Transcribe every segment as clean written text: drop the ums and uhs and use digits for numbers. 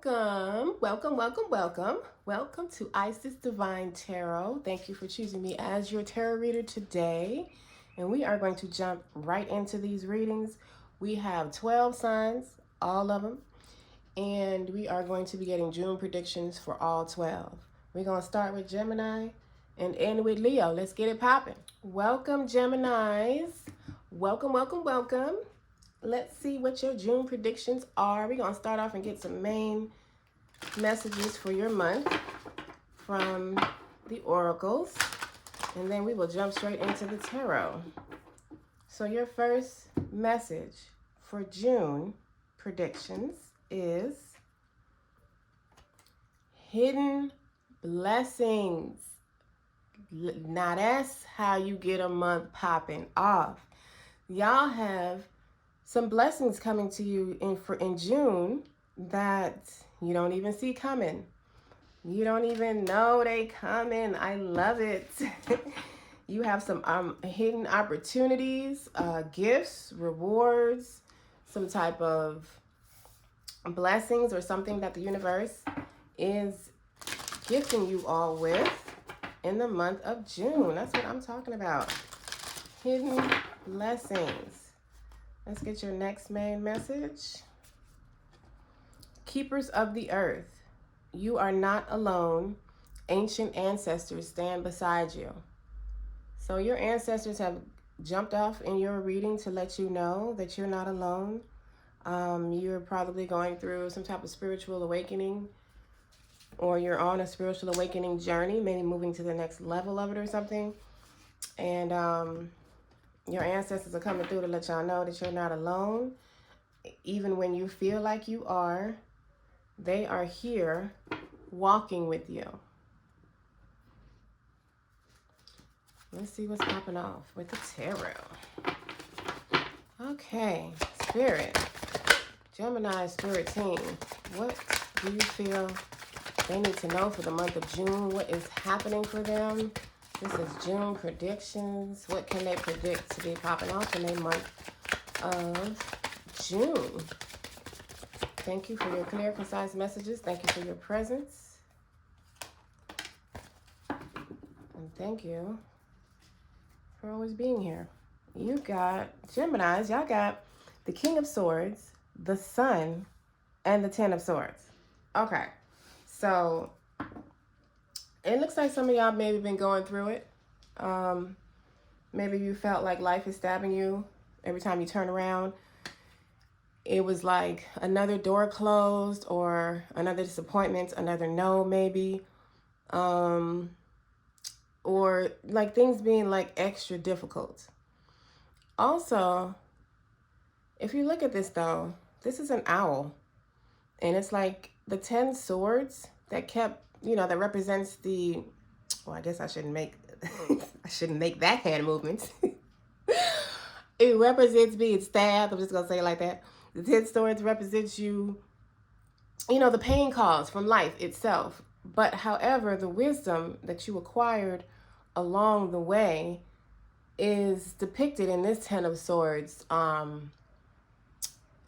Welcome to Isis Divine Tarot. Thank you for choosing me as your tarot reader today. And we are going to jump right into these readings. We have 12 signs, all of them. And we are going to be getting June predictions for all 12. We're going to start with Gemini and end with Leo. Let's get it popping. Welcome, Geminis. Welcome. Let's see what your June predictions are. We're going to start off and get some main messages for your month from the oracles. And then we will jump straight into the tarot. So your first message for June predictions is hidden blessings. Now that's how you get a month popping off. Y'all have some blessings coming to you in June that you don't even see coming. You don't even know they coming. I love it. You have some hidden opportunities, gifts, rewards, some type of blessings or something that the universe is gifting you all with in the month of June. That's what I'm talking about. Hidden blessings. Let's get your next main message. Keepers of the earth, you are not alone. Ancient ancestors stand beside you. So your ancestors have jumped off in your reading to let you know that you're not alone. You're probably going through some type of spiritual awakening, or you're on a spiritual awakening journey, maybe moving to the next level of it or something. And your ancestors are coming through to let y'all know that you're not alone. Even when you feel like you are, they are here walking with you. Let's see what's popping off with the tarot. Okay, Spirit. Gemini Spirit team. What do you feel they need to know for the month of June? What is happening for them? This is June predictions. What can they predict to be popping off in the month of June? Thank you for your clear, concise messages. Thank you for your presence. And thank you for always being here. You got Geminis. Y'all got the King of Swords, the Sun, and the Ten of Swords. Okay. So it looks like some of y'all maybe been going through it. Maybe you felt like life is stabbing you every time you turn around. It was like another door closed, or another disappointment, another no maybe. Or like things being like extra difficult. Also, if you look at this though, this is an owl. And it's like the 10 swords that kept, that represents the, well, I guess I shouldn't make that hand movement. It represents being stabbed. I'm just going to say it like that. The 10 swords represents you, the pain caused from life itself. But however, the wisdom that you acquired along the way is depicted in this 10 of Swords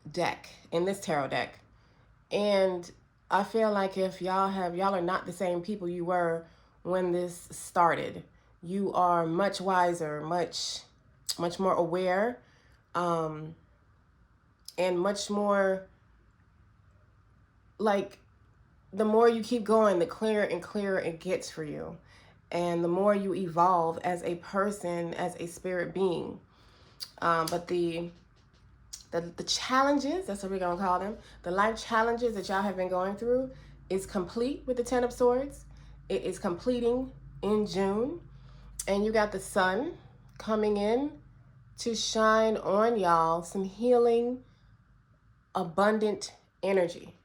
deck, in this tarot deck. And I feel like if y'all are not the same people you were when this started. You are much wiser, much more aware, and much more like, the more you keep going, the clearer and clearer it gets for you. And the more you evolve as a person, as a spirit being. But the challenges, that's what we're going to call them, the life challenges that y'all have been going through is complete with the 10 of Swords. It is completing in June. And you got the Sun coming in to shine on y'all some healing, abundant energy.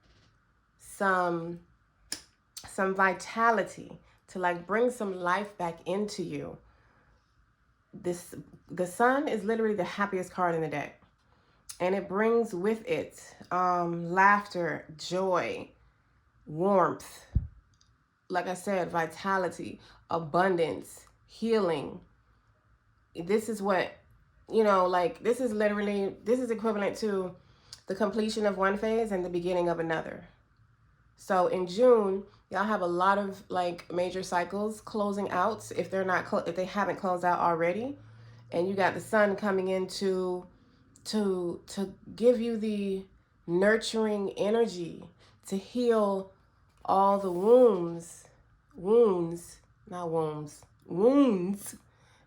Some vitality to like bring some life back into you. The Sun is literally the happiest card in the deck. And it brings with it laughter, joy, warmth, like I said, vitality, abundance, healing. This is what, this is equivalent to the completion of one phase and the beginning of another. So in June, y'all have a lot of like major cycles closing out if they're not if they haven't closed out already, and you got the sun coming in to give you the nurturing energy to heal all the wounds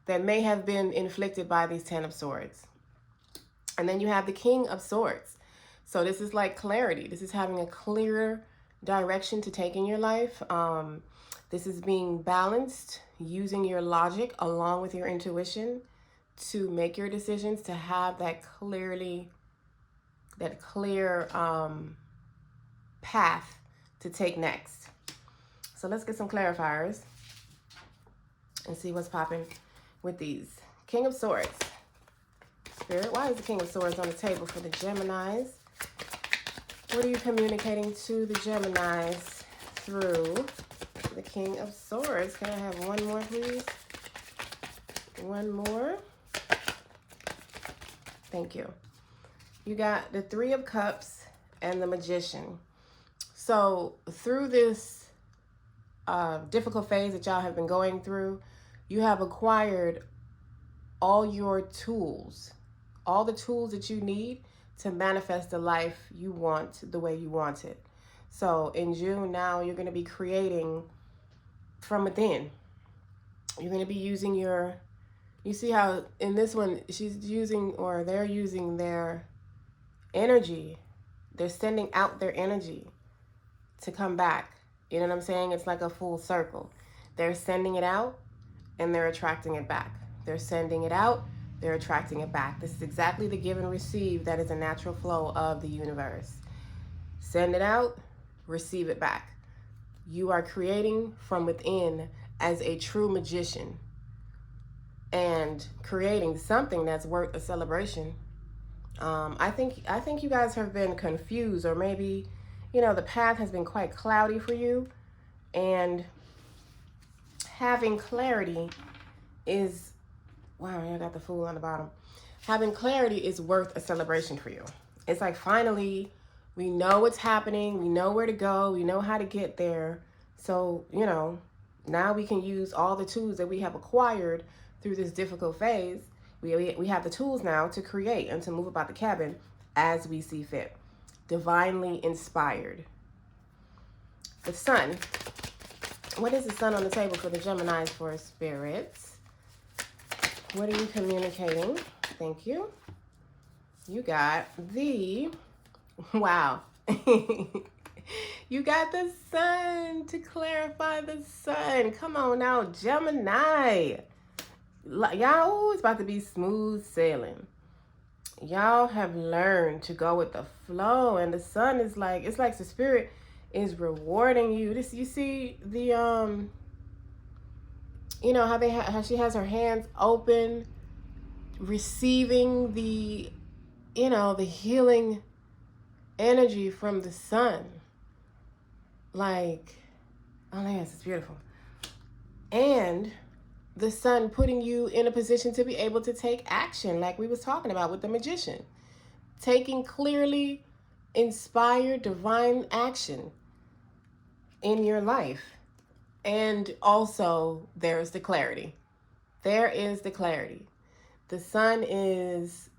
that may have been inflicted by these 10 of Swords. And then you have the King of Swords. So this is like clarity. This is having a clear direction to take in your life. This is being balanced, using your logic along with your intuition to make your decisions, to have that clear path to take next. So let's get some clarifiers and see what's popping with these. King of Swords. Spirit, why is the King of Swords on the table for the Geminis? What are you communicating to the Geminis through the King of Swords? Can I have one more, please? One more. Thank you. You got the Three of Cups and the Magician. So through this difficult phase that y'all have been going through, you have acquired all your tools, all the tools that you need to manifest the life you want the way you want it. So in June now, you're going to be creating from within. You're going to be using your, you see how in this one, she's using, or they're using their energy. They're sending out their energy to come back. You know what I'm saying? It's like a full circle. They're sending it out and they're attracting it back. They're sending it out, they're attracting it back. This is exactly the give and receive that is a natural flow of the universe. Send it out, receive it back. You are creating from within as a true magician and creating something that's worth a celebration. I think you guys have been confused, or maybe, you know, the path has been quite cloudy for you, and having clarity is, wow, I got the Fool on the bottom. Having clarity is worth a celebration for you. It's like, finally, we know what's happening. We know where to go. We know how to get there. So, you know, now we can use all the tools that we have acquired through this difficult phase. We have the tools now to create and to move about the cabin as we see fit. Divinely inspired. The Sun. What is the Sun on the table for the Geminis for spirits? What are you communicating? Thank you. You got the, wow. You got the Sun to clarify the Sun. Come on now, Gemini. Y'all, it's about to be smooth sailing. Y'all have learned to go with the flow, and the Sun is like, it's like the Spirit is rewarding you. This, you see the you know how she has her hands open, receiving the, you know, the healing energy from the Sun. Like, oh yes, it's beautiful. And the Sun putting you in a position to be able to take action, like we was talking about with the Magician. Taking clearly inspired divine action in your life. And also there's the clarity. There is the clarity. The Sun is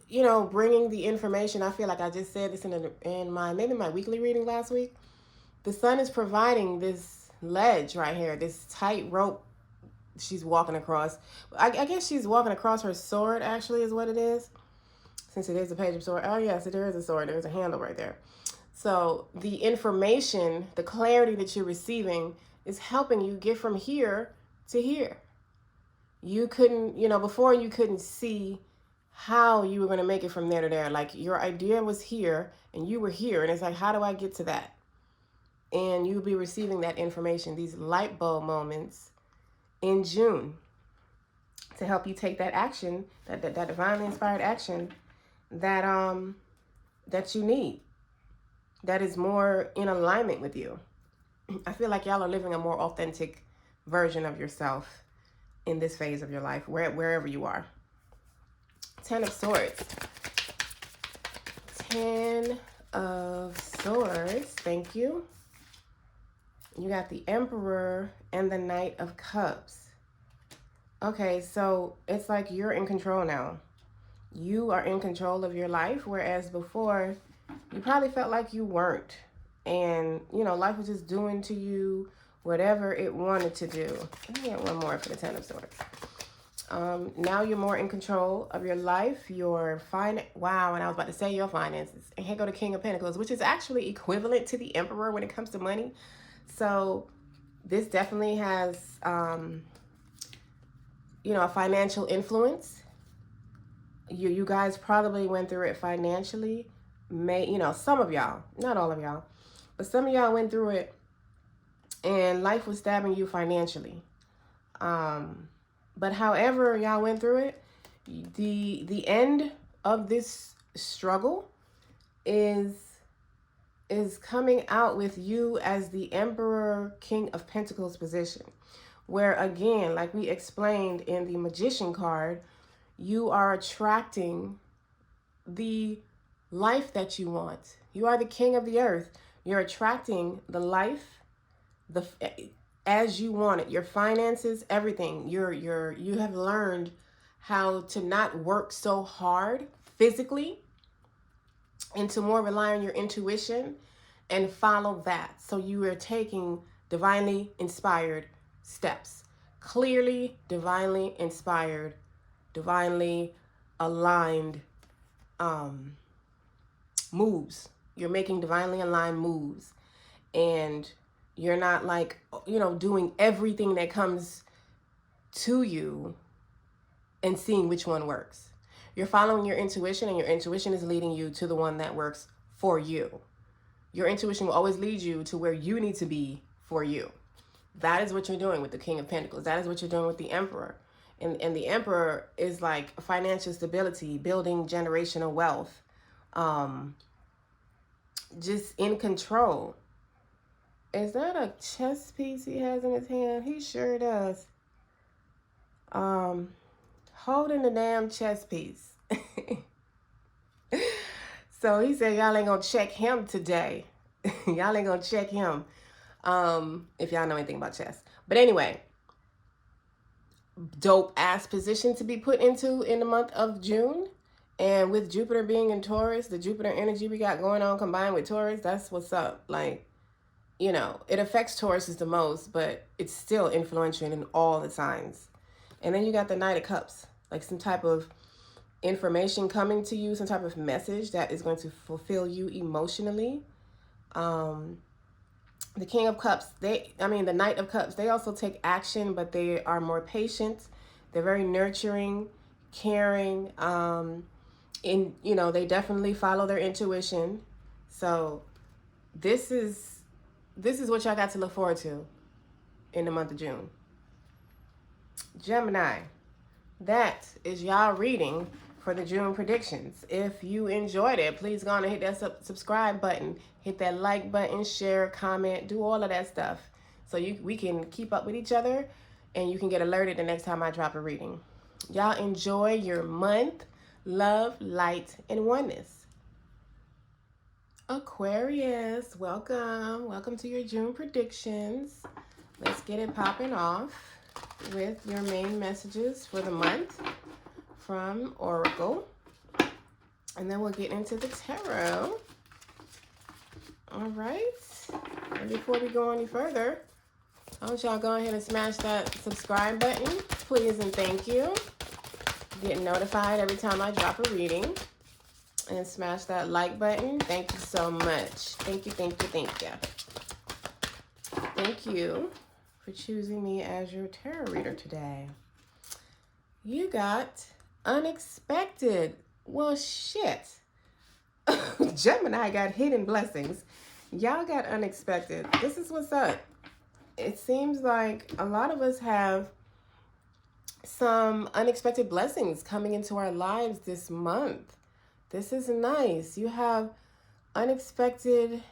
you know, bringing the information. I feel like I just said this in my maybe my weekly reading last week. The Sun is providing this ledge right here, this tight rope she's walking across. I guess she's walking across her sword, actually, is what it is. Since it is a page of sword. Oh, yes, there is a sword. There's a handle right there. So the information, the clarity that you're receiving is helping you get from here to here. You couldn't, you know, before you couldn't see how you were going to make it from there to there. Like, your idea was here and you were here. And it's like, how do I get to that? And you'll be receiving that information, these light bulb moments in June, to help you take that action, that divinely inspired action that that you need, that is more in alignment with you. I feel like y'all are living a more authentic version of yourself in this phase of your life, wherever you are. 10 of Swords. 10 of Swords. Thank you. You got the Emperor and the Knight of Cups. Okay, so it's like you're in control now. You are in control of your life, whereas before you probably felt like you weren't. And, you know, life was just doing to you whatever it wanted to do. Let me get one more for the Ten of Swords. Now you're more in control of your life, your wow, and I was about to say your finances. And here go the King of Pentacles, which is actually equivalent to the Emperor when it comes to money. So this definitely has, you know, a financial influence. You guys probably went through it financially. You know, some of y'all, not all of y'all, but some of y'all went through it and life was stabbing you financially. But however y'all went through it, the end of this struggle is coming out with you as the Emperor, King of Pentacles position. Where again, like we explained in the Magician card, you are attracting the life that you want. You are the king of the earth. You're attracting the life, as you want it. Your finances, everything. You have learned how to not work so hard physically and to more rely on your intuition and follow that. So you are taking divinely inspired steps. Clearly, divinely inspired, divinely aligned moves. You're making divinely aligned moves. And you're not like, you know, doing everything that comes to you and seeing which one works. You're following your intuition, and your intuition is leading you to the one that works for you. Your intuition will always lead you to where you need to be for you. That is what you're doing with the King of Pentacles. That is what you're doing with the Emperor. And the Emperor is like financial stability, building generational wealth, just in control. Is that a chess piece he has in his hand? He sure does. Holding the damn chess piece. So he said, y'all ain't gonna check him today. Y'all ain't gonna check him. If y'all know anything about chess. But anyway, dope ass position to be put into in the month of June. And with Jupiter being in Taurus, the Jupiter energy we got going on combined with Taurus, that's what's up. Like, you know, it affects Tauruses the most, but it's still influential in all the signs. And then you got the Knight of Cups, like some type of information coming to you, some type of message that is going to fulfill you emotionally. The King of Cups, the Knight of Cups, they also take action, but they are more patient. They're very nurturing, caring, and, you know, they definitely follow their intuition. So this is what y'all got to look forward to in the month of June. Gemini, that is y'all reading for the June predictions. If you enjoyed it, please go on and hit that subscribe button, hit that like button, share, comment, do all of that stuff so we can keep up with each other and you can get alerted the next time I drop a reading. Y'all enjoy your month. Love, light, and oneness. Aquarius, welcome. Welcome to your June predictions. Let's get it popping off with your main messages for the month from Oracle. And then we'll get into the tarot. All right. And before we go any further, I want y'all go ahead and smash that subscribe button, please and thank you. Get notified every time I drop a reading. And smash that like button. Thank you so much. Thank you, thank you, thank you. Thank you for choosing me as your tarot reader today. You got unexpected. Well, shit. Gemini got hidden blessings. Y'all got unexpected. This is what's up. It seems like a lot of us have some unexpected blessings coming into our lives this month. This is nice. You have unexpected,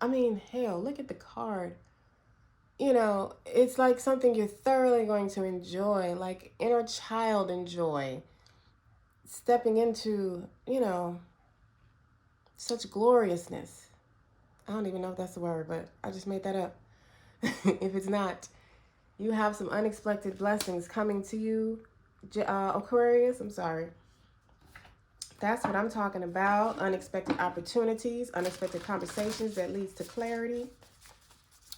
hell, look at the card. You know, it's like something you're thoroughly going to enjoy, like inner child enjoy. Stepping into, you know, such gloriousness. I don't even know if that's the word, but I just made that up. If it's not, you have some unexpected blessings coming to you, Aquarius. I'm sorry. That's what I'm talking about. Unexpected opportunities, unexpected conversations that leads to clarity,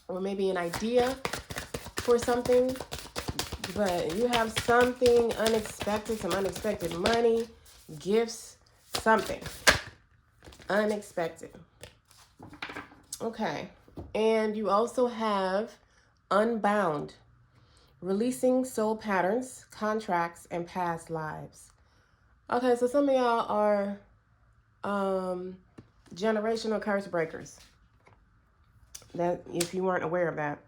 or maybe an idea for something. But you have something unexpected, some unexpected money, gifts, something unexpected. Okay. And you also have unbound, releasing soul patterns, contracts, and past lives. Okay, so some of y'all are generational curse breakers. That, if you weren't aware of that,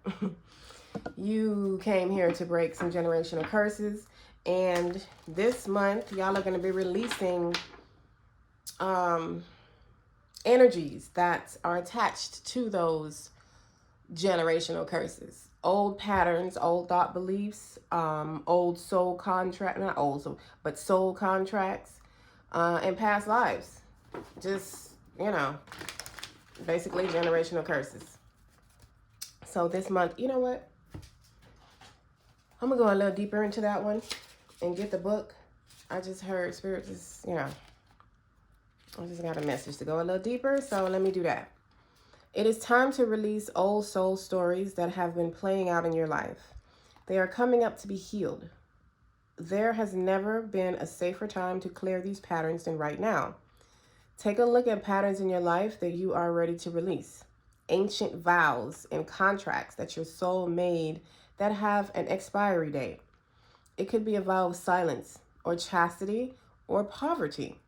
you came here to break some generational curses. And this month, y'all are going to be releasing energies that are attached to those generational curses. Old patterns, old thought beliefs, old soul contract, not old soul, but soul contracts, and past lives. Just, basically generational curses. So this month, you know what? I'm going to go a little deeper into that one and get the book. I just heard Spirit just, I just got a message to go a little deeper. So let me do that. It is time to release old soul stories that have been playing out in your life. They are coming up to be healed. There has never been a safer time to clear these patterns than right now. Take a look at patterns in your life that you are ready to release. Ancient vows and contracts that your soul made that have an expiry date. It could be a vow of silence or chastity or poverty.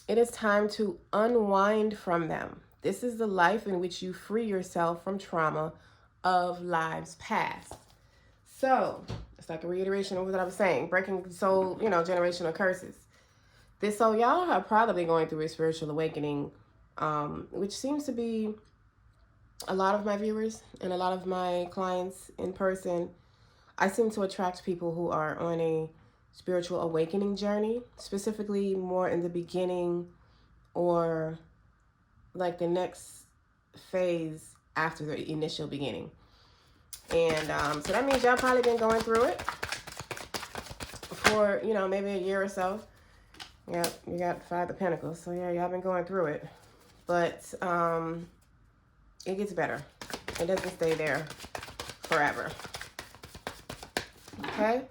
It is time to unwind from them. This is the life in which you free yourself from trauma of lives past. So, it's like a reiteration of what I was saying. Breaking soul, generational curses. So y'all are probably going through a spiritual awakening, which seems to be a lot of my viewers and a lot of my clients in person. I seem to attract people who are on a spiritual awakening journey, specifically more in the beginning or like the next phase after the initial beginning. And so that means y'all probably been going through it for, maybe a year or so. Yep, you got 5 of Pentacles. So yeah, y'all been going through it. But it gets better. It doesn't stay there forever. Okay?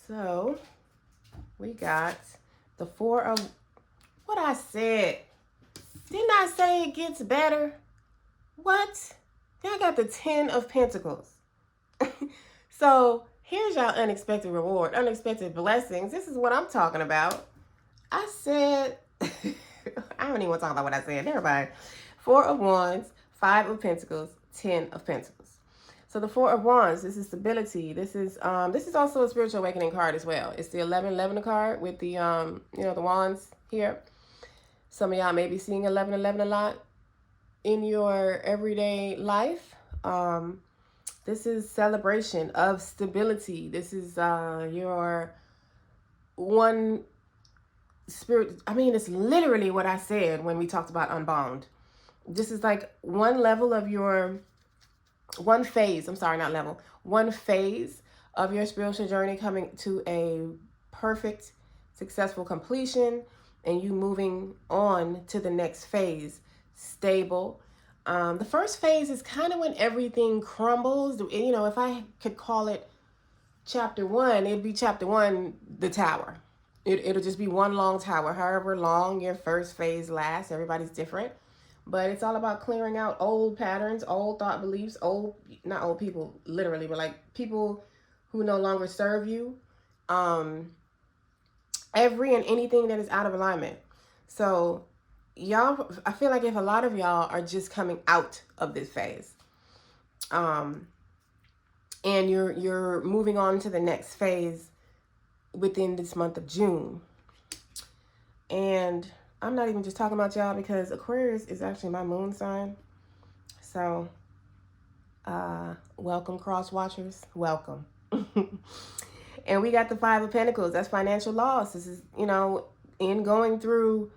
So we got the 4 of... What I said? Didn't I say it gets better? What? Y'all got the 10 of Pentacles. So here's y'all unexpected reward, unexpected blessings. This is what I'm talking about. I said, I don't even want to talk about what I said. Never mind. 4 of Wands, 5 of Pentacles, 10 of Pentacles. So the 4 of Wands, this is stability. This is also a spiritual awakening card as well. It's the 11-11 card with the the wands here. Some of y'all may be seeing 11-11 a lot in your everyday life. This is celebration of stability. This is your one spirit. I mean, it's literally what I said when we talked about unbound. This is like one level of your, one phase of your spiritual journey coming to a perfect, successful completion, and you moving on to the next phase, stable. The first phase is kind of when everything crumbles. If I could call it chapter 1, it'd be chapter 1, the tower. It'll just be one long tower, however long your first phase lasts. Everybody's different. But it's all about clearing out old patterns, old thought beliefs, not old people literally, but like people who no longer serve you. Every and anything that is out of alignment. So y'all, I feel like if a lot of y'all are just coming out of this phase, and you're moving on to the next phase within this month of June. And I'm not even just talking about y'all because Aquarius is actually my moon sign. So welcome, cross watchers, welcome. And we got the 5 of Pentacles. That's financial loss. This is, in going through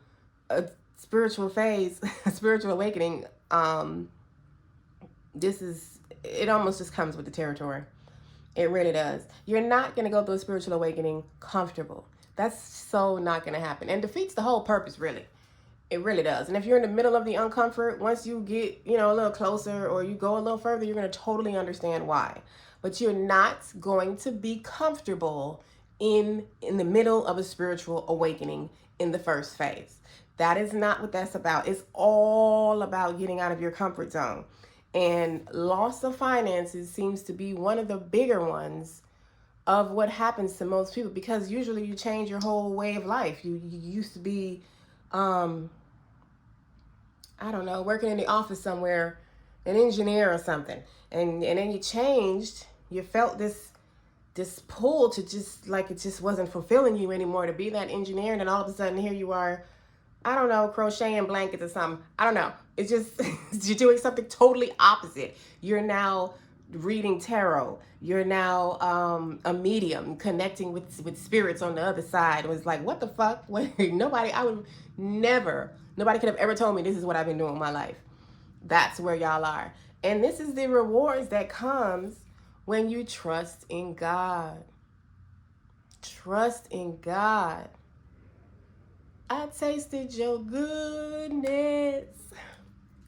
a spiritual phase, spiritual awakening, it almost just comes with the territory. It really does. You're not going to go through a spiritual awakening comfortable. That's so not going to happen, and defeats the whole purpose, really. It really does. And if you're in the middle of the uncomfort, once you get, a little closer or you go a little further, you're going to totally understand why. But you're not going to be comfortable in the middle of a spiritual awakening in the first phase. That is not what that's about. It's all about getting out of your comfort zone. And loss of finances seems to be one of the bigger ones of what happens to most people, because usually you change your whole way of life. You used to be, I don't know, working in the office somewhere, an engineer or something. And then you changed, you felt this pull to just, like, it just wasn't fulfilling you anymore to be that engineer. And then all of a sudden here you are, I don't know, crocheting blankets or something. I don't know. It's just, you're doing something totally opposite. You're now reading tarot. You're now a medium, connecting with spirits on the other side. It was like, what the fuck? Nobody could have ever told me this is what I've been doing with my life. That's where y'all are. And this is the rewards that comes when you trust in God. Trust in God. I tasted your goodness.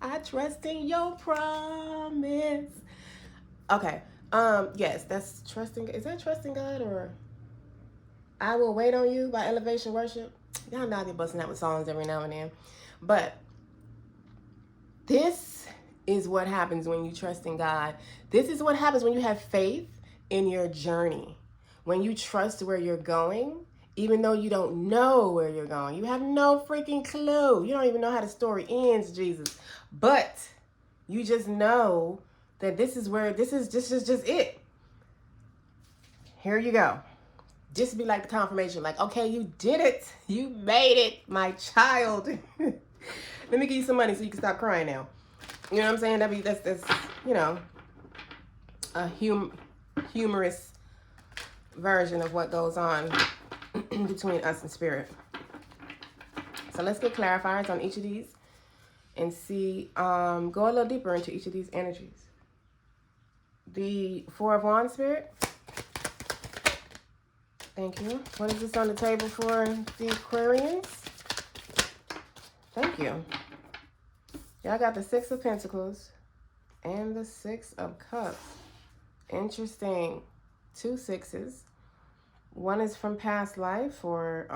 I trust in your promise. Okay. Yes, that's trusting. Is that trusting God, or I Will Wait on You by Elevation Worship? Y'all know I be busting out with songs every now and then. But this is what happens when you trust in God. This is what happens when you have faith in your journey. When you trust where you're going, even though you don't know where you're going. You have no freaking clue. You don't even know how the story ends, Jesus. But you just know that this is just it. Here you go. Just be like the confirmation, like, okay, you did it. You made it, my child. Let me give you some money so you can stop crying now. You know what I'm saying? That's a humorous version of what goes on between us and spirit. So let's get clarifiers on each of these and see, go a little deeper into each of these energies. The Four of Wands, Spirit. Thank you. What is this on the table for the Aquarians? Thank you. Y'all got the Six of Pentacles and the Six of Cups. Interesting. 2 sixes. One is from past life or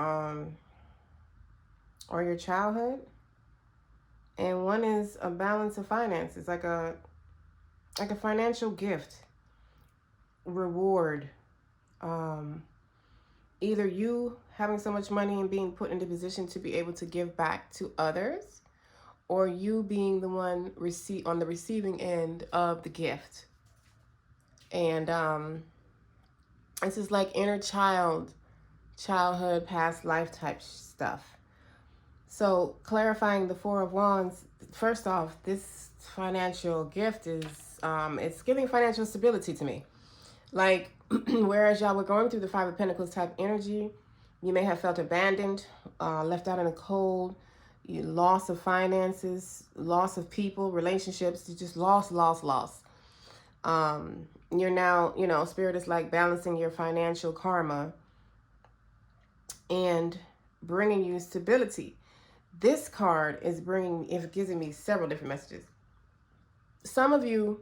your childhood, and one is a balance of finances, like a financial gift, reward. Either you having so much money and being put into position to be able to give back to others, or you being the one on the receiving end of the gift. And this is like inner childhood, past life type stuff. So clarifying the Four of Wands, first off, this financial gift is, it's giving financial stability to me. Like, whereas y'all were going through the Five of Pentacles type energy, you may have felt abandoned, left out in the cold, loss of finances, loss of people, relationships, you just lost. You're now, Spirit is like balancing your financial karma and bringing you stability. This card is giving me several different messages. Some of you,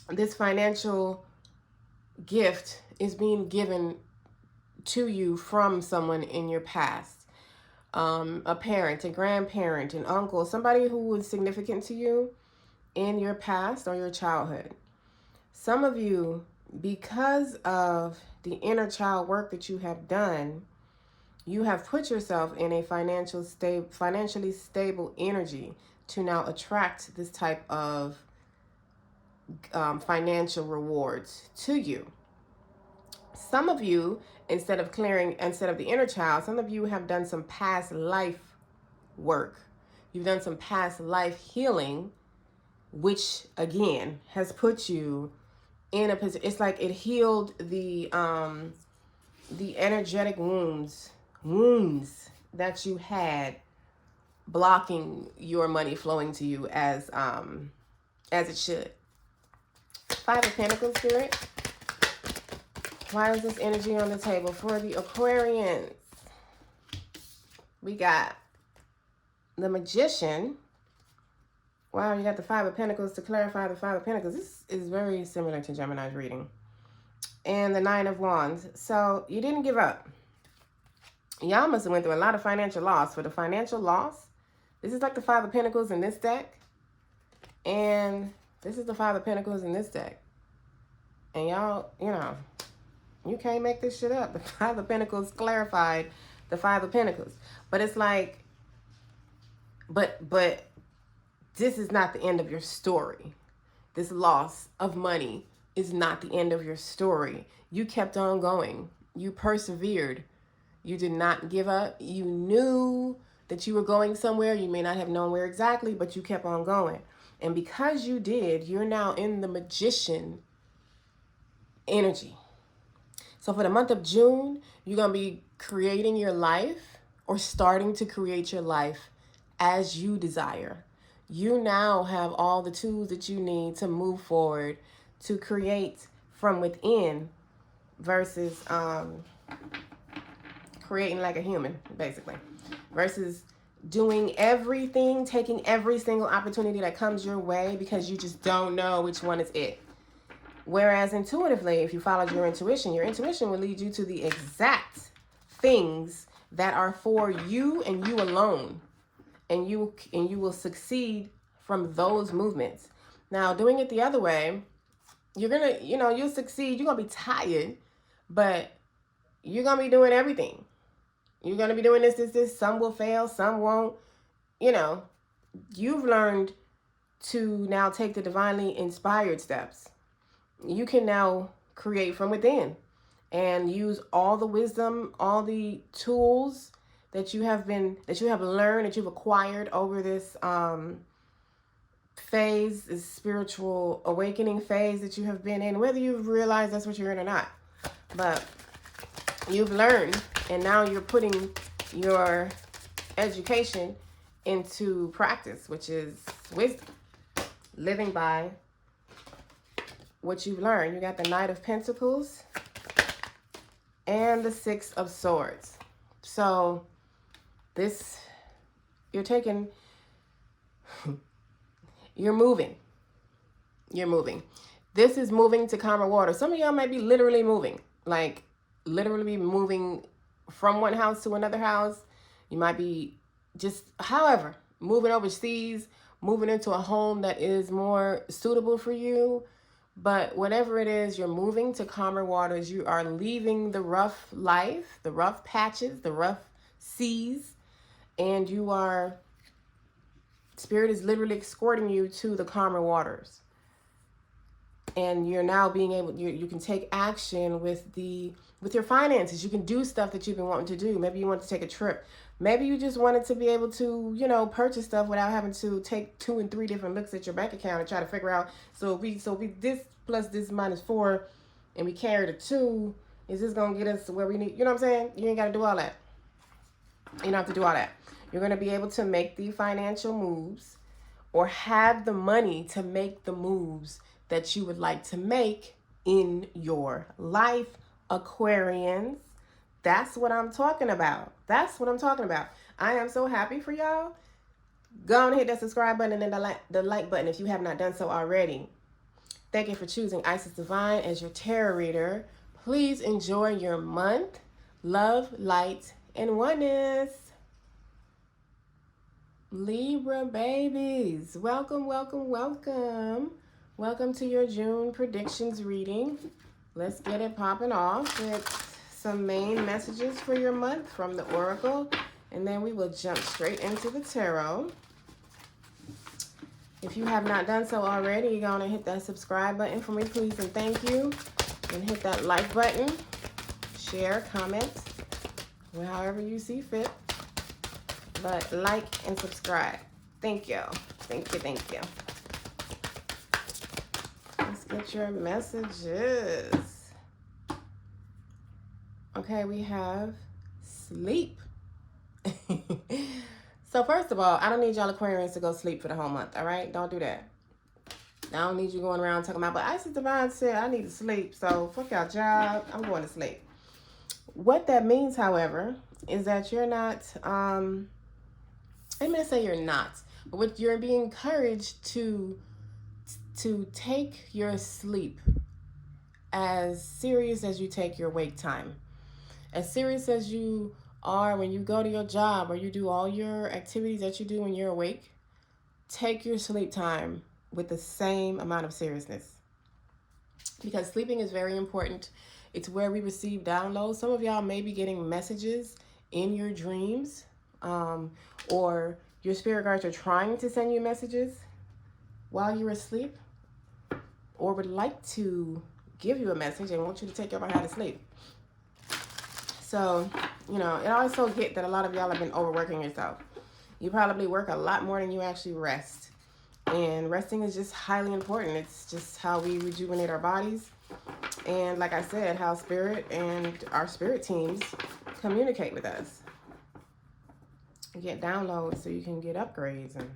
this financial gift is being given to you from someone in your past. A parent, a grandparent, an uncle, somebody who was significant to you in your past or your childhood. Some of you, because of the inner child work that you have done, you have put yourself in a financially stable energy to now attract this type of financial rewards to you. Some of you, instead of the inner child, some of you have done some past life work. You've done some past life healing, which again has put you in a position. It's like it healed the energetic wounds that you had blocking your money flowing to you as it should. Five of Pentacles, Spirit. Why is this energy on the table for the Aquarians? We got the Magician. Wow, you got the Five of Pentacles to clarify the Five of Pentacles. This is very similar to Gemini's reading. And the Nine of Wands. So you didn't give up. Y'all must have went through a lot of financial loss. For the financial loss, this is like the Five of Pentacles in this deck. And this is the Five of Pentacles in this deck. And y'all, you know, you can't make this shit up. The Five of Pentacles clarified the Five of Pentacles. But it's like, but this is not the end of your story. This loss of money is not the end of your story. You kept on going. You persevered. You did not give up. You knew that you were going somewhere. You may not have known where exactly, but you kept on going. And because you did, you're now in the Magician energy. So for the month of June, you're going to be creating your life or starting to create your life as you desire. You now have all the tools that you need to move forward, to create from within versus creating like a human, basically. Versus doing everything, taking every single opportunity that comes your way because you just don't know which one is it. Whereas intuitively, if you followed your intuition will lead you to the exact things that are for you and you alone. And you will succeed from those movements. Now, doing it the other way, you're going to, you'll succeed. You're going to be tired, but you're going to be doing everything. You're going to be doing this. Some will fail, some won't. You've learned to now take the divinely inspired steps. You can now create from within and use all the wisdom, all the tools that you have learned, that you've acquired over this phase, this spiritual awakening phase that you have been in, whether you've realized that's what you're in or not. But you've learned, and now you're putting your education into practice, which is wisdom, living by what you've learned. You got the Knight of Pentacles and the Six of Swords. So this, you're moving. This is moving to calmer water. Some of y'all might be literally moving, like literally moving from one house to another house. You might be just, however, moving overseas, moving into a home that is more suitable for you. But whatever it is, you're moving to calmer waters. You are leaving the rough life, the rough patches, the rough seas, and Spirit is literally escorting you to the calmer waters. And you're now being able, you can take action with your finances. You can do stuff that you've been wanting to do. Maybe you want to take a trip. Maybe you just wanted to be able to, purchase stuff without having to take 2 and 3 different looks at your bank account and try to figure out, so we this plus this minus 4, and we carry the 2, is this going to get us where we need, you know what I'm saying? You ain't got to do all that. You don't have to do all that. You're going to be able to make the financial moves or have the money to make the moves that you would like to make in your life, Aquarians. That's what I'm talking about. I am so happy for y'all. Go on and hit that subscribe button and the like button if you have not done so already. Thank you for choosing Isis Divine as your tarot reader. Please enjoy your month. Love, light, and oneness. Libra babies, welcome to your June predictions reading. Let's get it popping off with some main messages for your month from the Oracle, and then we will jump straight into the tarot. If you have not done so already, you're going to hit that subscribe button for me, please, and thank you. And hit that like button, share, comment, however you see fit. But like and subscribe. Thank you. Let's get your messages. Okay, we have sleep. So So first of all, I don't need y'all Aquarians to go sleep for the whole month, all right? Don't do that. I don't need you going around talking about, but Isis Divine said I need to sleep, so fuck y'all job. I'm going to sleep. What that means, however, is that you're not, I'm going to say you're not, but what you're being encouraged to take your sleep as serious as you take your wake time. As serious as you are when you go to your job or you do all your activities that you do when you're awake, take your sleep time with the same amount of seriousness. Because sleeping is very important. It's where we receive downloads. Some of y'all may be getting messages in your dreams, or your spirit guides are trying to send you messages while you're asleep, or would like to give you a message and want you to take your behind to sleep. So, you know, it also get that a lot of y'all have been overworking yourself. You probably work a lot more than you actually rest. And resting is just highly important. It's just how we rejuvenate our bodies. And like I said, how spirit and our spirit teams communicate with us. You get downloads so you can get upgrades and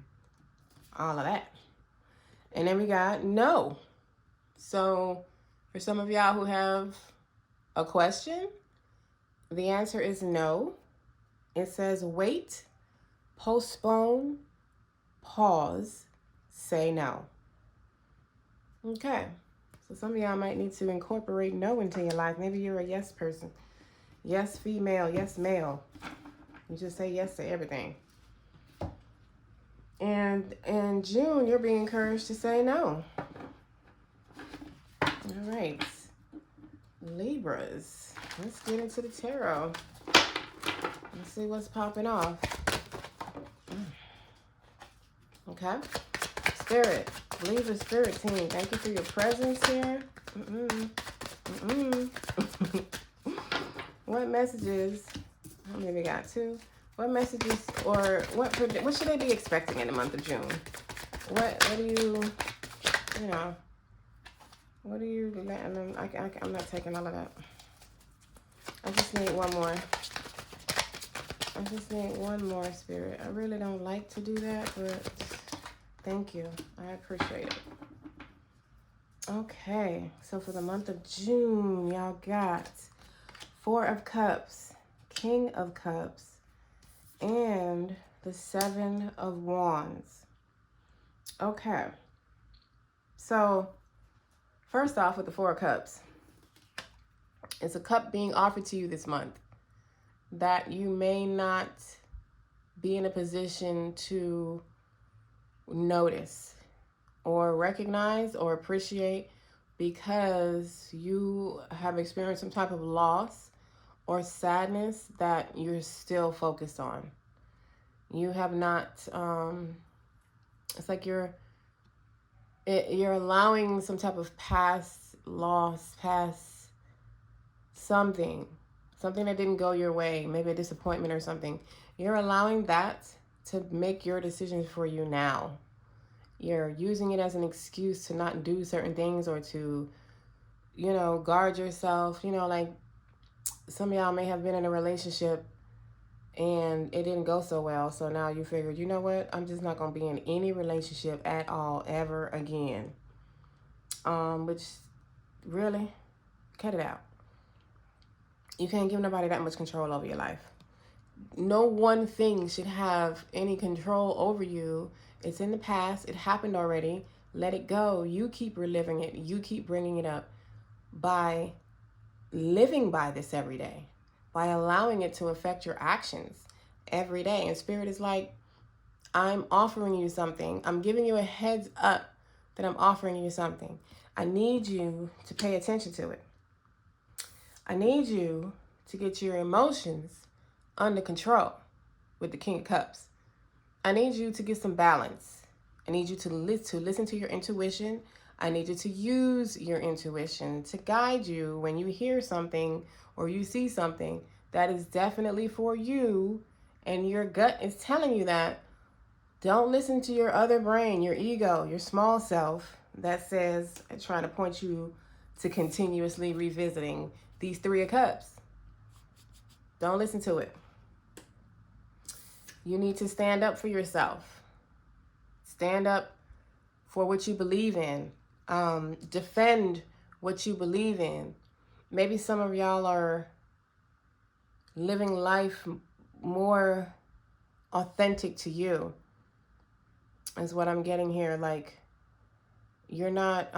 all of that. And then we got no. So for some of y'all who have a question, the answer is no. It says wait, postpone, pause, say no. Okay. So some of y'all might need to incorporate no into your life. Maybe you're a yes person. Yes female, yes male. You just say yes to everything. And in June, you're being encouraged to say no. All right. Libras. Let's get into the tarot. Let's see what's popping off. Okay. Spirit. Libra spirit team. Thank you for your presence here. What messages? How many we got? 2. What messages or what should they be expecting in the month of June? What do you know? What do you? I'm not taking all of that. I just need one more. I just need one more, Spirit. I really don't like to do that, but thank you. I appreciate it. Okay, so for the month of June, y'all got 4 of Cups, King of Cups, and the 7 of Wands. Okay. So, first off with the 4 of Cups, it's a cup being offered to you this month that you may not be in a position to notice or recognize or appreciate because you have experienced some type of loss or sadness that you're still focused on. You have not, it's like you're allowing some type of past loss, past something that didn't go your way, maybe a disappointment or something. You're allowing that to make your decisions for you now. You're using it as an excuse to not do certain things or to, guard yourself. Like some of y'all may have been in a relationship and it didn't go so well. So now you figured, you know what? I'm just not going to be in any relationship at all ever again. Which really, cut it out. You can't give nobody that much control over your life. No one thing should have any control over you. It's in the past. It happened already. Let it go. You keep reliving it. You keep bringing it up by living by this every day, by allowing it to affect your actions every day. And Spirit is like, I'm offering you something. I'm giving you a heads up that I'm offering you something. I need you to pay attention to it. I need you to get your emotions under control with the King of Cups. I need you to get some balance. I need you to listen to your intuition. I need you to use your intuition to guide you when you hear something or you see something that is definitely for you and your gut is telling you that. Don't listen to your other brain, your ego, your small self that says, trying to point you to continuously revisiting these 3 of Cups. Don't listen to it. You need to stand up for yourself. Stand up for what you believe in. Defend what you believe in. Maybe some of y'all are living life more authentic to you, is what I'm getting here. Like, you're not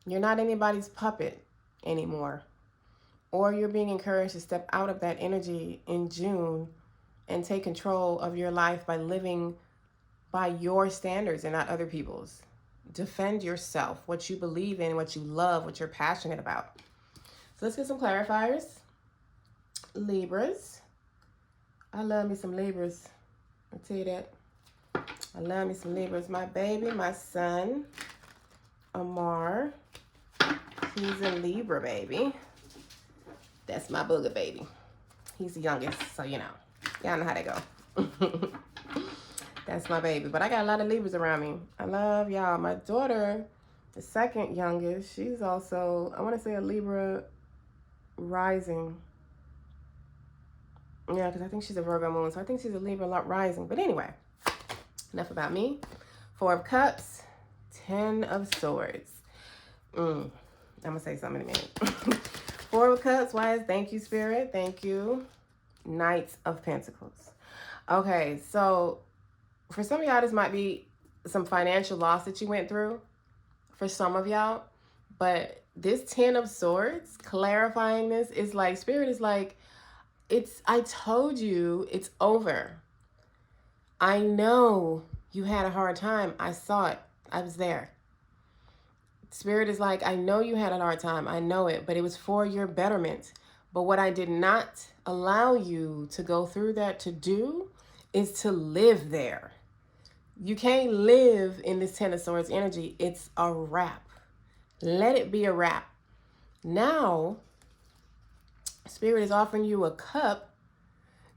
anybody's puppet anymore. Or you're being encouraged to step out of that energy in June and take control of your life by living by your standards and not other people's. Defend yourself, what you believe in, what you love, what you're passionate about. So let's get some clarifiers. Libras. I love me some Libras. I'll tell you that. I love me some Libras. My baby, my son, Amar. He's a Libra baby. That's my booger baby. He's the youngest, so you know. Y'all know how they go. That's my baby. But I got a lot of Libras around me. I love y'all. My daughter, the second youngest, she's also, I want to say, a Libra rising. Yeah, because I think she's a Virgo moon, so I think she's a Libra rising. But anyway, enough about me. 4 of Cups, 10 of Swords. I'm going to say something in a minute. 4 of Cups, wise. Thank you, Spirit. Thank you. Knight of Pentacles. Okay, so for some of y'all, this might be some financial loss that you went through. For some of y'all. But this 10 of Swords, clarifying this, is like, Spirit is like, I told you it's over. I know you had a hard time. I saw it. I was there. Spirit is like, I know you had a hard time. I know it, but it was for your betterment. But what I did not allow you to go through that to do is to live there. You can't live in this 10 of Swords energy. It's a wrap. Let it be a wrap. Now, Spirit is offering you a cup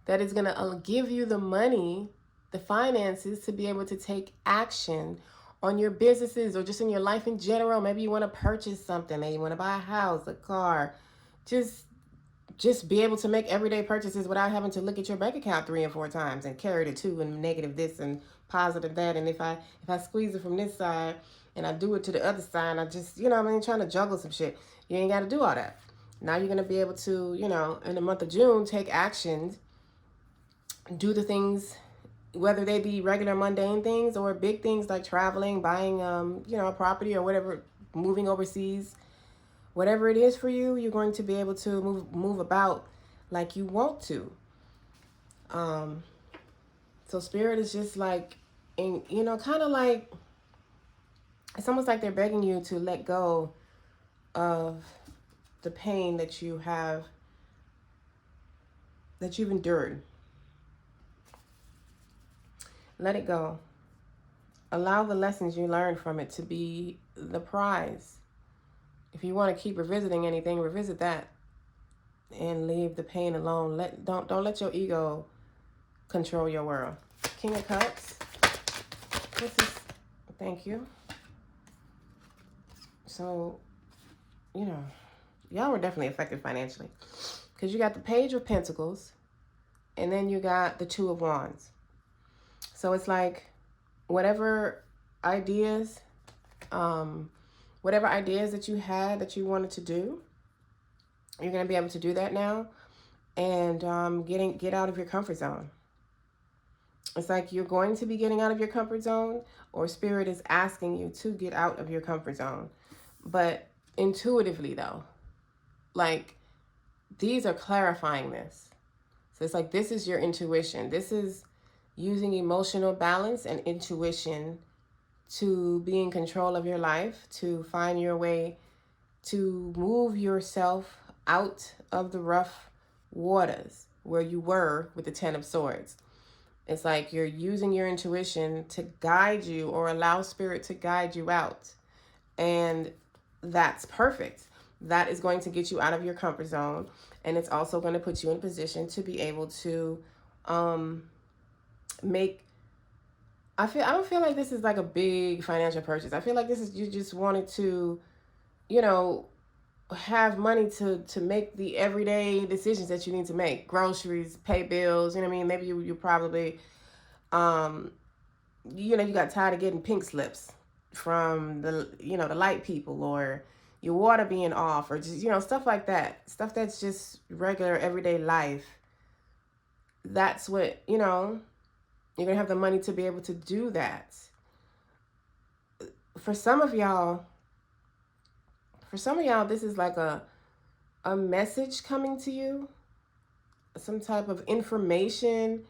that is going to give you the money, the finances to be able to take action on your businesses or just in your life in general. Maybe you want to purchase something. Maybe you want to buy a house, a car. Just be able to make everyday purchases without having to look at your bank account 3 and 4 times and carry the 2 and negative this and positive that. And if I squeeze it from this side and I do it to the other side, I just, trying to juggle some shit. You ain't got to do all that. Now you're going to be able to, in the month of June, take actions, do the things, whether they be regular mundane things or big things like traveling, buying, a property or whatever, moving overseas, whatever it is for you, you're going to be able to move about like you want to. So Spirit is just like, kind of like, it's almost like they're begging you to let go of the pain that you've endured. Let it go. Allow the lessons you learned from it to be the prize. If you want to keep revisiting anything, revisit that and leave the pain alone. Don't let your ego control your world. King of Cups. Thank you. So, y'all were definitely affected financially because you got the Page of Pentacles and then you got the 2 of Wands. So it's like whatever ideas that you had that you wanted to do, you're going to be able to do that now and get out of your comfort zone. It's like you're going to be getting out of your comfort zone, or Spirit is asking you to get out of your comfort zone. But intuitively though, like these are clarifying this. So it's like, this is your intuition. This is using emotional balance and intuition to be in control of your life, to find your way, to move yourself out of the rough waters where you were with the 10 of Swords. It's like you're using your intuition to guide you or allow Spirit to guide you out. And that's perfect. That is going to get you out of your comfort zone. And it's also going to put you in a position to be able to I don't feel like this is like a big financial purchase. I feel like this is, you just wanted to, have money to make the everyday decisions that you need to make. Groceries, pay bills, you know what I mean? Maybe you probably, you know, you got tired of getting pink slips from the, you know, the light people, or your water being off, or just, you know, stuff like that. Stuff that's just regular everyday life. That's what, you know, you're going to have the money to be able to do that. For some of y'all, this is like a message coming to you, some type of information,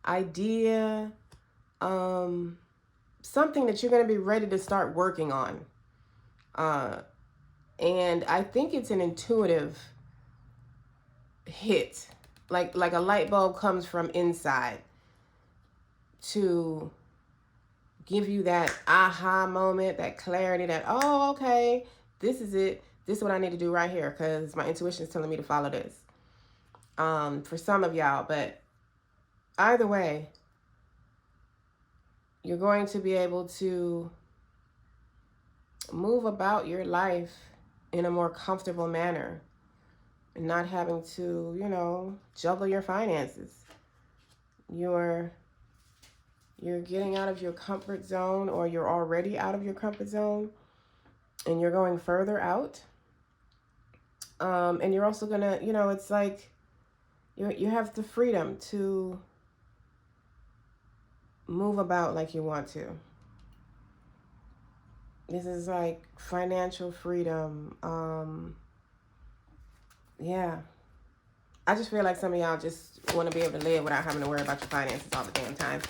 idea, something that you're going to be ready to start working on. And I think it's an intuitive hit, like a light bulb comes from inside to give you that aha moment, that clarity, that, oh, okay, this is it. This is what I need to do right here, because my intuition is telling me to follow this. For some of y'all, but either way, you're going to be able to move about your life in a more comfortable manner and not having to, you know, juggle your finances. You're getting out of your comfort zone, or you're already out of your comfort zone, and you're going further out. And you're also gonna, you know, it's like you have the freedom to move about like you want to. This is like financial freedom. Yeah. I just feel like some of y'all just want to be able to live without having to worry about your finances all the damn time.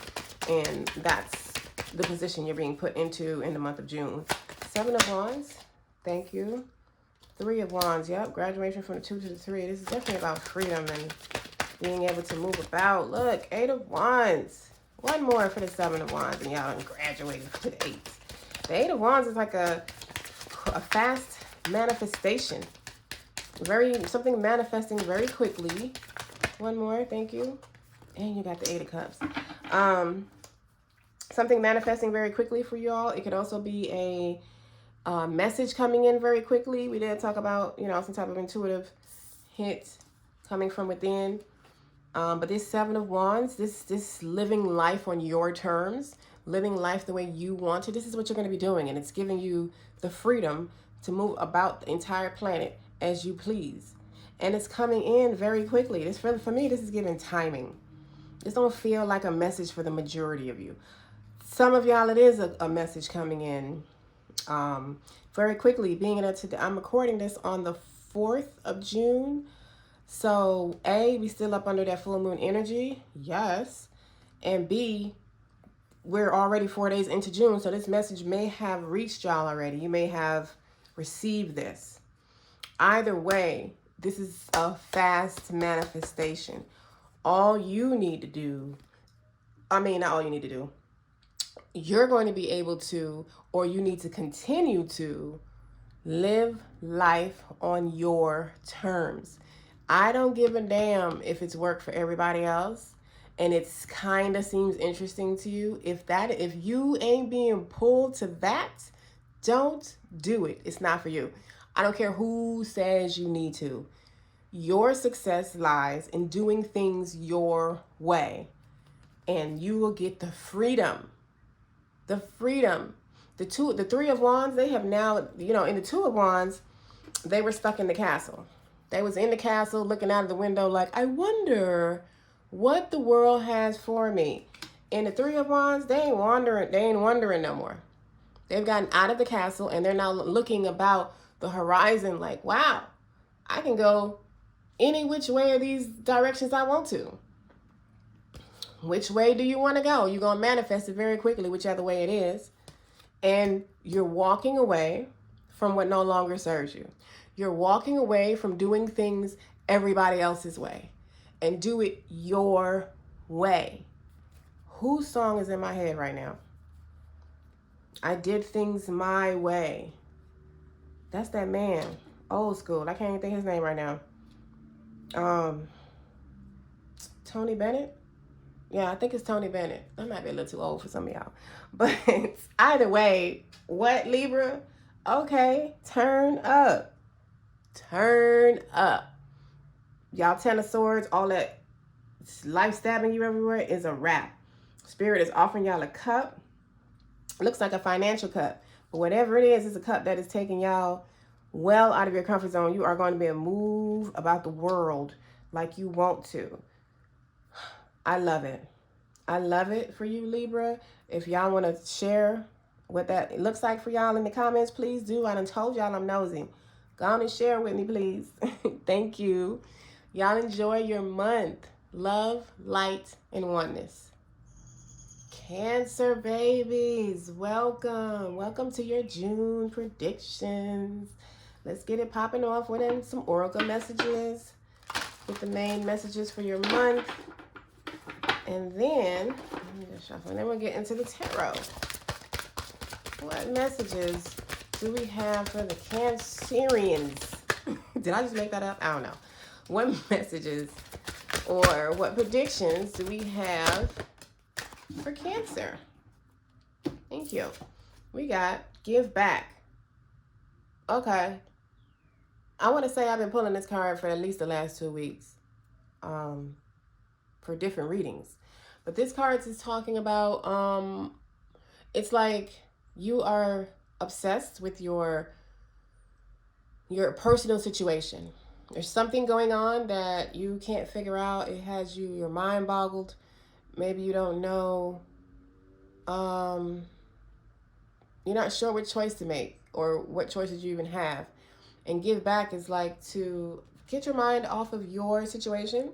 And that's the position you're being put into in the month of June. 7 of Wands. Thank you. 3 of Wands. Yep. Graduation from the 2 to the 3. This is definitely about freedom and being able to move about. Look, 8 of Wands. One more for the 7 of Wands, and y'all done graduated to the 8. The 8 of Wands is like a fast manifestation. Something manifesting very quickly. One more, thank you. And you got the 8 of Cups. Something manifesting very quickly for you all. It could also be a message coming in very quickly. We did talk about, you know, some type of intuitive hit coming from within. But this 7 of Wands, this living life on your terms, living life the way you want to, this is what you're going to be doing. And it's giving you the freedom to move about the entire planet as you please. And it's coming in very quickly. This, for me, this is giving timing. This don't feel like a message for the majority of you. Some of y'all, it is a message coming in very quickly. Being in today, I'm recording this on the 4th of June. So A, we still up under that full moon energy. Yes. And B, we're already 4 days into June. So this message may have reached y'all already. You may have received this. Either way, this is a fast manifestation. All you need to do, not all you need to do, you're going to be able to, or you need to continue to live life on your terms. I don't give a damn if it's work for everybody else and it's kind of seems interesting to you. If you ain't being pulled to that, don't do it. It's not for you. I don't care who says you need to. Your success lies in doing things your way, and you will get the freedom. The freedom. The 3 of Wands, they have now, you know, in the 2 of Wands, they were stuck in the castle. They was in the castle looking out of the window like, I wonder what the world has for me. In the 3 of Wands, they ain't wondering no more. They've gotten out of the castle and they're now looking about the horizon like, wow, I can go any which way of these directions I want to. Which way do you want to go? You're going to manifest it very quickly, whichever way it is. And you're walking away from what no longer serves you. You're walking away from doing things everybody else's way. And do it your way. Whose song is in my head right now? I did things my way. That's that man. Old school. I can't even think his name right now. Tony Bennett? Yeah, I think it's Tony Bennett. I might be a little too old for some of y'all. But either way, what, Libra? Okay, turn up. Turn up. Y'all 10 of Swords, all that life stabbing you everywhere is a wrap. Spirit is offering y'all a cup. Looks like a financial cup. But whatever it is, it's a cup that is taking y'all well out of your comfort zone. You are going to be able to move about the world like you want to. I love it. I love it for you, Libra. If y'all want to share what that looks like for y'all in the comments, please do. I done told y'all I'm nosy. Go on and share with me, please. Thank you. Y'all enjoy your month. Love, light, and oneness. Cancer babies, welcome. Welcome to your June predictions. Let's get it popping off with some oracle messages with the main messages for your month. And then, let me just shuffle. And then we'll get into the tarot. What messages do we have for the Cancerians? Did I just make that up? I don't know. What messages or what predictions do we have for Cancer? Thank you. We got give back. Okay. I want to say I've been pulling this card for at least the last 2 weeks for different readings. But this card is talking about, it's like you are obsessed with your personal situation. There's something going on that you can't figure out. It has your mind boggled. Maybe you don't know. You're not sure what choice to make or what choices you even have. And give back is like to get your mind off of your situation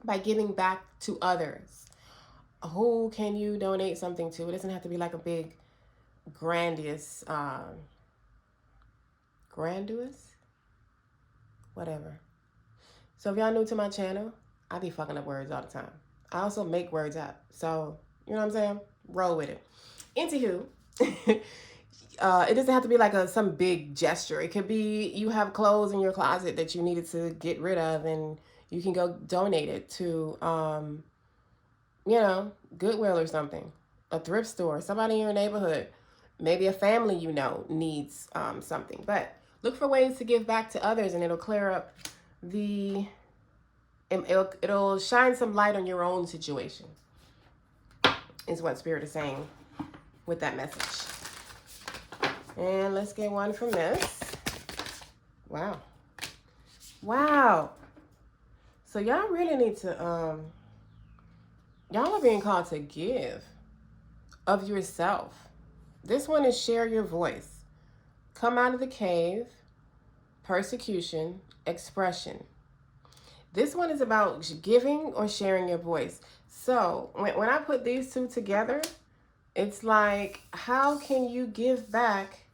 by giving back to others. Who can you donate something to? It doesn't have to be like a big, grandiose, whatever. So if y'all new to my channel, I be fucking up words all the time. I also make words up. So, you know what I'm saying? Roll with it. Anywho, it doesn't have to be like some big gesture. It could be you have clothes in your closet that you needed to get rid of and you can go donate it to, Goodwill or something. A thrift store, somebody in your neighborhood. Maybe a family you know needs something. But look for ways to give back to others and it'll clear up it'll shine some light on your own situation, is what Spirit is saying with that message. And let's get one from this. Wow. So y'all really need to, y'all are being called to give of yourself. This one is share your voice. Come out of the cave, persecution, expression. This one is about giving or sharing your voice. So when I put these two together, it's like, how can you give back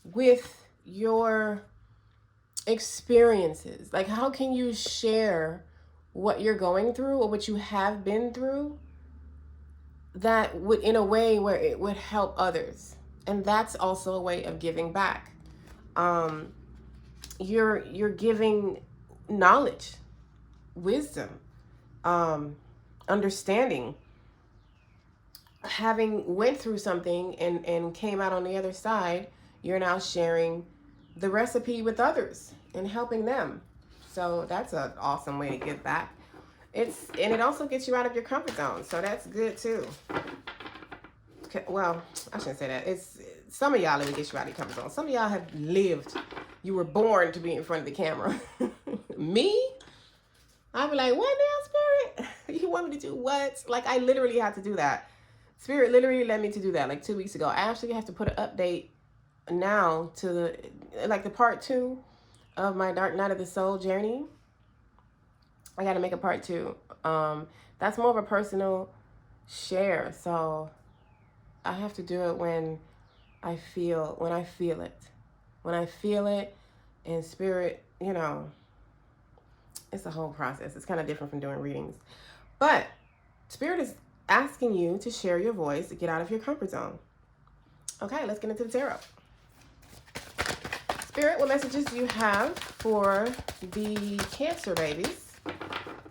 with your experiences? Like, how can you share what you're going through or what you have been through that would, in a way where it would help others? And that's also a way of giving back. You're giving knowledge, wisdom, understanding, having went through something and came out on the other side. You're now sharing the recipe with others and helping them. So that's an awesome way to give back. And it also gets you out of your comfort zone. So that's good too. Well, I shouldn't say that. It's some of y'all, it would get you out of your comfort zone. Some of y'all have lived. You were born to be in front of the camera. Me? I'd be like, what now, Spirit? You want me to do what? Like, I literally had to do that. Spirit literally led me to do that like 2 weeks ago. I actually have to put an update now to the part 2 of my Dark Night of the Soul journey. I got to make a part 2. That's more of a personal share. So I have to do it when I feel it. When I feel it in Spirit, it's a whole process. It's kind of different from doing readings. But Spirit is asking you to share your voice to get out of your comfort zone. Okay, let's get into the tarot. Spirit, what messages do you have for the Cancer babies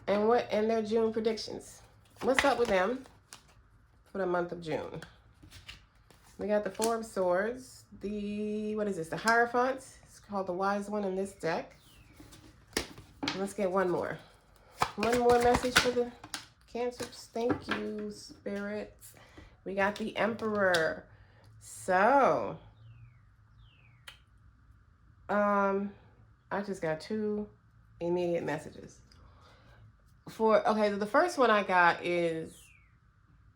and their June predictions? What's up with them for the month of June? We got the Four of Swords, the Hierophant, called the Wise One in this deck. Let's get one more. One more message for the Cancers. Thank you, spirits. We got the Emperor. So, I just got two immediate messages. Okay, the first one I got is,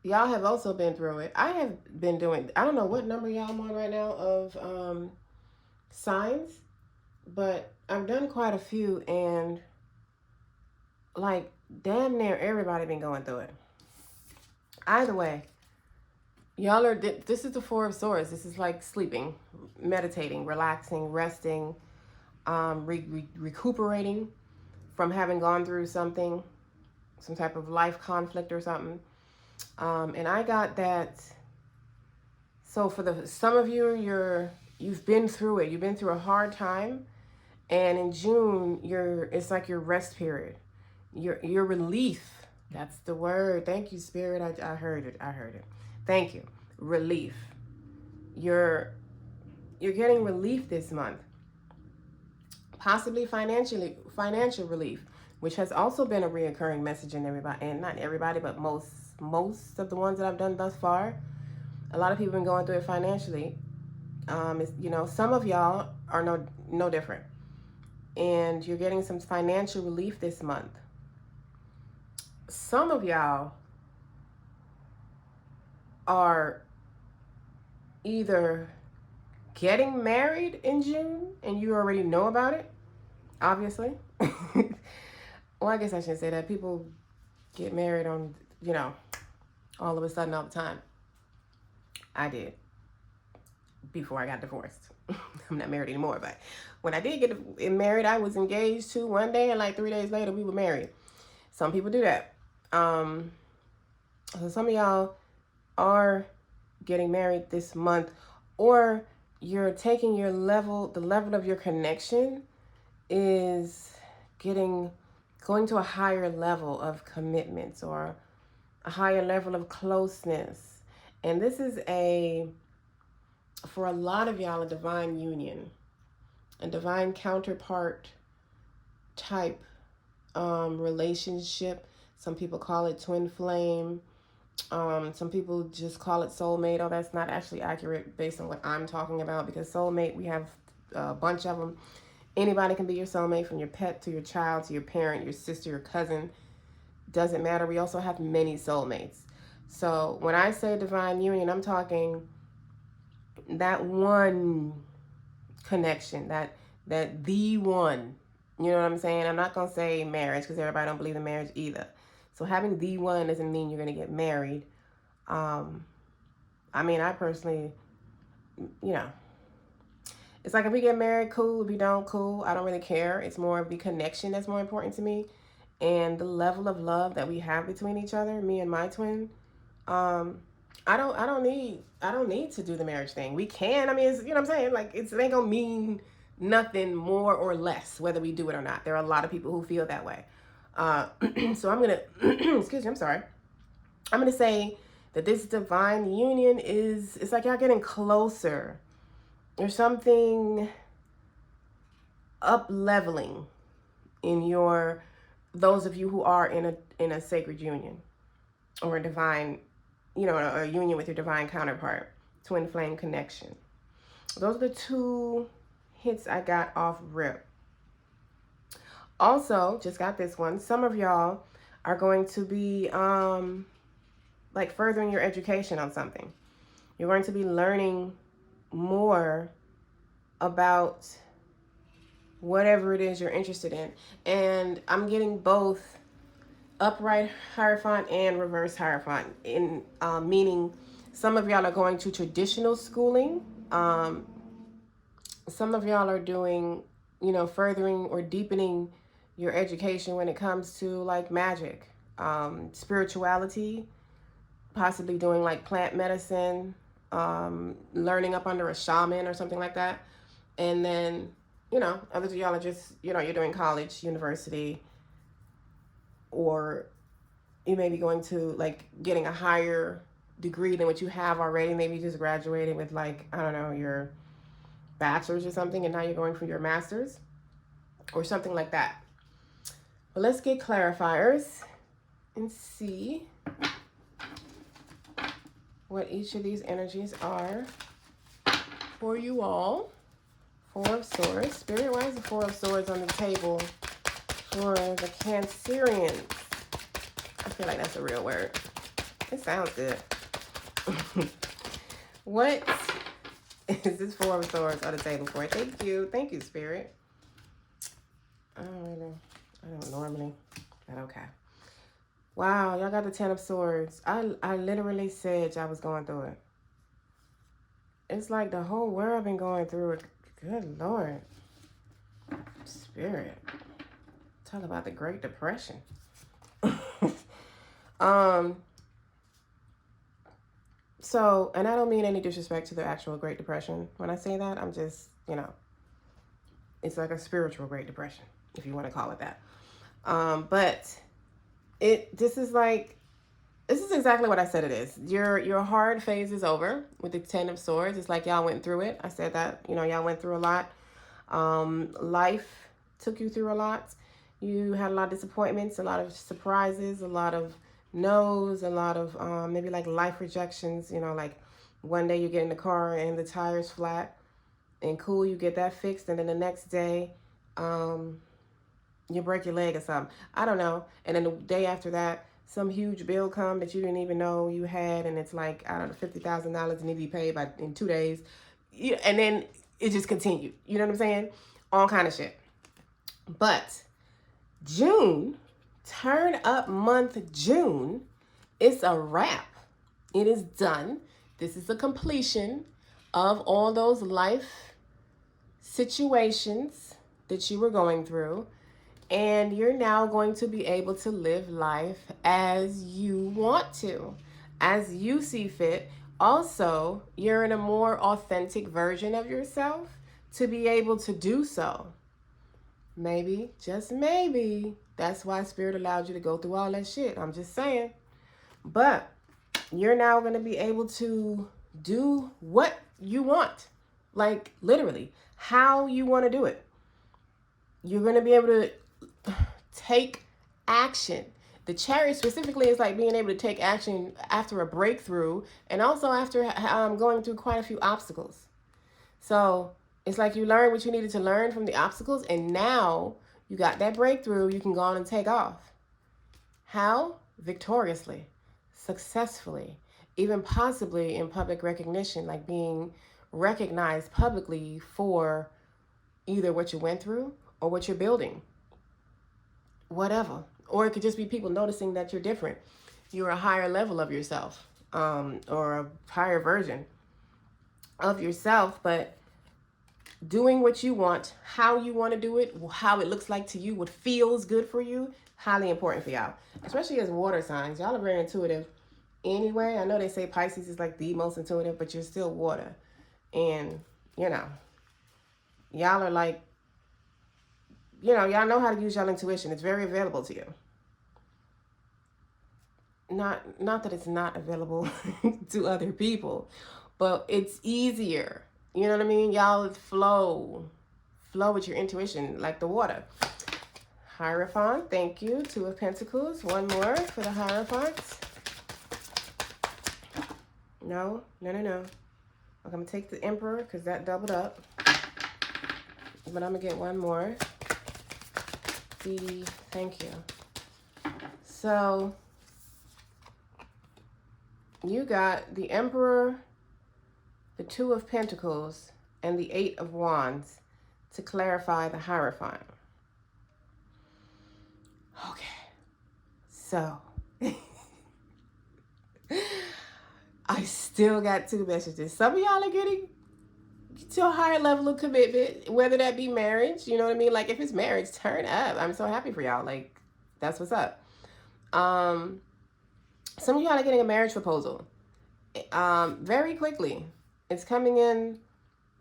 y'all have also been through it. I have been doing, I don't know what number y'all I'm on right now of signs, but I've done quite a few, and like damn near everybody been going through it. Either way, y'all are, this is the Four of Swords. This is like sleeping, meditating, relaxing, resting, recuperating from having gone through something, some type of life conflict or something. And I got that. So for some of you, you've been through it. You've been through a hard time, and in June, it's like your rest period. Your relief. That's the word. Thank you, Spirit. I heard it. I heard it. Thank you. Relief. You're getting relief this month. Possibly financial relief, which has also been a reoccurring message in everybody, and not everybody, but most of the ones that I've done thus far. A lot of people have been going through it financially. Some of y'all are no different, and you're getting some financial relief this month. Some of y'all are either getting married in June and you already know about it, obviously. Well, I guess I shouldn't say that. People get married on, all of a sudden all the time. I did before I got divorced. I'm not married anymore, but when I did get married, I was engaged to one day, and like 3 days later we were married. Some people do that. So some of y'all are getting married this month, or you're taking the level of your connection is going to a higher level of commitments or a higher level of closeness. And this is for a lot of y'all, a divine union, a divine counterpart type relationship. Some people call it twin flame. Some people just call it soulmate. Oh, that's not actually accurate based on what I'm talking about, because soulmate, we have a bunch of them. Anybody can be your soulmate, from your pet to your child to your parent, your sister, your cousin. Doesn't matter. We also have many soulmates. So when I say divine union, I'm talking that one connection, that the one. You know what I'm saying? I'm not going to say marriage, because everybody don't believe in marriage either. So having the one doesn't mean you're going to get married. I personally, it's like if we get married, cool. If we don't, cool. I don't really care. It's more of the connection that's more important to me, and the level of love that we have between each other, me and my twin. I don't need to do the marriage thing. We can. It's, you know what I'm saying? Like, it ain't gonna mean nothing more or less whether we do it or not. There are a lot of people who feel that way. So I'm gonna excuse me, I'm sorry. I'm gonna say that this divine union it's like y'all getting closer. There's something up-leveling in those of you who are in a sacred union, or a divine, a union with your divine counterpart, twin flame connection. Those are the two hits I got off rip. Also, just got this one. Some of y'all are going to be like furthering your education on something. You're going to be learning more about whatever it is you're interested in. And I'm getting both upright Hierophant and reverse Hierophant, meaning some of y'all are going to traditional schooling. Some of y'all are doing, furthering or deepening your education when it comes to like magic, spirituality, possibly doing like plant medicine, learning up under a shaman or something like that. And then, others of y'all are just, you're doing college, university, or you may be going to like getting a higher degree than what you have already. Maybe just graduating with like, I don't know, your bachelor's or something, and now you're going for your master's or something like that. But let's get clarifiers and see what each of these energies are for you all. Four of Swords. Spirit, why is the Four of Swords on the table for the Cancerians? I feel like that's a real word. It sounds good. What is this Four of Swords on the table for? Thank you. Thank you, Spirit. I don't normally, but okay. Wow, y'all got the Ten of Swords. I literally said y'all was going through it. It's like the whole world been going through it. Good Lord. Spirit. Talk about the Great Depression. So, and I don't mean any disrespect to the actual Great Depression. When I say that, I'm just, you know, it's like a spiritual Great Depression, if you want to call it that. But this is exactly what I said it is. Your hard phase is over with the Ten of Swords. It's like y'all went through it. I said that, you know, y'all went through a lot. Life took you through a lot. You had a lot of disappointments, a lot of surprises, a lot of no's, a lot of maybe like life rejections. You know, like one day you get in the car and the tire's flat, and cool, you get that fixed, and then the next day you break your leg or something. I don't know. And then the day after that, some huge bill come that you didn't even know you had, and it's like, I don't know, $50,000 need to be paid in 2 days. And then it just continued. You know what I'm saying? All kind of shit. But June, turn up month June, it's a wrap. It is done. This is the completion of all those life situations that you were going through. And you're now going to be able to live life as you want to, as you see fit. Also, you're in a more authentic version of yourself to be able to do so. Maybe, just maybe, that's why Spirit allowed you to go through all that shit. I'm just saying. But you're now going to be able to do what you want. Like, literally, how you want to do it. You're going to be able to take action. The Chariot specifically is like being able to take action after a breakthrough, and also after going through quite a few obstacles. So it's like you learned what you needed to learn from the obstacles, and now you got that breakthrough. You can go on and take off. How? Victoriously, successfully, even possibly in public recognition, like being recognized publicly for either what you went through or what you're building. Whatever. Or it could just be people noticing that you're different. You're a higher level of yourself, or a higher version of yourself, but doing what you want, how you want to do it, how it looks like to you, what feels good for you, highly important for y'all. Especially as water signs. Y'all are very intuitive anyway. I know they say Pisces is like the most intuitive, but you're still water. And, you know, y'all are like, you know, y'all know how to use y'all intuition. It's very available to you. Not that it's not available to other people, but it's easier. You know what I mean? Y'all flow with your intuition like the water. Hierophant, thank you. Two of Pentacles. One more for the Hierophant. No. Okay, I'm going to take the Emperor because that doubled up. But I'm going to get one more. Thank you. So you got the Emperor, the Two of Pentacles, and the Eight of Wands to clarify the Hierophant. Okay, so I still got two messages. Some of y'all are getting to a higher level of commitment, whether that be marriage, you know what I mean? Like, if it's marriage, turn up. I'm so happy for y'all. Like, that's what's up. Some of y'all are getting a marriage proposal very quickly. It's coming in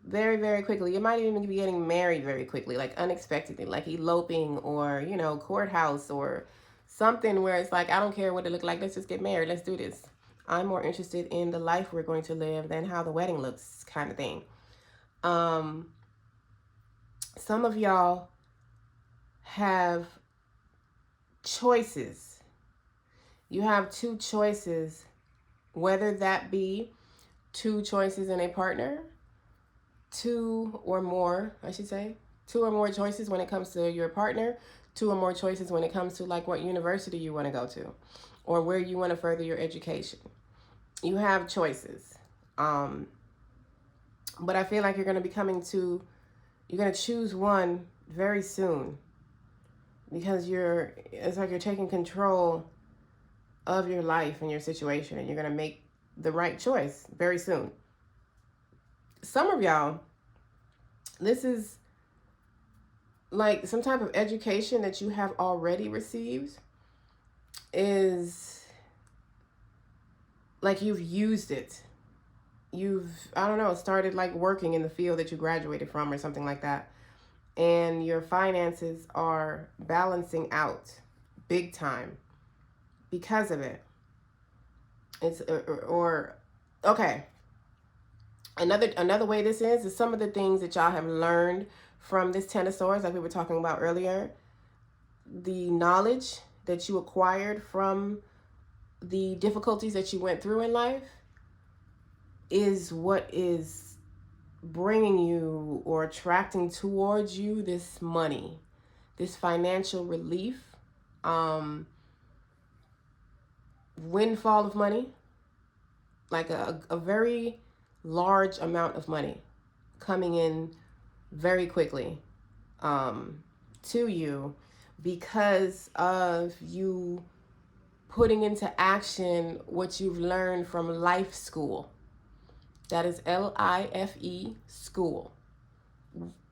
very, very quickly. You might even be getting married very quickly, like unexpectedly, like eloping, or, you know, courthouse or something where it's like, I don't care what it looks like. Let's just get married. Let's do this. I'm more interested in the life we're going to live than how the wedding looks, kind of thing. Some of y'all have choices. You have two choices, whether that be two choices in a partner, two or more choices when it comes to your partner, two or more choices when it comes to like what university you want to go to or where you want to further your education. You have choices. But I feel like you're going to choose one very soon, because it's like you're taking control of your life and your situation, and you're going to make the right choice very soon. Some of y'all, this is like some type of education that you have already received, is like you've used it. Started like working in the field that you graduated from or something like that. And your finances are balancing out big time because of it. Okay. Another way this is some of the things that y'all have learned from this Ten of Swords, like we were talking about earlier. The knowledge that you acquired from the difficulties that you went through in life is what is bringing you or attracting towards you this money, this financial relief, windfall of money, like a very large amount of money coming in very quickly to you because of you putting into action what you've learned from life school. That is LIFE school.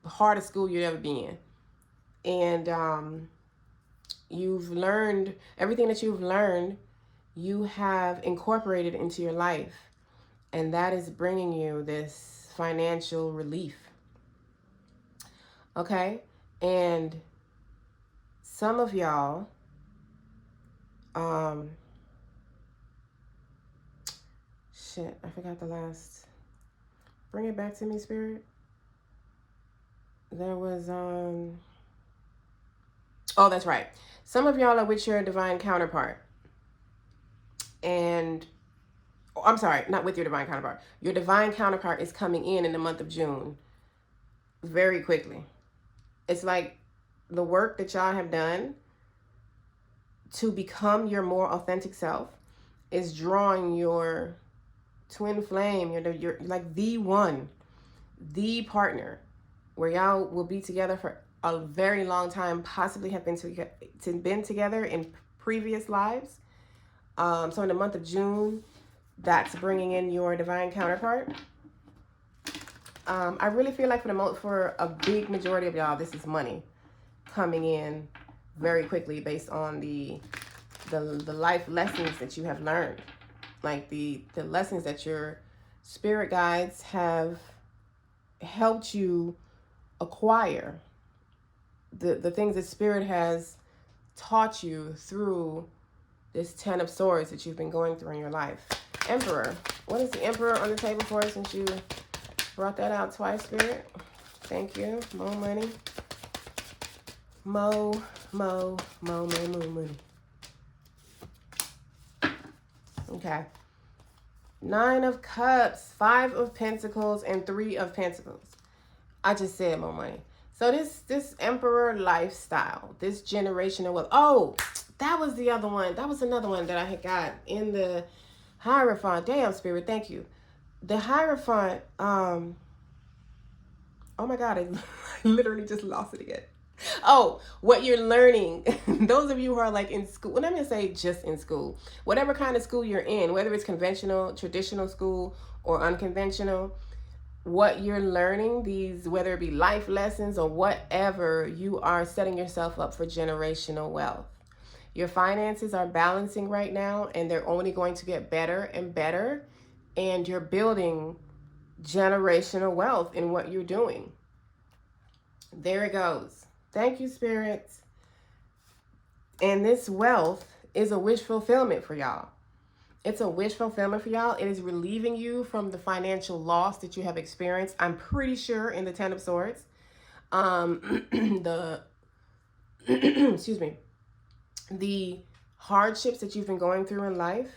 Hardest school you've ever been in. And you've learned everything that you've learned, you have incorporated into your life. And that is bringing you this financial relief. Okay? And some of y'all, I forgot the last. Bring it back to me, Spirit. There was, oh, that's right. Some of y'all are with your divine counterpart. And, I'm sorry, not with your divine counterpart. Your divine counterpart is coming in the month of June very quickly. It's like the work that y'all have done to become your more authentic self is drawing your twin flame, you're like the one, the partner, where y'all will be together for a very long time, possibly have been together in previous lives. So in the month of June, that's bringing in your divine counterpart. I really feel like for a big majority of y'all, this is money coming in very quickly based on the life lessons that you have learned. Like the lessons that your spirit guides have helped you acquire. The things that spirit has taught you through this Ten of Swords that you've been going through in your life. Emperor. What is the Emperor on the table for, since you brought that out twice, Spirit? Thank you. More money. More money. Okay. 9 of Cups, 5 of Pentacles, and 3 of Pentacles. I just said more money. So this Emperor lifestyle, this generational wealth. Oh, that was the other one. That was another one that I had got in the Hierophant. Damn, Spirit, thank you. The Hierophant, oh my God, I literally just lost it again. Oh, what you're learning. Those of you who are like in school, well, I'm going to say just in school, whatever kind of school you're in, whether it's conventional, traditional school, or unconventional, what you're learning, whether it be life lessons or whatever, you are setting yourself up for generational wealth. Your finances are balancing right now, and they're only going to get better and better. And you're building generational wealth in what you're doing. There it goes. Thank you, spirits. And this wealth is a wish fulfillment for y'all. It's a wish fulfillment for y'all. It is relieving you from the financial loss that you have experienced. I'm pretty sure in the Ten of Swords. The excuse me, the hardships that you've been going through in life,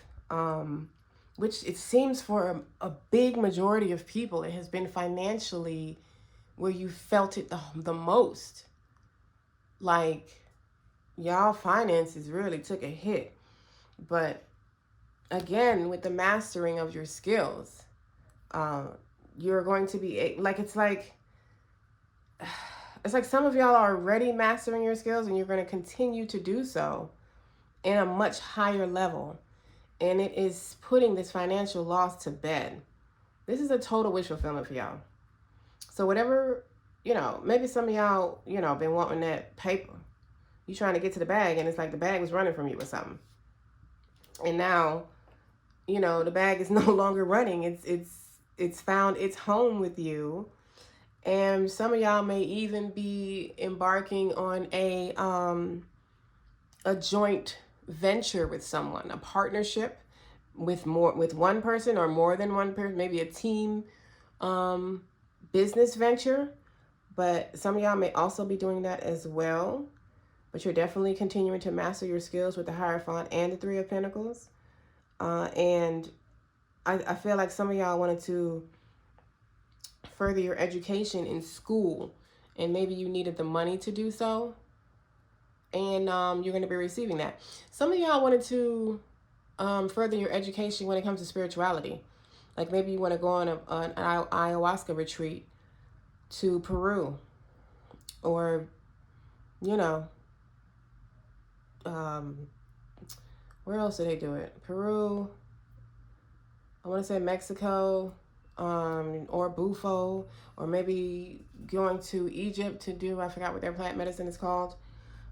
which it seems for a big majority of people, it has been financially where you felt it the most. Like, y'all finances really took a hit. But again, with the mastering of your skills, you're going to be like, it's like some of y'all are already mastering your skills, and you're going to continue to do so in a much higher level. And it is putting this financial loss to bed. This is a total wish fulfillment for y'all. So whatever, maybe some of y'all, been wanting that paper. You trying to get to the bag, and it's like the bag was running from you or something. And now, the bag is no longer running. It's found its home with you. And some of y'all may even be embarking on a joint venture with someone, a partnership with one person or more than one person, maybe a team business venture. But some of y'all may also be doing that as well. But you're definitely continuing to master your skills with the Hierophant and the Three of Pentacles. And I feel like some of y'all wanted to further your education in school, and maybe you needed the money to do so. And you're going to be receiving that. Some of y'all wanted to further your education when it comes to spirituality. Like maybe you want to go on an ayahuasca retreat to Peru, or, where else do they do it? Peru, I want to say Mexico, or Bufo, or maybe going to Egypt to do, I forgot what their plant medicine is called.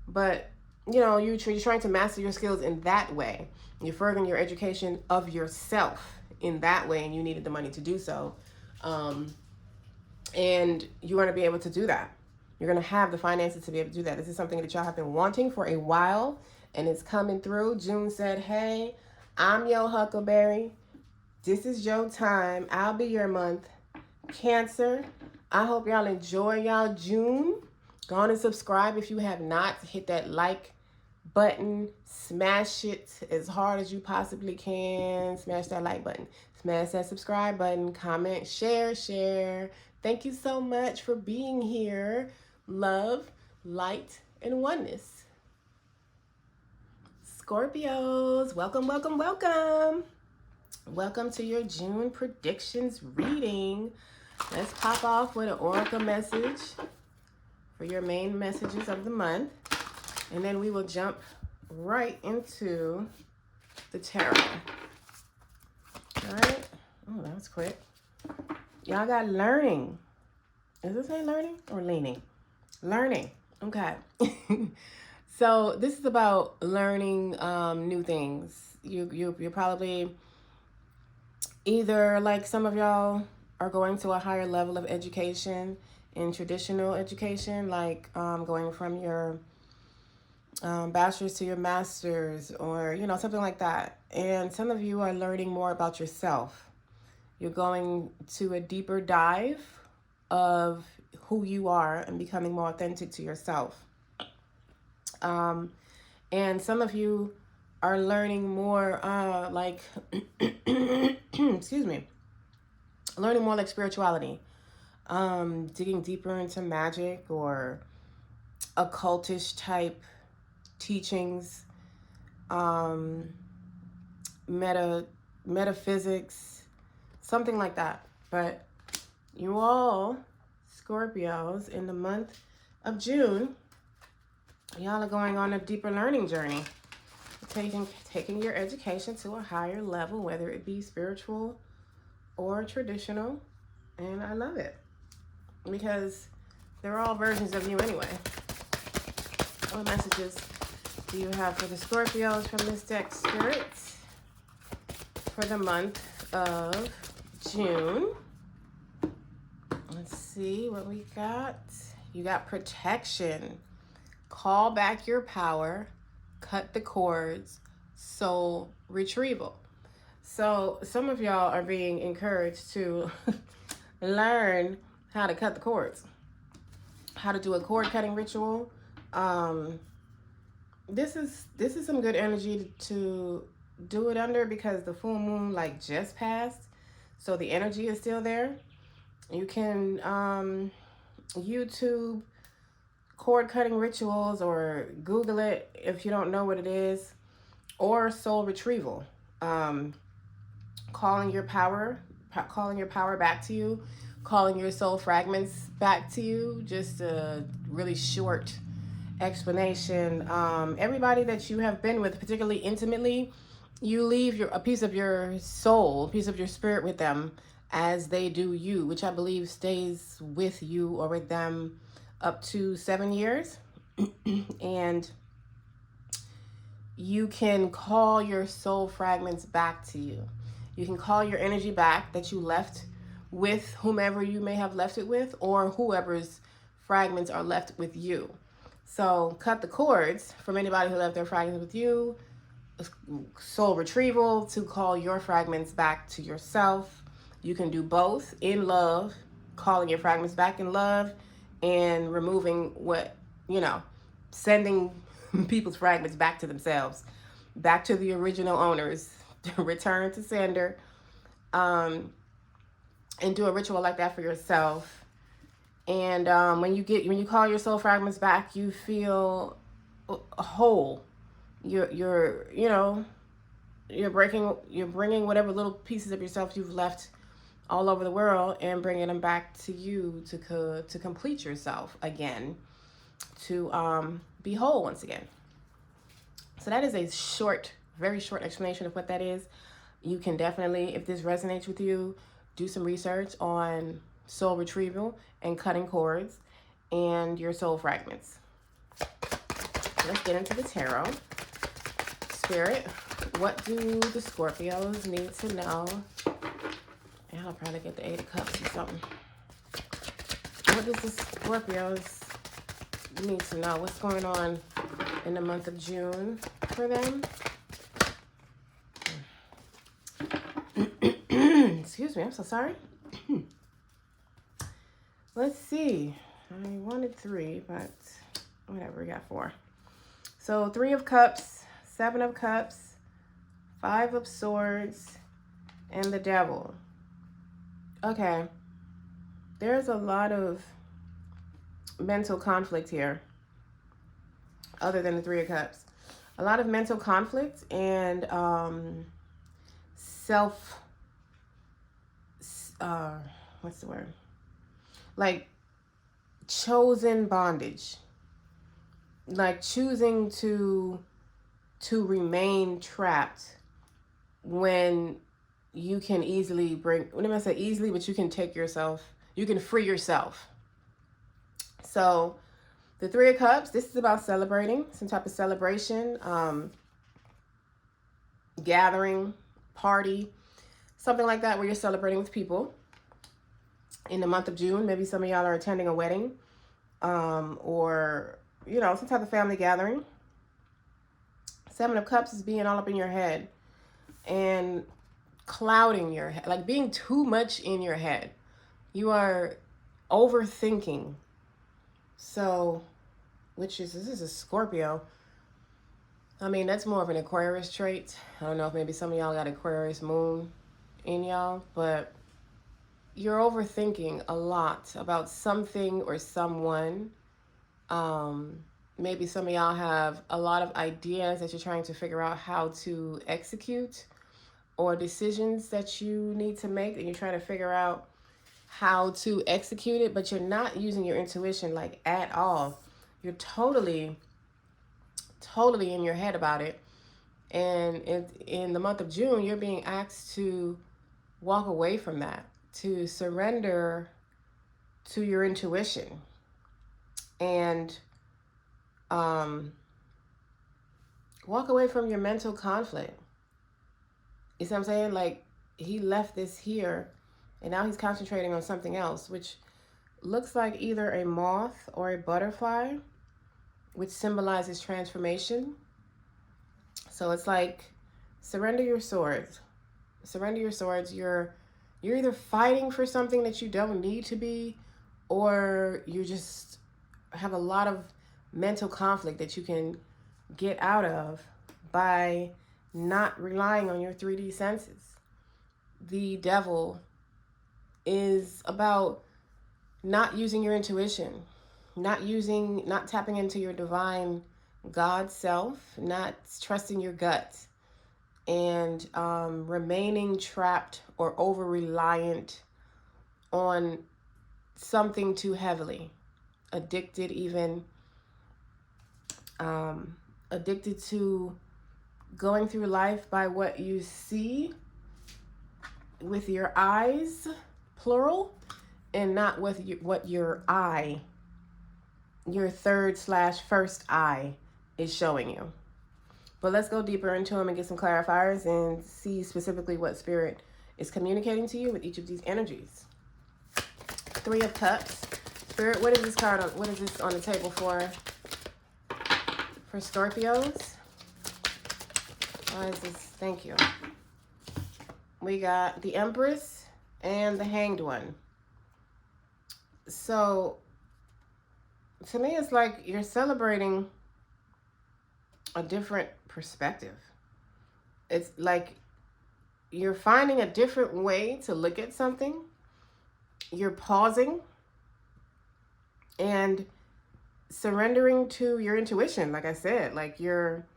But, you're trying to master your skills in that way. You're furthering your education of yourself in that way, and you needed the money to do so. And you're going to be able to do that. You're going to have the finances to be able to do that. This is something that y'all have been wanting for a while, and it's coming through. June said, hey, I'm your Huckleberry. This is your time. I'll be your month. Cancer, I hope y'all enjoy y'all June. Go on and subscribe if you have not. Hit that like button. Smash it as hard as you possibly can. Smash that like button. Smash that subscribe button. Comment, share. Thank you so much for being here. Love, light, and oneness. Scorpios, welcome. Welcome to your June predictions reading. Let's pop off with an oracle message for your main messages of the month. And then we will jump right into the tarot. All right. Oh, that was quick. Y'all got learning. Is this say learning or leaning? Learning. Okay. So this is about learning new things. You're probably either, like some of y'all are going to a higher level of education in traditional education, like going from your bachelor's to your master's, or something like that. And some of you are learning more about yourself. You're going to a deeper dive of who you are and becoming more authentic to yourself. And some of you are learning more excuse me, learning more like spirituality, digging deeper into magic or occultish type teachings, metaphysics, something like that. But you all Scorpios, in the month of June, y'all are going on a deeper learning journey, taking your education to a higher level, whether it be spiritual or traditional. And I love it, because they're all versions of you anyway. What messages do you have for the Scorpios from this deck, Spirit, for the month of June? Let's see what we got. You got protection. Call back your power. Cut the cords. Soul retrieval. So some of y'all are being encouraged to learn how to cut the cords, how to do a cord cutting ritual. This is some good energy to do it under, because the full moon like just passed, so the energy is still there. You can YouTube cord cutting rituals, or Google it if you don't know what it is, or soul retrieval, calling your power back to you, calling your soul fragments back to you. Just a really short explanation. Everybody that you have been with, particularly intimately, you leave a piece of your soul, a piece of your spirit with them as they do you, which I believe stays with you or with them up to 7 years. And you can call your soul fragments back to you. You can call your energy back that you left with whomever you may have left it with, or whoever's fragments are left with you. So cut the cords from anybody who left their fragments with you. Soul retrieval to call your fragments back to yourself. You can do both in love, calling your fragments back in love, and removing sending people's fragments back to themselves, back to the original owners, return to sender, and do a ritual like that for yourself. And when you call your soul fragments back, you feel whole. You're bringing whatever little pieces of yourself you've left all over the world and bringing them back to you to complete yourself again, to be whole once again. So that is a very short explanation of what that is. You can definitely, if this resonates with you, do some research on soul retrieval and cutting cords and your soul fragments. Let's get into the tarot. Spirit, what do the Scorpios need to know? And I'll probably get the 8 of Cups or something. What does the Scorpios need to know? What's going on in the month of June for them? Excuse me, I'm so sorry. Let's see. I wanted 3, but whatever, we got 4. So 3 of Cups, 7 of Cups, 5 of Swords, and the Devil. Okay. There's a lot of mental conflict here, other than the 3 of Cups. A lot of mental conflict and what's the word? Like chosen bondage. Like choosing to remain trapped when you can easily when I say easily, but you can free yourself. So the 3 of Cups, this is about celebrating, some type of celebration, gathering, party, something like that, where you're celebrating with people in the month of June. Maybe some of y'all are attending a wedding, or, some type of family gathering. 7 of Cups is being all up in your head and clouding your head, like being too much in your head. You are overthinking. So, this is a Scorpio. I mean, that's more of an Aquarius trait. I don't know if maybe some of y'all got Aquarius moon in y'all, but you're overthinking a lot about something or someone. Maybe some of y'all have a lot of ideas that you're trying to figure out how to execute, or decisions that you need to make and you're trying to figure out how to execute it, but you're not using your intuition like at all. You're totally in your head about it. And in the month of June, you're being asked to walk away from that, to surrender to your intuition, and walk away from your mental conflict. You see what I'm saying? Like, he left this here and now he's concentrating on something else, which looks like either a moth or a butterfly, which symbolizes transformation. So it's like, surrender your swords. Surrender your swords. You're either fighting for something that you don't need to be, or you just have a lot of mental conflict that you can get out of by not relying on your 3D senses. The devil is about not using your intuition, not tapping into your divine God self, not trusting your gut, and remaining trapped or over reliant on something too heavily, addicted even, addicted to going through life by what you see with your eyes, plural, and not with what your eye, your third/first eye, is showing you. But let's go deeper into them and get some clarifiers and see specifically what Spirit is communicating to you with each of these energies. 3 of Cups. Spirit, what is this card on? What is this on the table for Scorpios? Why is this? Thank you. We got the Empress and the Hanged One. So, to me, it's like you're celebrating a different perspective. It's like you're finding a different way to look at something. You're pausing and surrendering to your intuition. Like I said, like you're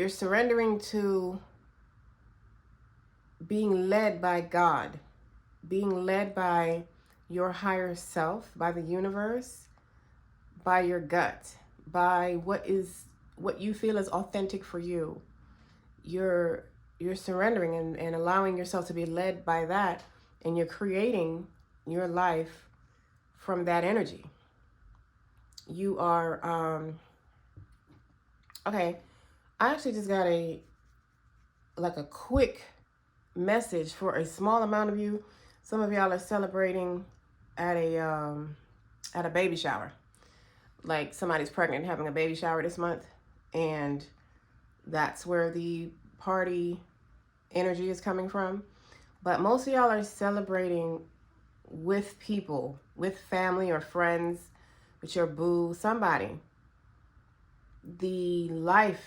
surrendering to being led by God, being led by your higher self, by the universe, by your gut, by what you feel is authentic for you. You're surrendering and allowing yourself to be led by that, and you're creating your life from that energy. You are okay. I actually just got a quick message for a small amount of you. Some of y'all are celebrating at a baby shower. Like somebody's pregnant, having a baby shower this month, and that's where the party energy is coming from. But most of y'all are celebrating with people, with family or friends, with your boo, somebody. The life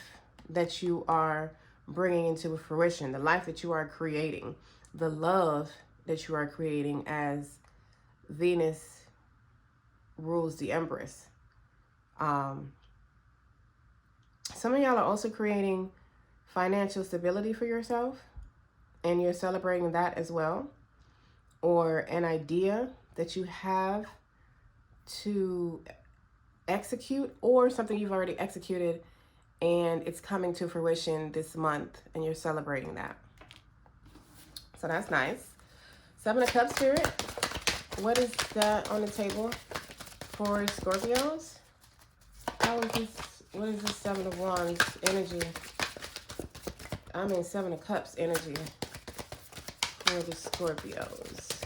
that you are bringing into fruition, the life that you are creating, the love that you are creating as Venus rules the Empress. Some of y'all are also creating financial stability for yourself, and you're celebrating that as well, or an idea that you have to execute, or something you've already executed and it's coming to fruition this month and you're celebrating that. So that's nice. 7 of Cups, Spirit. What is that on the table for Scorpios? What is this 7 of Wands energy? 7 of Cups energy for the Scorpios.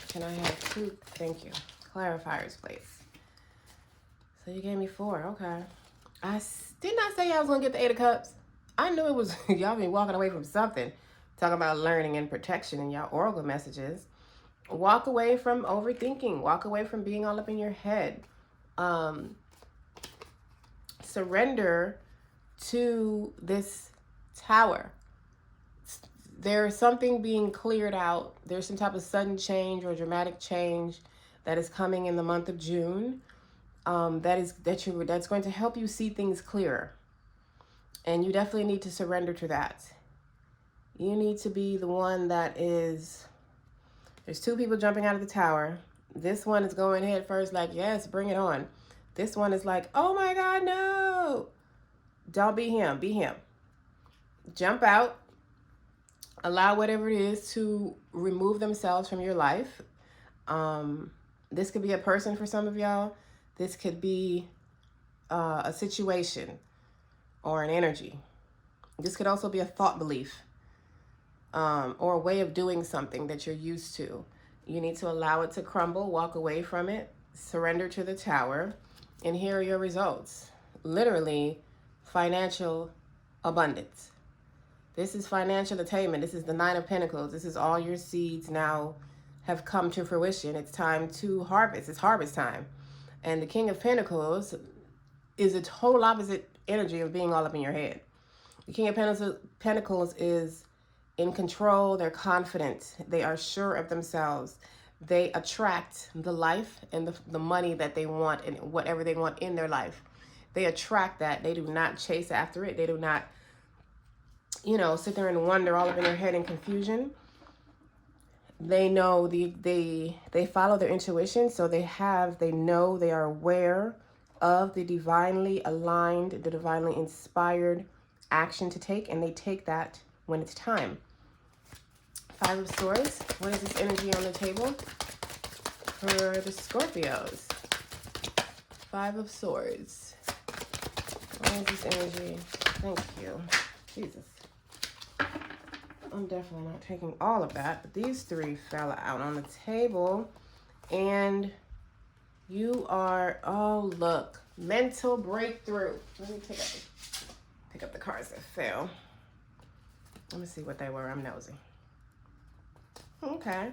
Can I have 2? Thank you. Clarifiers, please. So you gave me 4. Okay. Didn't I say I was going to get the 8 of Cups? I knew it was, y'all been walking away from something. Talking about learning and protection in y'all oracle messages. Walk away from overthinking. Walk away from being all up in your head. Surrender to this tower. There's something being cleared out. There's some type of sudden change or dramatic change that is coming in the month of June. That's going to help you see things clearer. And you definitely need to surrender to that. You need to be the one that is... There's 2 people jumping out of the tower. This one is going head first like, yes, bring it on. This one is like, oh my God, no. Don't be him. Be him. Jump out. Allow whatever it is to remove themselves from your life. This could be a person for some of y'all. This could be a situation or an energy. This could also be a thought belief or a way of doing something that you're used to. You need to allow it to crumble, walk away from it, surrender to the tower, and here are your results. Literally, financial abundance. This is financial attainment. This is the Nine of Pentacles. This is all your seeds now have come to fruition. It's time to harvest. It's harvest time. And the King of Pentacles is a total opposite energy of being all up in your head. The King of Pentacles is in control. They're confident. They are sure of themselves. They attract the life and the money that they want and whatever they want in their life. They attract that. They do not chase after it. They do not, you know, sit there and wonder all up in their head in confusion. They know they follow their intuition, so they know, they are aware of the divinely aligned, the divinely inspired action to take, and they take that when it's time. Five of Swords. What is this energy on the table for the Scorpios? Five of Swords. What is this energy? Thank you. Jesus. I'm definitely not taking all of that, but these three fell out on the table. And you are, oh, look, mental breakthrough. Let me pick up the cards that fell. Let me see what they were. I'm nosy. Okay.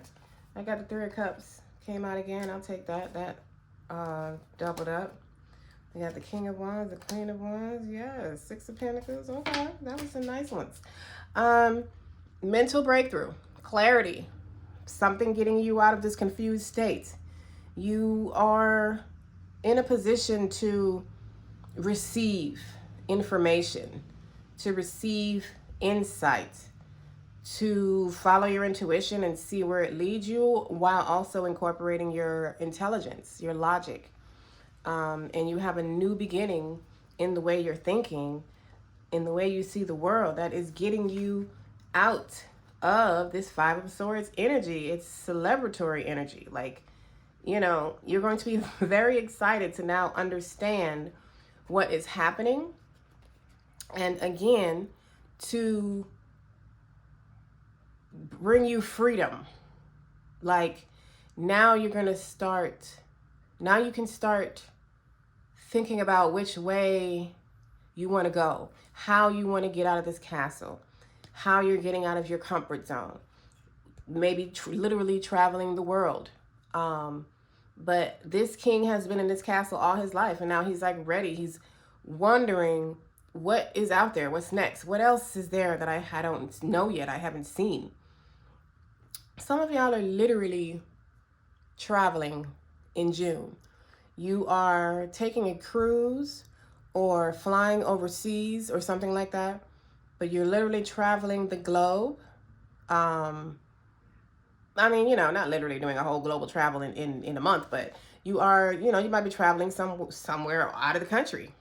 I got the Three of Cups. Came out again. I'll take that. That doubled up. We got the King of Wands, the Queen of Wands. Yes. Six of Pentacles. Okay. That was some nice ones. Mental breakthrough. Clarity. Something getting you out of this confused state. You are in a position to receive information, to receive insight, to follow your intuition and see where it leads you, while also incorporating your intelligence, your logic. And you have a new beginning in the way you're thinking, in the way you see the world, that is getting you out of this Five of Swords energy. It's celebratory energy. Like, you know, you're going to be very excited to now understand what is happening. And again, to bring you freedom. Like, now you're going to start, now you can start thinking about which way you want to go, how you want to get out of this castle, how you're getting out of your comfort zone, maybe literally traveling the world. But this king has been in this castle all his life, and now he's like ready. He's wondering what is out there, what's next, what else is there that I don't know yet, I haven't seen. Some of y'all are literally traveling in June. You are taking a cruise or flying overseas or something like that, but you're literally traveling the globe. I mean, you know, not literally doing a whole global travel in a month, but you are, you know, you might be traveling somewhere out of the country,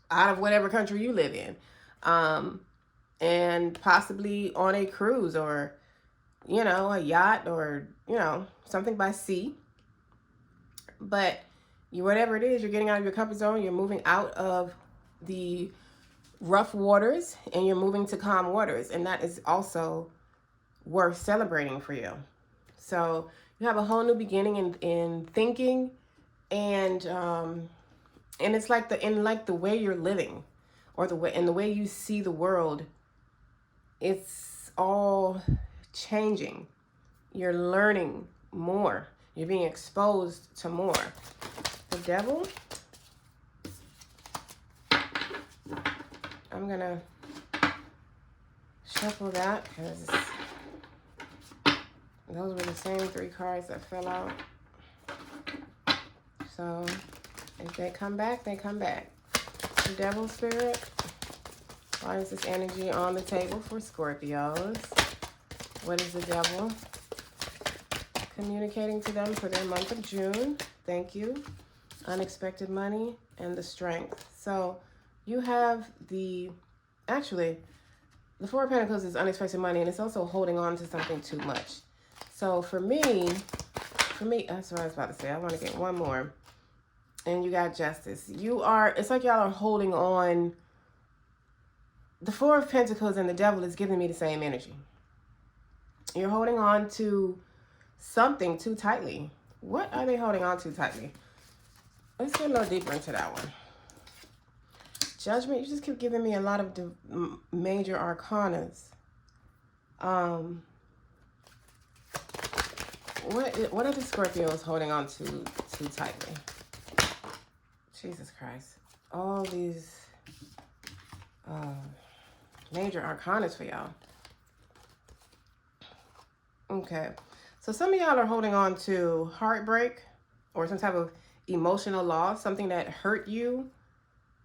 out of whatever country you live in, and possibly on a cruise or, you know, a yacht or, you know, something by sea. But whatever it is, you're getting out of your comfort zone. You're moving out of the rough waters and you're moving to calm waters. And that is also worth celebrating for you. So you have a whole new beginning in thinking, and it's like the way you're living, or the way you see the world. It's all changing. You're learning more. You're being exposed to more. The Devil. I'm gonna shuffle that because those were the same three cards that fell out. So if they come back, they come back. The Devil Spirit. Why is this energy on the table for Scorpios? What is the Devil communicating to them for their month of June? Thank you. Unexpected money and the Strength. So you have actually, the Four of Pentacles is unexpected money, and it's also holding on to something too much. So for me, that's what I was about to say. I want to get one more. And you got Justice. It's like y'all are holding on. The Four of Pentacles and the Devil is giving me the same energy. You're holding on to something too tightly. What are they holding on to tightly? Let's get a little deeper into that one. Judgment, you just keep giving me a lot of major arcanas. What are the Scorpios holding on to too tightly? Jesus Christ. All these major arcanas for y'all. Okay. So some of y'all are holding on to heartbreak or some type of emotional loss, something that hurt you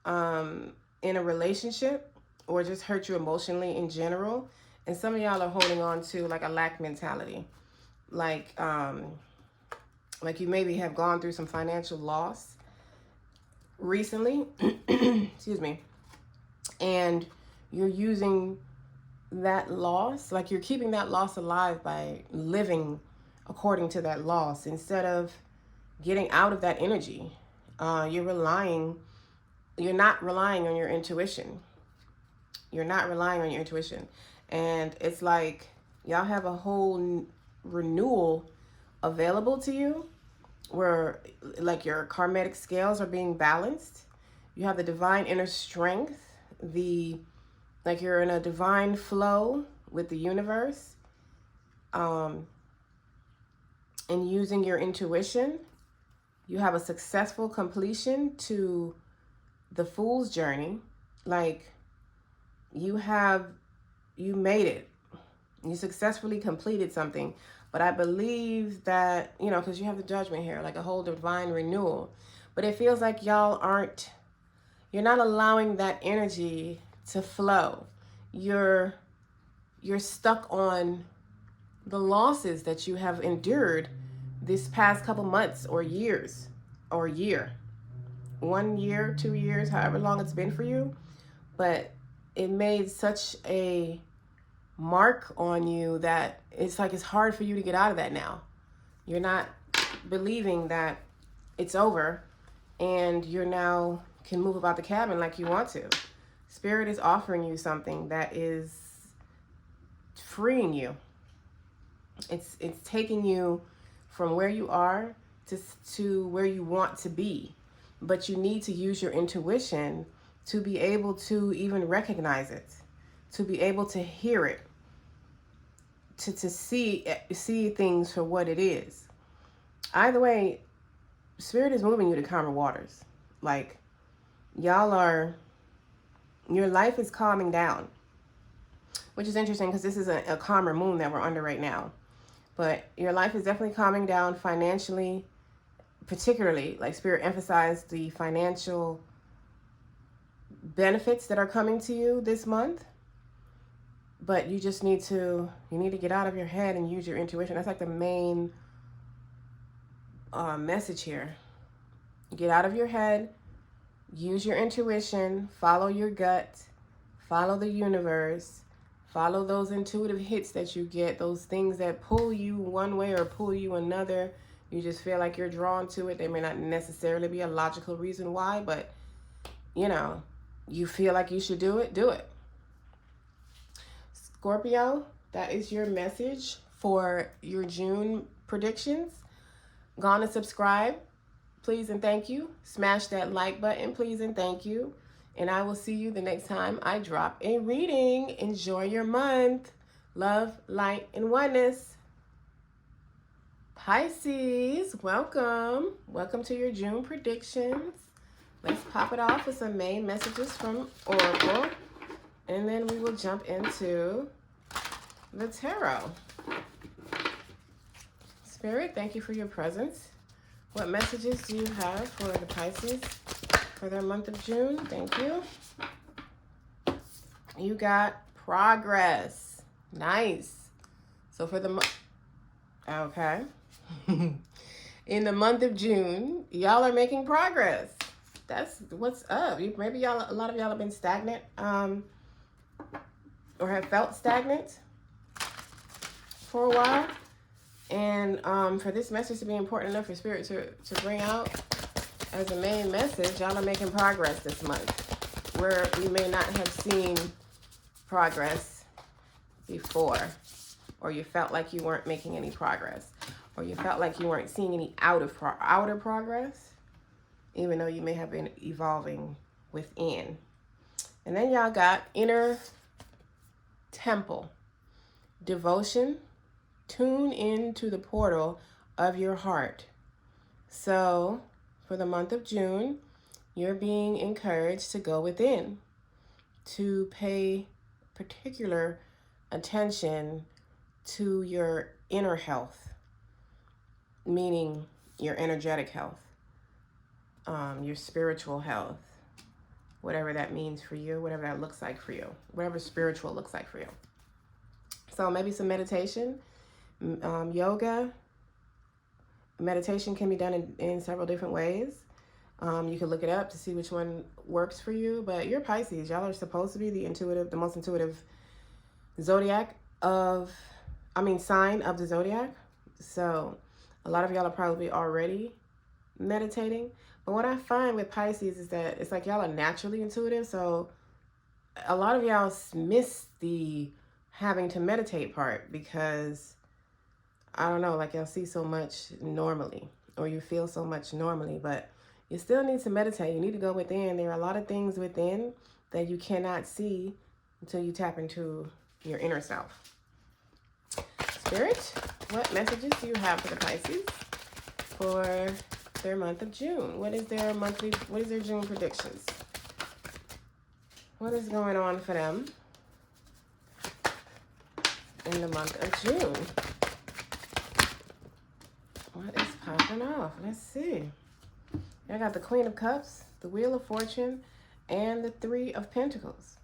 in a relationship or just hurt you emotionally in general. And some of y'all are holding on to like a lack mentality. Like you maybe have gone through some financial loss recently, excuse me, and you're using that loss, like you're keeping that loss alive by living according to that loss instead of getting out of that energy. You're not relying on your intuition. You're not relying on your intuition. And it's like y'all have a whole renewal available to you where like your karmatic scales are being balanced. You have the divine inner strength, like you're in a divine flow with the universe, and using your intuition. You have a successful completion to the Fool's Journey. Like you made it. You successfully completed something. But I believe that, you know, because you have the Judgment here, like a whole divine renewal. But it feels like you're not allowing that energy to flow. You're stuck on the losses that you have endured this past couple months or years or year. 1 year, 2 years, however long it's been for you. But it made such a mark on you that it's like it's hard for you to get out of that now. You're not believing that it's over and you're now can move about the cabin like you want to. Spirit is offering you something that is freeing you. It's taking you from where you are to where you want to be. But you need to use your intuition to be able to even recognize it, to be able to hear it, to see things for what it is. Either way, Spirit is moving you to calmer waters. Like your life is calming down, which is interesting because this is a calmer moon that we're under right now. But your life is definitely calming down financially, particularly. Like Spirit emphasized the financial benefits that are coming to you this month. But you just need to get out of your head and use your intuition. That's like the main message here. Get out of your head, use your intuition, follow your gut, follow the universe, follow those intuitive hits that you get, those things that pull you one way or pull you another. You just feel like you're drawn to it. There may not necessarily be a logical reason why, but you feel like you should do it, do it. Scorpio, that is your message for your June predictions. Go on and subscribe, please and thank you. Smash that like button, please and thank you. And I will see you the next time I drop a reading. Enjoy your month. Love, light, and oneness. Pisces, welcome. Welcome to your June predictions. Let's pop it off with some main messages from Oracle. And then we will jump into the tarot. Spirit, thank you for your presence. What messages do you have for the Pisces for their month of June? Thank you. You got progress. Nice. So for the month, okay. In the month of June, y'all are making progress. That's what's up. Maybe a lot of y'all have been stagnant, or have felt stagnant for a while. And for this message to be important enough for Spirit to bring out as a main message, y'all are making progress this month where you may not have seen progress before, or you felt like you weren't making any progress, or you felt like you weren't seeing any outer progress, even though you may have been evolving within. And then y'all got inner temple, devotion, tune into the portal of your heart. So for the month of June, you're being encouraged to go within, to pay particular attention to your inner health, meaning your energetic health, your spiritual health, whatever that means for you, whatever that looks like for you, whatever spiritual looks like for you. So maybe some meditation, yoga. Meditation can be done in several different ways. You can look it up to see which one works for you, but you're Pisces. Y'all are supposed to be the most intuitive sign of the zodiac. So a lot of y'all are probably already meditating. But what I find with Pisces is that it's like y'all are naturally intuitive. So a lot of y'all miss the having to meditate part because, I don't know, like y'all see so much normally or you feel so much normally, but you still need to meditate. You need to go within. There are a lot of things within that you cannot see until you tap into your inner self. Spirit, what messages do you have for the Pisces for their month of June? What is their June predictions? What is going on for them in the month of June? What is popping off? Let's see. I got the Queen of Cups, the Wheel of Fortune, and the Three of Pentacles.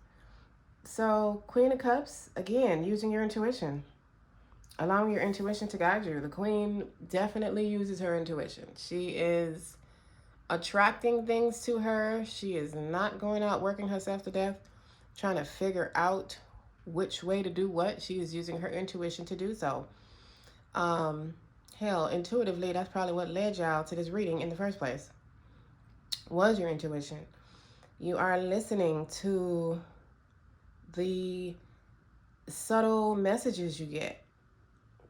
So Queen of Cups, again, using your intuition, allowing your intuition to guide you. The Queen definitely uses her intuition. She is attracting things to her. She is not going out working herself to death, trying to figure out which way to do what. She is using her intuition to do so. Hell, intuitively, that's probably what led y'all to this reading in the first place, was your intuition. You are listening to the subtle messages you get,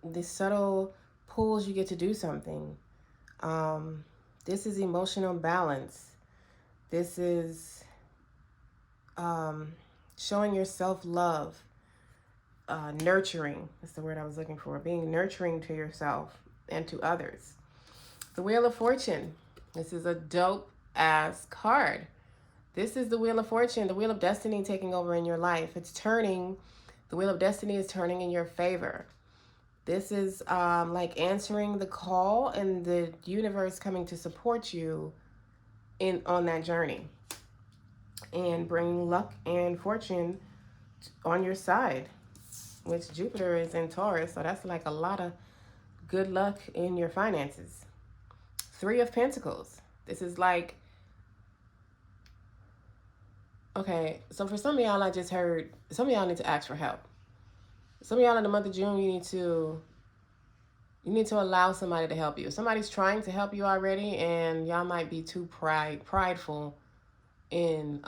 the subtle pulls you get to do something. This is emotional balance. This is showing yourself love, nurturing. That's the word I was looking for. Being nurturing to yourself and to others. The Wheel of Fortune. This is a dope ass card. This is the Wheel of Fortune, the Wheel of Destiny taking over in your life. It's turning. The Wheel of Destiny is turning in your favor. This is like answering the call and the universe coming to support you on that journey and bringing luck and fortune on your side, which Jupiter is in Taurus. So that's like a lot of good luck in your finances. Three of Pentacles. This is like, okay, so for some of y'all, I just heard, some of y'all need to ask for help. Some of y'all in the month of June, you need to allow somebody to help you. Somebody's trying to help you already, and y'all might be too prideful in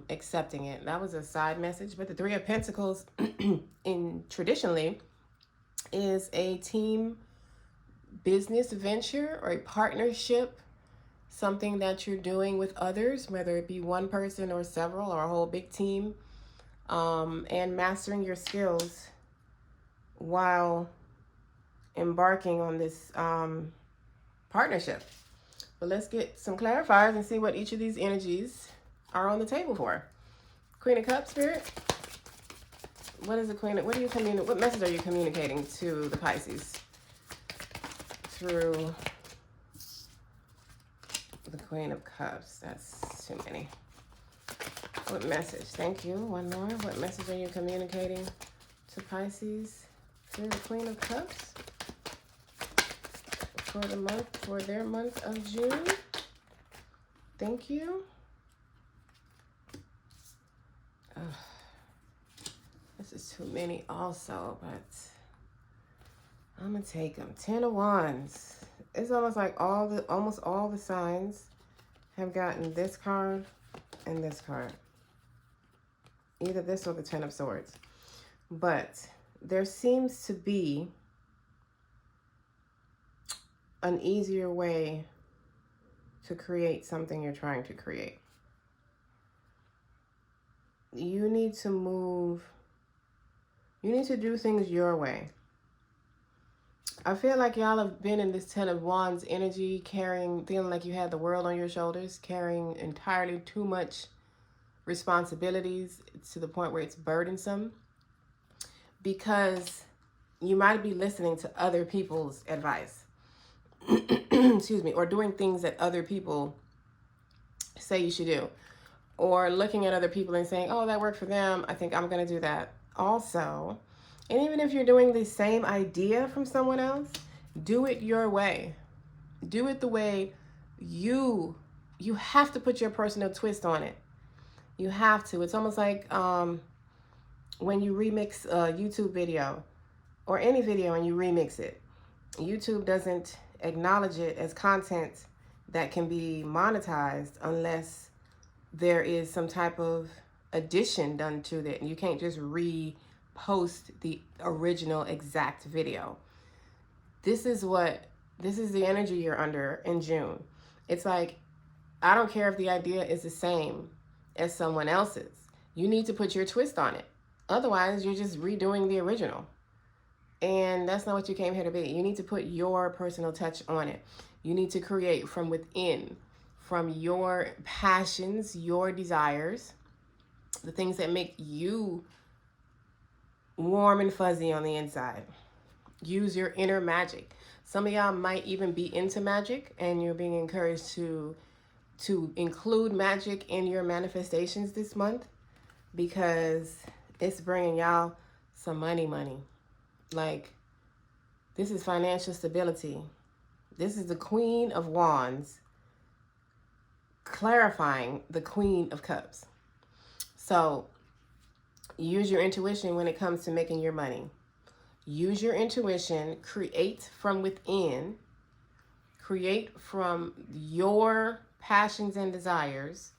accepting it. That was a side message. But the Three of Pentacles, traditionally, is a team business venture or a partnership, something that you're doing with others, whether it be one person or several or a whole big team, and mastering your skills while embarking on this partnership. But let's get some clarifiers and see what each of these energies are on the table for. Queen of Cups, Spirit. What is the Queen of, what message are you communicating to the Pisces through the Queen of Cups? That's too many. What message? Thank you. One more. What message are you communicating to Pisces through the Queen of Cups for their month of June? Thank you. This is too many also, but I'm gonna take them. 10 of Wands. It's almost like almost all the signs have gotten this card and this card. Either this or the 10 of Swords. But there seems to be an easier way to create something you're trying to create. you need to move. You need to do things your way. I feel like y'all have been in this Ten of Wands energy, feeling like you had the world on your shoulders, carrying entirely too much responsibilities to the point where it's burdensome, because you might be listening to other people's advice. Excuse me, or doing things that other people say you should do, or looking at other people and saying, oh, that worked for them, I think I'm going to do that also. And even if you're doing the same idea from someone else, do it your way. Do it the way you have to put your personal twist on it. You have to. It's almost like when you remix a YouTube video or any video and you remix it. YouTube doesn't acknowledge it as content that can be monetized unless there is some type of addition done to it. And you can't just repost the original exact video. This is the energy you're under in June. It's like, I don't care if the idea is the same as someone else's. You need to put your twist on it. Otherwise, you're just redoing the original. And that's not what you came here to be. You need to put your personal touch on it. You need to create from within, from your passions, your desires, the things that make you warm and fuzzy on the inside. Use your inner magic. Some of y'all might even be into magic, and you're being encouraged to include magic in your manifestations this month, because it's bringing y'all some money. Like, this is financial stability. This is the Queen of Wands clarifying the Queen of Cups. So use your intuition when it comes to making your money. Use your intuition, create from within, create from your passions and desires.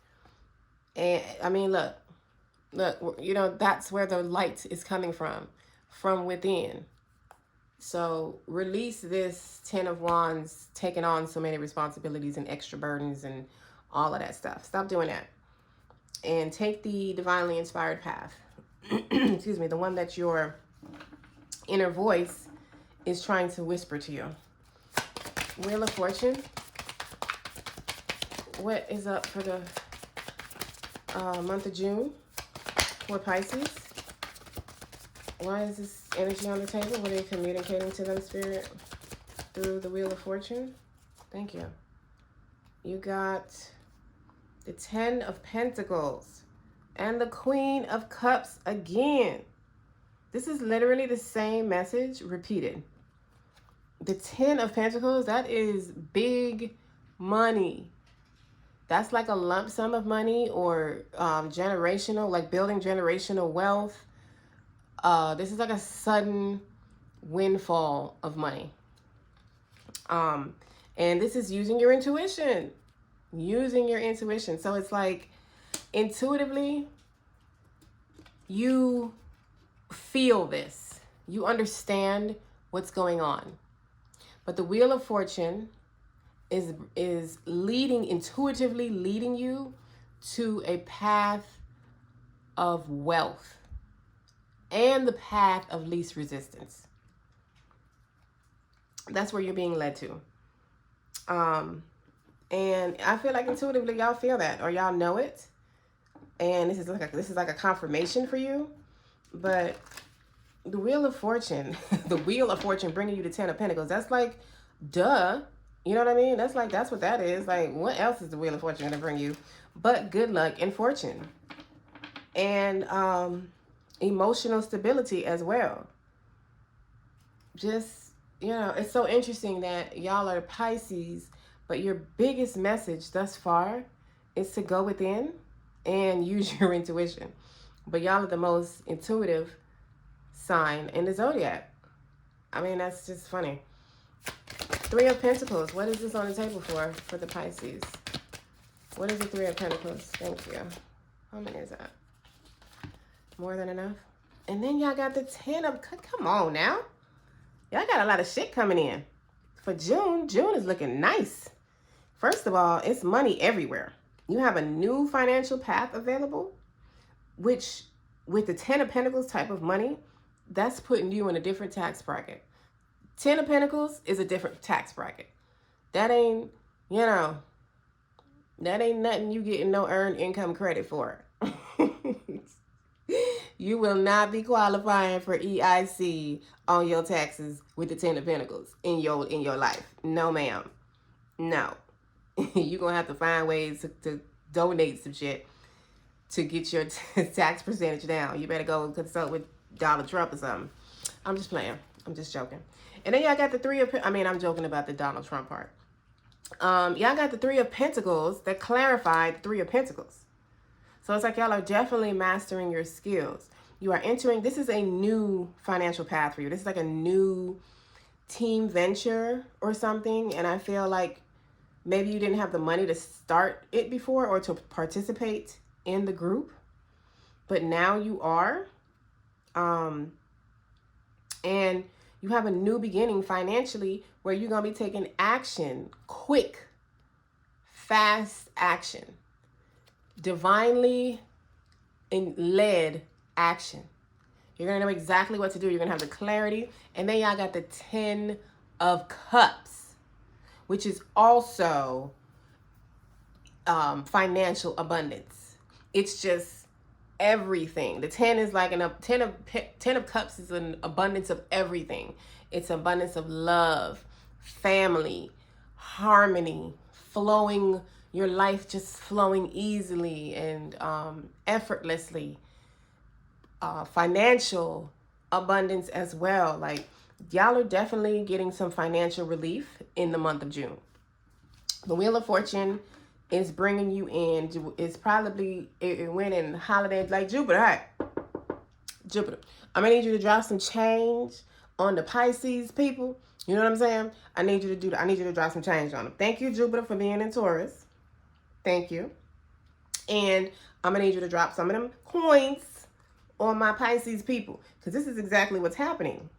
And I mean, look, you know, that's where the light is coming from within. So release this Ten of Wands, taking on so many responsibilities and extra burdens and all of that stuff. Stop doing that. And take the divinely inspired path. Excuse me, the one that your inner voice is trying to whisper to you. Wheel of Fortune. What is up for the month of June for Pisces? Why is this energy on the table? What are you communicating to them, Spirit, through the Wheel of Fortune? Thank you. You got the Ten of Pentacles and the Queen of Cups again. This is literally the same message repeated. The Ten of Pentacles, that is big money. That's like a lump sum of money, or generational, like building generational wealth. This is like a sudden windfall of money. And this is using your intuition. Using your intuition. So it's like, intuitively, you feel this. You understand what's going on. But the Wheel of Fortune is intuitively leading you to a path of wealth and the path of least resistance. That's where you're being led to. And I feel like intuitively y'all feel that, or y'all know it. And this is like a confirmation for you. But the Wheel of Fortune, the Wheel of Fortune bringing you the Ten of Pentacles, that's like, duh. You know what I mean? That's what that is. Like, what else is the Wheel of Fortune going to bring you but good luck and fortune? And emotional stability as well. Just, you know, it's so interesting that y'all are Pisces, but your biggest message thus far is to go within and use your intuition. But y'all are the most intuitive sign in the zodiac. I mean, that's just funny. Three of Pentacles. What is this on the table for the Pisces? What is the Three of Pentacles? Thank you. How many is that? More than enough. And then y'all got the Ten of... Come on now. Y'all got a lot of shit coming in. For June, June is looking nice. First of all, it's money everywhere. You have a new financial path available. which with the 10 of Pentacles type of money, that's putting you in a different tax bracket. 10 of Pentacles is a different tax bracket. That ain't, you know, that ain't nothing you getting no earned income credit for. You will not be qualifying for EIC on your taxes with the 10 of Pentacles in your life. No, ma'am. No. You're going to have to find ways to donate some shit to get your tax percentage down. You better go consult with Donald Trump or something. I'm just playing. I'm just joking. And then y'all got the I'm joking about the Donald Trump part. Y'all got the 3 of Pentacles that clarified 3 of Pentacles. So it's like y'all are definitely mastering your skills. You are entering, this is a new financial path for you. This is like a new team venture or something. And I feel like maybe you didn't have the money to start it before or to participate in the group. But now you are. And you have a new beginning financially where you're going to be taking action, quick, fast action, divinely led action. You're going to know exactly what to do. You're going to have the clarity. And then y'all got the 10 of Cups, which is also financial abundance. It's just everything. The 10 is like 10 of Cups is an abundance of everything. It's abundance of love, family, harmony, flowing, your life just flowing easily and effortlessly. Financial abundance as well. Like y'all are definitely getting some financial relief in the month of June. The Wheel of Fortune is bringing you in. It's probably, it went in holidays like Jupiter. Hey, Jupiter, I'm going to need you to drop some change on the Pisces people. You know what I'm saying? I need you to drop some change on them. Thank you, Jupiter, for being in Taurus. Thank you. And I'm going to need you to drop some of them coins on my Pisces people, because this is exactly what's happening.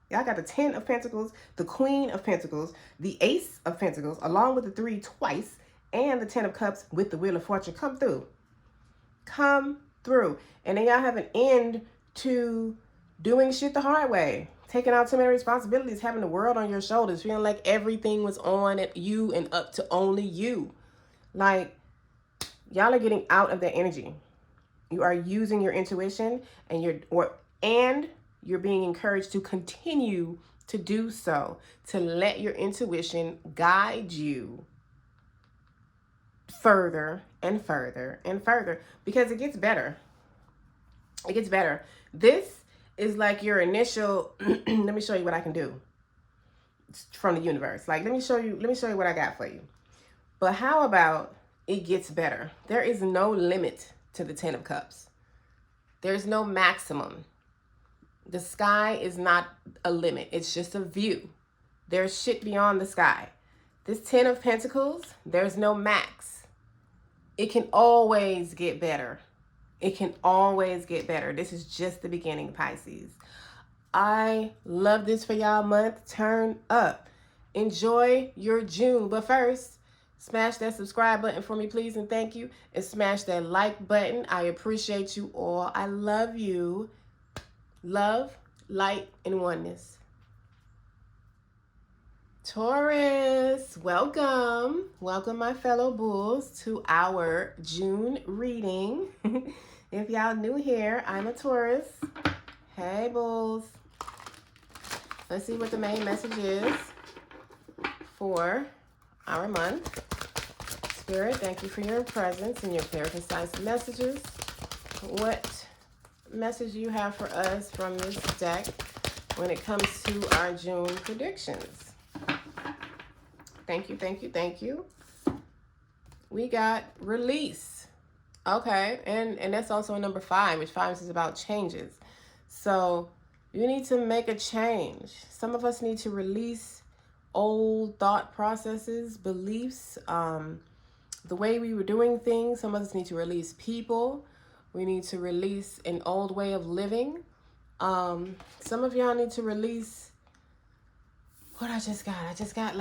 Y'all got the 10 of Pentacles, the Queen of Pentacles, the Ace of Pentacles, along with the 3 twice, and the 10 of Cups with the Wheel of Fortune. Come through. Come through. And then y'all have an end to doing shit the hard way, taking out too many responsibilities, having the world on your shoulders, feeling like everything was on at you and up to only you. Like, y'all are getting out of that energy. You are using your intuition and you're being encouraged to continue to do so, to let your intuition guide you further and further and further, because it gets better. It gets better. This is like your initial, let me show you what I can do from the universe. Like, let me show you what I got for you. But how about it gets better? There is no limit to the 10 of Cups. There's no maximum. The sky is not a limit. It's just a view. There's shit beyond the sky. This 10 of Pentacles, there's no max. It can always get better. It can always get better. This is just the beginning, Pisces. I love this for y'all month. Turn up. Enjoy your June. But first, smash that subscribe button for me, please, and thank you. And smash that like button. I appreciate you all. I love you. Love, light, and oneness. Taurus, welcome. Welcome, my fellow bulls, to our June reading. If y'all new here, I'm a Taurus. Hey, bulls. Let's see what the main message is for our month. Spirit, thank you for your presence and your clear, concise messages. What message you have for us from this deck when it comes to our June predictions? Thank you, thank you, thank you. We got release. Okay, and that's also a number 5, which 5 is about changes. So you need to make a change. Some of us need to release old thought processes, beliefs, the way we were doing things. Some of us need to release people. We need to release an old way of living. Some of y'all need to release what I just got. I just got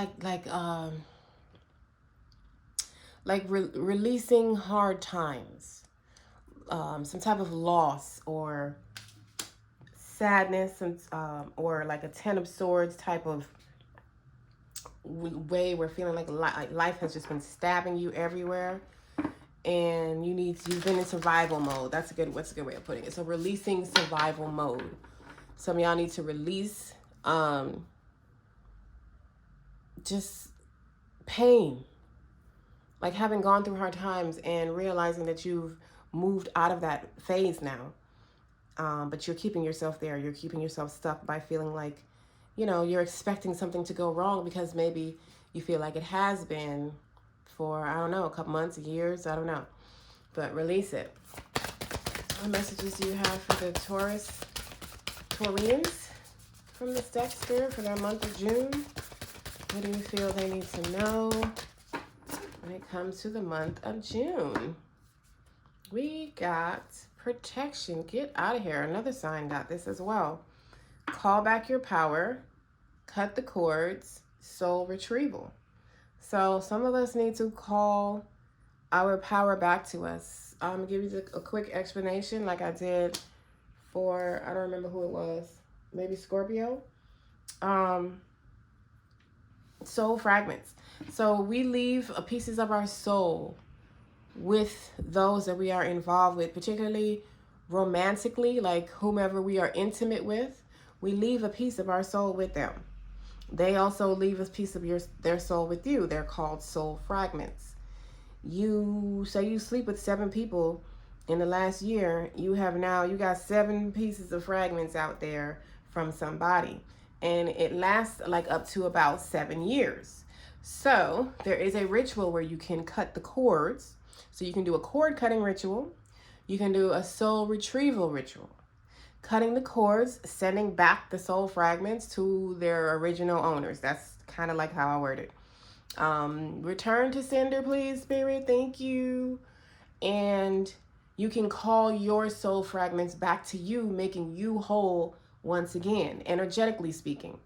releasing hard times. some type of loss or sadness, or like a Ten of Swords type of way where feeling like life has just been stabbing you everywhere, and you've been in survival mode. What's a good way of putting it? So releasing survival mode. Some of y'all need to release just pain, like having gone through hard times and realizing that you've moved out of that phase now. But you're keeping yourself there. You're keeping yourself stuck by feeling like, you're expecting something to go wrong because maybe you feel like it has been for, I don't know, a couple months, years, I don't know. But release it. What messages do you have for the Taurians from the deck, Spirit, for their month of June? What do you feel they need to know when it comes to the month of June? We got protection. Get out of here. Another sign got this as well. Call back your power. Cut the cords. Soul retrieval. So some of us need to call our power back to us. I'm going to give you a quick explanation like I did for, I don't remember who it was. Maybe Scorpio. Soul fragments. So we leave pieces of our soul with those that we are involved with, particularly romantically, like whomever we are intimate with. We leave a piece of our soul with them. They also leave a piece of their soul with you. They're called soul fragments. You say you sleep with 7 people in the last year. You got 7 pieces of fragments out there from somebody, and it lasts like up to about 7 years. So there is a ritual where you can cut the cords. So you can do a cord cutting ritual. You can do a soul retrieval ritual. Cutting the cords, sending back the soul fragments to their original owners. That's kind of like how I word it. Return to sender, please, Spirit. Thank you. And you can call your soul fragments back to you, making you whole once again, energetically speaking.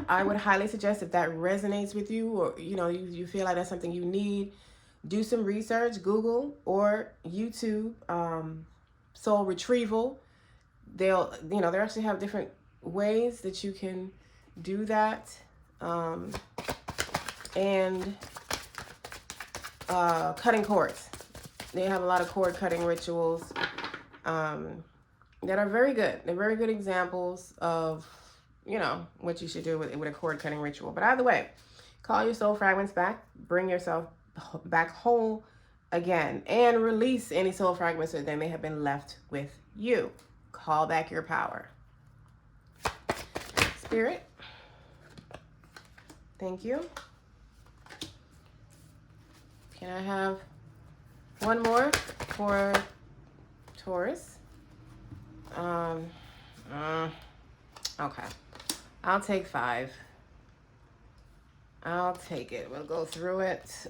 I would highly suggest, if that resonates with you, or you feel like that's something you need, do some research, Google or YouTube, soul retrieval. They actually have different ways that you can do that. And cutting cords. They have a lot of cord cutting rituals that are very good. They're very good examples of what you should do with a cord cutting ritual. But either way, call your soul fragments back, bring yourself back whole again, and release any soul fragments that they may have been left with you. Call back your power. Spirit, thank you. Can I have one more for Taurus? Okay. I'll take 5. I'll take it. We'll go through it.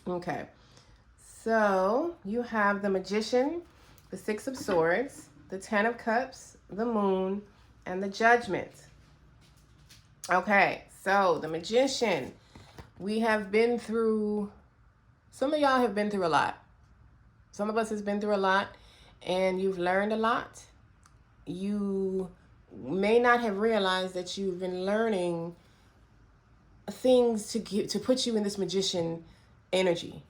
Okay. So you have the Magician, the 6 of Swords, the 10 of Cups, the Moon, and the Judgment. Okay. So the Magician, we have been through, some of y'all have been through a lot. Some of us has been through a lot, and you've learned a lot. You may not have realized that you've been learning things to put you in this magician energy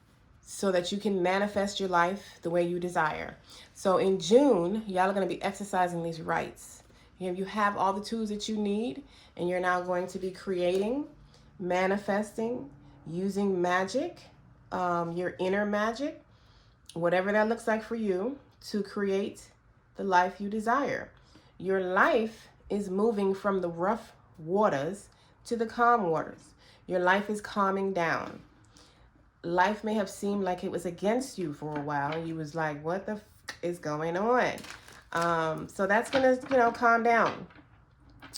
so that you can manifest your life the way you desire. So in June, y'all are going to be exercising these rights. You have all the tools that you need, and you're now going to be creating, manifesting, using magic, your inner magic, whatever that looks like for you, to create the life you desire. Your life is moving from the rough waters to the calm waters. Your life is calming down. Life may have seemed like it was against you for a while. You was like, what the is going on? So that's going to, calm down.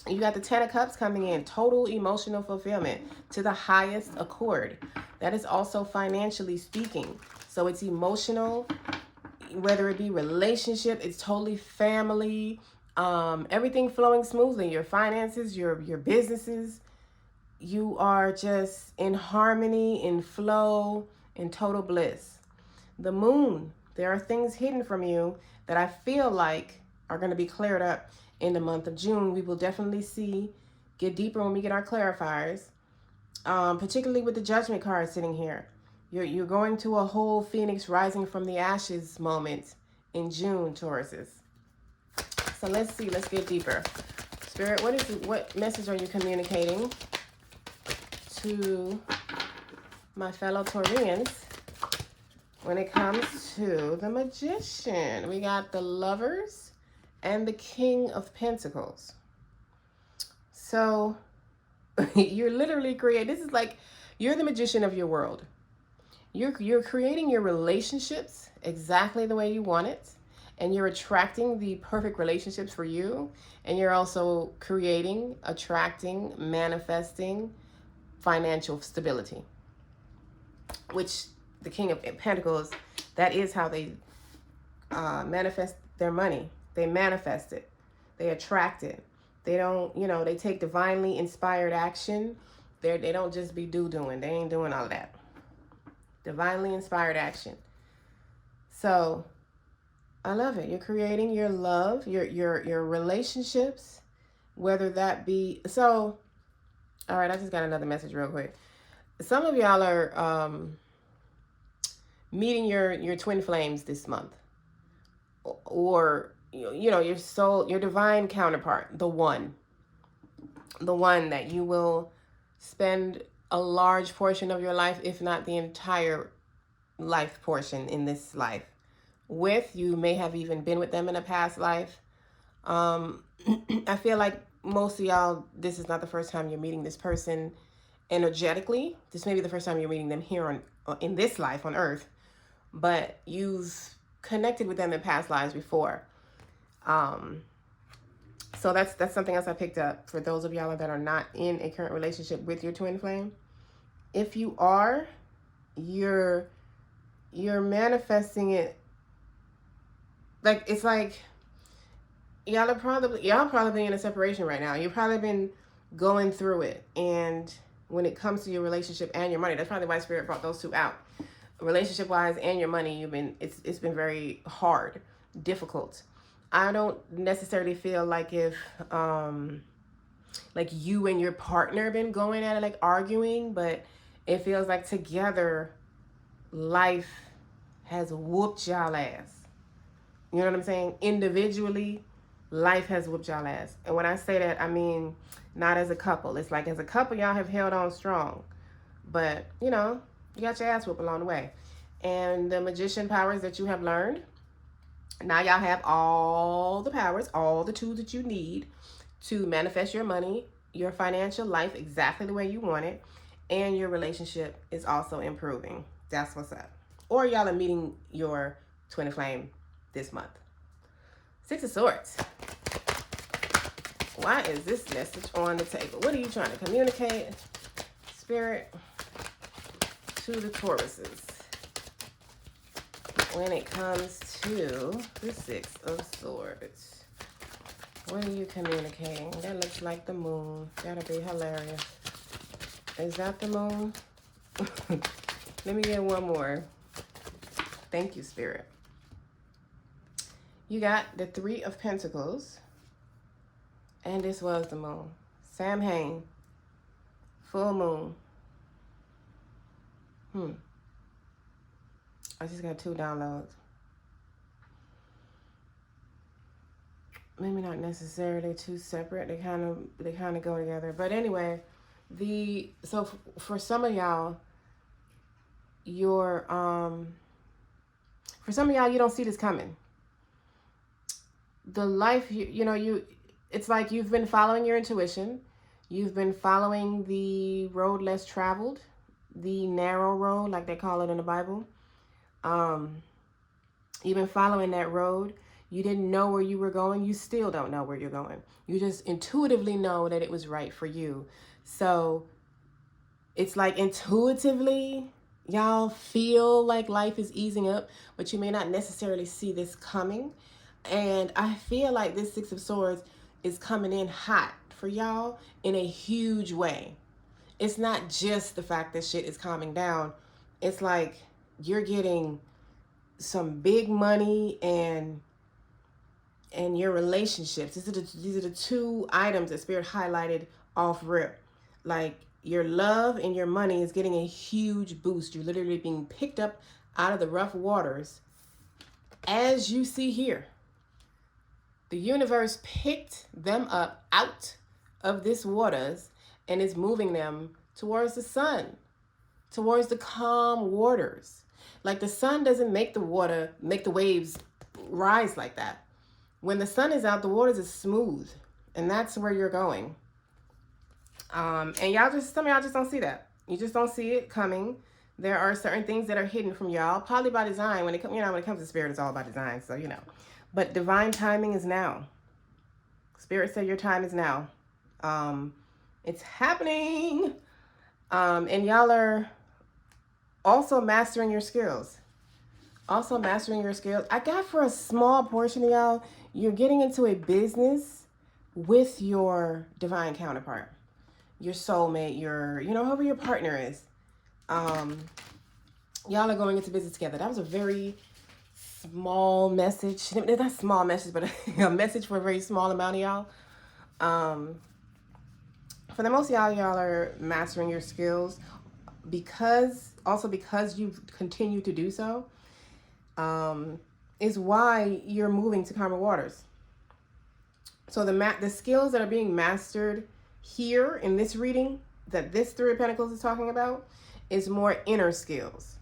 You got the 10 of Cups coming in. Total emotional fulfillment to the highest accord. That is also financially speaking. So it's emotional, whether it be relationship, it's totally family, everything flowing smoothly. Your finances, your businesses, you are just in harmony, in flow, in total bliss. The moon. There are things hidden from you that I feel like are going to be cleared up in the month of June. We will definitely get deeper when we get our clarifiers, particularly with the Judgment card sitting here. You're going to a whole phoenix rising from the ashes moment in June, Tauruses. So let's see. Let's get deeper. Spirit, what message are you communicating to my fellow Taurians when it comes to the Magician? We got the Lovers and the King of Pentacles. So you're literally creating, this is like, you're the magician of your world. You're creating your relationships exactly the way you want it. And you're attracting the perfect relationships for you. And you're also creating, attracting, manifesting financial stability. Which the King of Pentacles, that is how they manifest their money. They manifest it. They attract it. They don't, they take divinely inspired action. They don't just be doing. They ain't doing all of that. Divinely inspired action. So I love it. You're creating your love, your relationships, whether that be, so, all right, I just got another message real quick. Some of y'all are meeting your twin flames this month, or your soul, your divine counterpart, the one that you will spend a large portion of your life, if not the entire life portion in this life with. You may have even been with them in a past life. I feel like most of y'all, this is not the first time you're meeting this person energetically. This may be the first time you're meeting them here in this life on Earth, but you've connected with them in past lives before. So that's something else I picked up for those of y'all that are not in a current relationship with your twin flame. If you are, you're manifesting it. Like, it's like y'all probably in a separation right now. You've probably been going through it, and when it comes to your relationship and your money, that's probably why Spirit brought those two out. Relationship wise and your money, it's been very hard, difficult. I don't necessarily feel like if like you and your partner been going at it, like arguing, but it feels like together life has whooped y'all ass. You know what I'm saying? Individually, life has whooped y'all ass. And when I say that, I mean not as a couple. It's like as a couple, y'all have held on strong. But, you got your ass whooped along the way. And the magician powers that you have learned, now y'all have all the powers, all the tools that you need to manifest your money, your financial life exactly the way you want it. And your relationship is also improving. That's what's up. Or y'all are meeting your twin flame this month. Six of Swords. Why is this message on the table? What are you trying to communicate, Spirit, to the Tauruses when it comes to the Six of Swords? What are you communicating? That looks like the moon. That'll be hilarious. Is that the moon? Let me get one more. Thank you, Spirit. You got the Three of Pentacles. And this was the moon. Samhain. Full moon. I just got 2 downloads. Maybe not necessarily 2 separate. They kind of go together. But anyway, so for some of y'all, you don't see this coming. The life, it's like you've been following your intuition. You've been following the road less traveled, the narrow road, like they call it in the Bible. You've been following that road. You didn't know where you were going. You still don't know where you're going. You just intuitively know that it was right for you. So it's like intuitively, y'all feel like life is easing up, but you may not necessarily see this coming. And I feel like this Six of Swords is coming in hot for y'all in a huge way. It's not just the fact that shit is calming down. It's like you're getting some big money and your relationships. These are the two items that Spirit highlighted off rip. Like your love and your money is getting a huge boost. You're literally being picked up out of the rough waters, as you see here. The universe picked them up out of this waters and is moving them towards the sun, towards the calm waters. Like the sun doesn't make the waves rise like that. When the sun is out, the waters is smooth, and that's where you're going. And some of y'all just don't see that. You just don't see it coming. There are certain things that are hidden from y'all, probably by design. When it comes to Spirit, it's all about design. So but divine timing is now. Spirit said your time is now. It's happening. And y'all are also mastering your skills. I got for a small portion of y'all, you're getting into a business with your divine counterpart, your soulmate, whoever your partner is. Y'all are going into business together. That was a very small message. Not small message, but a message for a very small amount of y'all. For the most of y'all are mastering your skills because you continue to do so. Is why you're moving to calmer waters. So the skills that are being mastered here in this reading that this Three of Pentacles is talking about is more inner skills.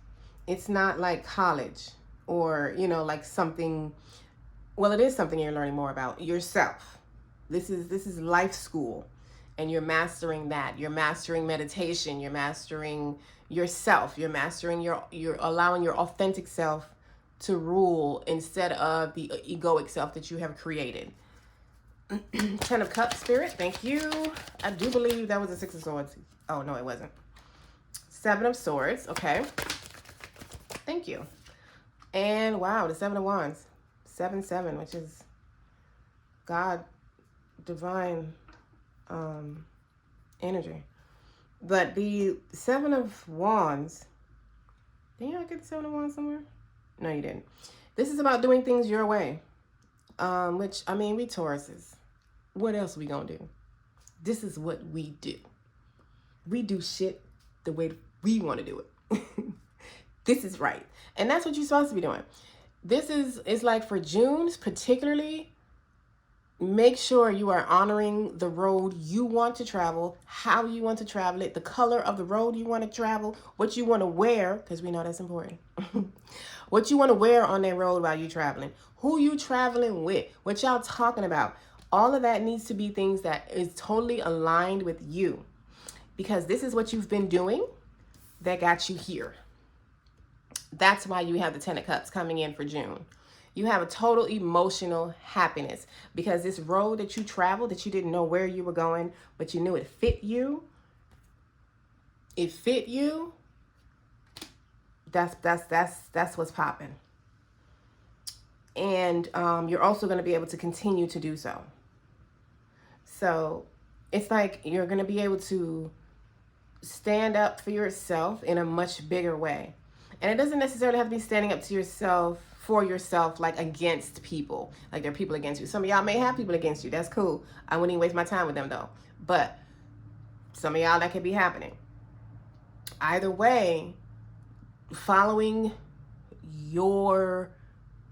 It's not like college or, like something, well, it is something you're learning more about yourself. This is life school, and you're mastering that. You're mastering meditation. You're mastering yourself. You're mastering you're allowing your authentic self to rule instead of the egoic self that you have created. 10 of Cups, Spirit, thank you. I do believe that was a 6 of Swords. Oh, no, it wasn't. 7 of Swords, okay. Thank you. And wow, the 7 of Wands. 7-7, which is God, divine energy. But the 7 of Wands, didn't y'all get the 7 of Wands somewhere? No, you didn't. This is about doing things your way. Which, we Tauruses. What else we gonna do? This is what we do. We do shit the way we want to do it. This is right. And that's what you're supposed to be doing. It's like for June, particularly, make sure you are honoring the road you want to travel, how you want to travel it, the color of the road you want to travel, what you want to wear, because we know that's important. What you want to wear on that road while you're traveling, who you traveling with, what y'all talking about. All of that needs to be things that is totally aligned with you, because this is what you've been doing that got you here. That's why you have the 10 of Cups coming in for June. You have a total emotional happiness because this road that you traveled, that you didn't know where you were going, but you knew it fit you. It fit you. That's what's popping. And you're also going to be able to continue to do so. So it's like you're going to be able to stand up for yourself in a much bigger way. And it doesn't necessarily have to be standing up to yourself, for yourself, like against people. Like there are people against you. Some of y'all may have people against you. That's cool. I wouldn't even waste my time with them though. But some of y'all, that could be happening. Either way, following your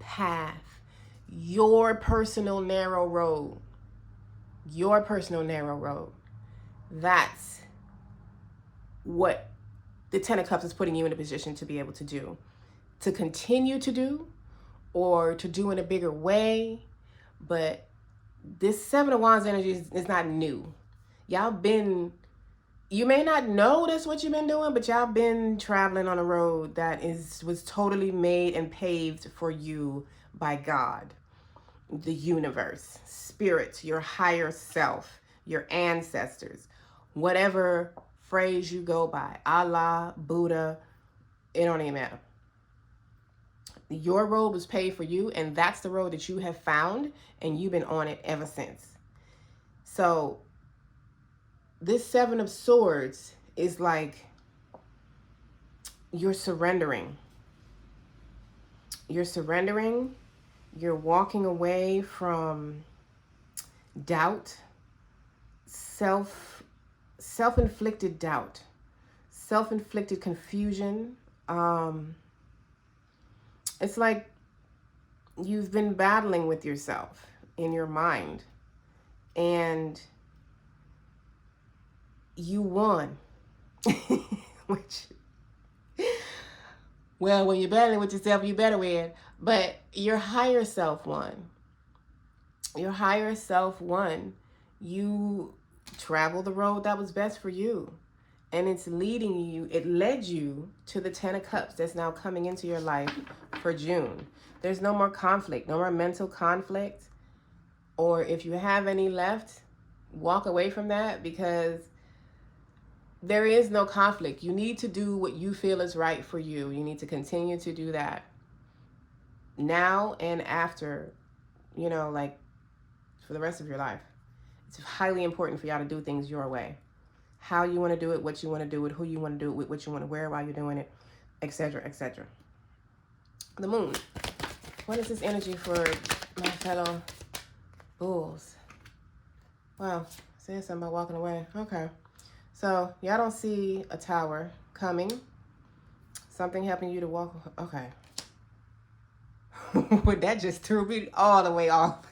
path, your personal narrow road, that's what the 10 of Cups is putting you in a position to be able to do, to continue to do, or to do in a bigger way. But this 7 of Wands energy is not new. You may not know that's what you've been doing, but y'all been traveling on a road that was totally made and paved for you by God, the universe, spirit, your higher self, your ancestors, whatever phrase you go by, Allah, Buddha, it don't even matter. Your road was paid for you, and that's the road that you have found, and you've been on it ever since. So this 7 of Swords is like you're surrendering. You're surrendering. You're walking away from doubt, self-inflicted doubt, self-inflicted confusion. It's like you've been battling with yourself in your mind, and you won. Which, well, when you're battling with yourself, you better win. But your higher self won. Your higher self won. You traveled the road that was best for you. And it's leading you, it led you to the 10 of Cups that's now coming into your life for June. There's no more conflict, no more mental conflict. Or if you have any left, walk away from that, because there is no conflict. You need to do what you feel is right for you. You need to continue to do that now and after, like for the rest of your life. It's highly important for y'all to do things your way. How you want to do it, what you want to do it, who you want to do it with, what you want to wear while you're doing it, etc., etc. The moon. What is this energy for my fellow bulls? Wow, saying something about walking away. Okay. So, y'all don't see a tower coming. Something helping you to walk. Okay. But that just threw me all the way off.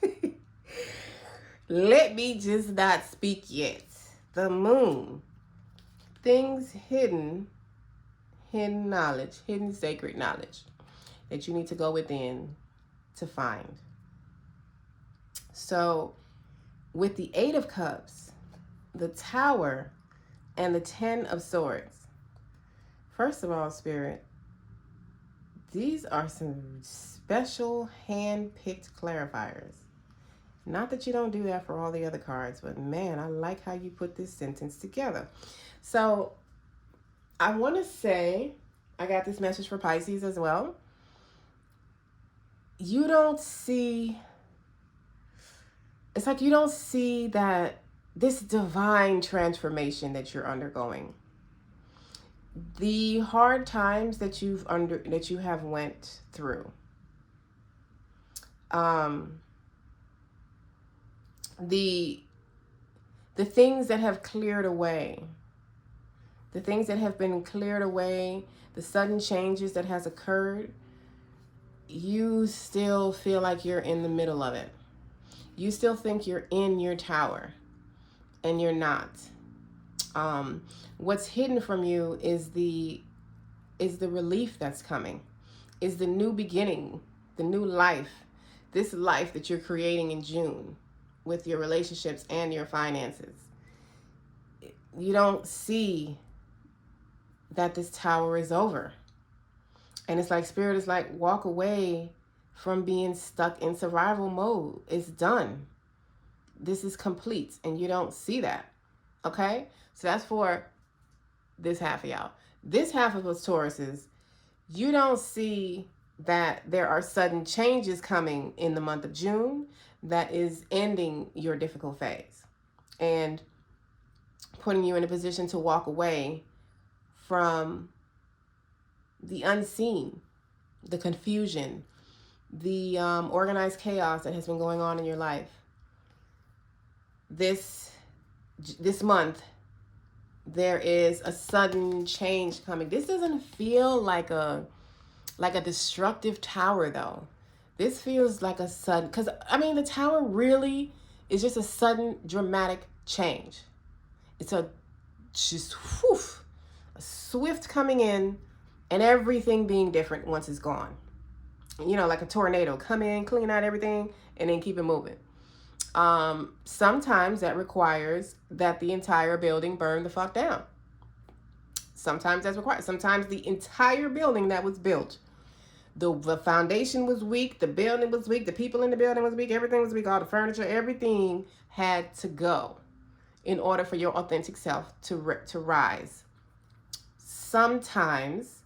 Let me just not speak yet. The moon. Things hidden knowledge, hidden sacred knowledge that you need to go within to find. So with the 8 of Cups, the Tower, and the 10 of Swords, first of all, Spirit, these are some special hand-picked clarifiers. Not that you don't do that for all the other cards, but man, I like how you put this sentence together. So I want to say, I got this message for Pisces as well. You don't see, it's like you don't see that this divine transformation that you're undergoing. The hard times that you have went through. The things that have cleared away, the things that have been cleared away, the sudden changes that has occurred, you still feel like you're in the middle of it. You still think you're in your tower, and you're not. What's hidden from you is the relief that's coming, is the new beginning, the new life, this life that you're creating in June with your relationships and your finances. You don't see that this tower is over. And it's like Spirit is like, walk away from being stuck in survival mode. It's done. This is complete, and you don't see that. Okay? So that's for this half of y'all. This half of us Tauruses, you don't see that there are sudden changes coming in the month of June that is ending your difficult phase and putting you in a position to walk away from the unseen, the confusion, the organized chaos that has been going on in your life. This month, there is a sudden change coming. This doesn't feel like a destructive tower, though. This feels like a sudden, because the tower really is just a sudden dramatic change. It's a swift coming in and everything being different once it's gone. Like a tornado, come in, clean out everything, and then keep it moving. Sometimes that requires that the entire building burn the fuck down. Sometimes that's required. Sometimes the entire building that was built, the foundation was weak, the building was weak, the people in the building was weak, everything was weak, all the furniture, everything had to go in order for your authentic self to rise. Sometimes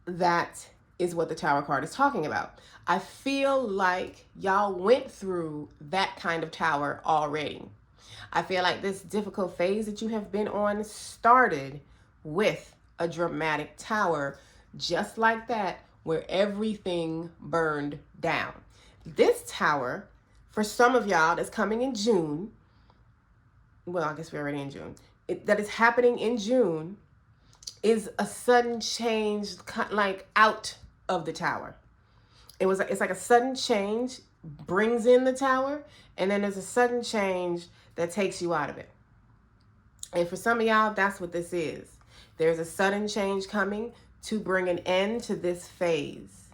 that is what the Tower card is talking about. I feel like y'all went through that kind of tower already. I feel like this difficult phase that you have been on started with a dramatic tower just like that where everything burned down. This tower, for some of y'all, that's coming in June. Well, I guess we're already in June. That is happening in June is a sudden change, like out of the tower. It's like a sudden change brings in the tower, and then there's a sudden change that takes you out of it. And for some of y'all, that's what this is. There's a sudden change coming to bring an end to this phase.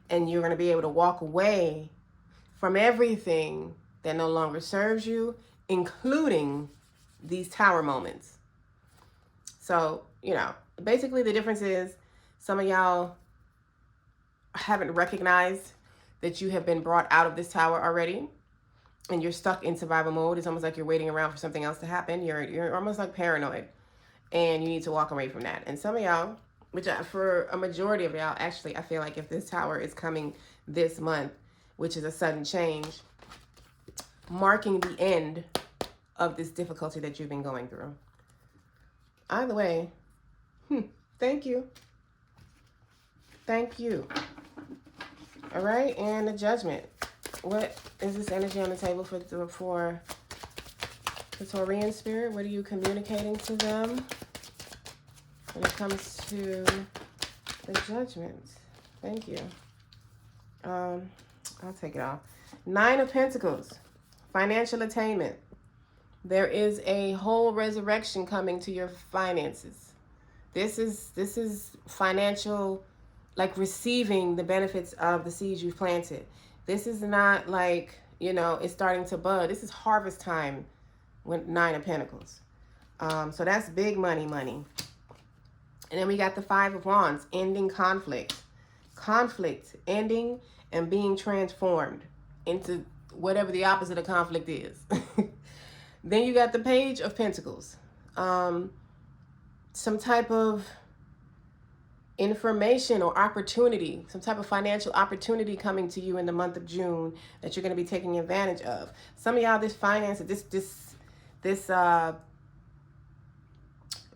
And you're going to be able to walk away from everything that no longer serves you, including these tower moments. So, you know, basically the difference is some of y'all haven't recognized that you have been brought out of this tower already, and you're stuck in survival mode. It's almost like you're waiting around for something else to happen. You're almost like paranoid, and you need to walk away from that. And some of y'all, which for a majority of y'all, actually, I feel like if this tower is coming this month, which is a sudden change, marking the end of this difficulty that you've been going through. Either way, thank you. Thank you. All right, and the Judgment. What is this energy on the table for the Taurian spirit? What are you communicating to them when it comes to the Judgment? Thank you. I'll take it off. 9 of Pentacles. Financial attainment. There is a whole resurrection coming to your finances. This is financial, like receiving the benefits of the seeds you've planted. This is not like, you know, it's starting to bud. This is harvest time with 9 of Pentacles. So that's big money. And then we got the 5 of Wands, ending conflict. Conflict, ending and being transformed into whatever the opposite of conflict is. Then you got the Page of Pentacles. Some type of information or opportunity, some type of financial opportunity coming to you in the month of June that you're going to be taking advantage of. Some of y'all, this finance, this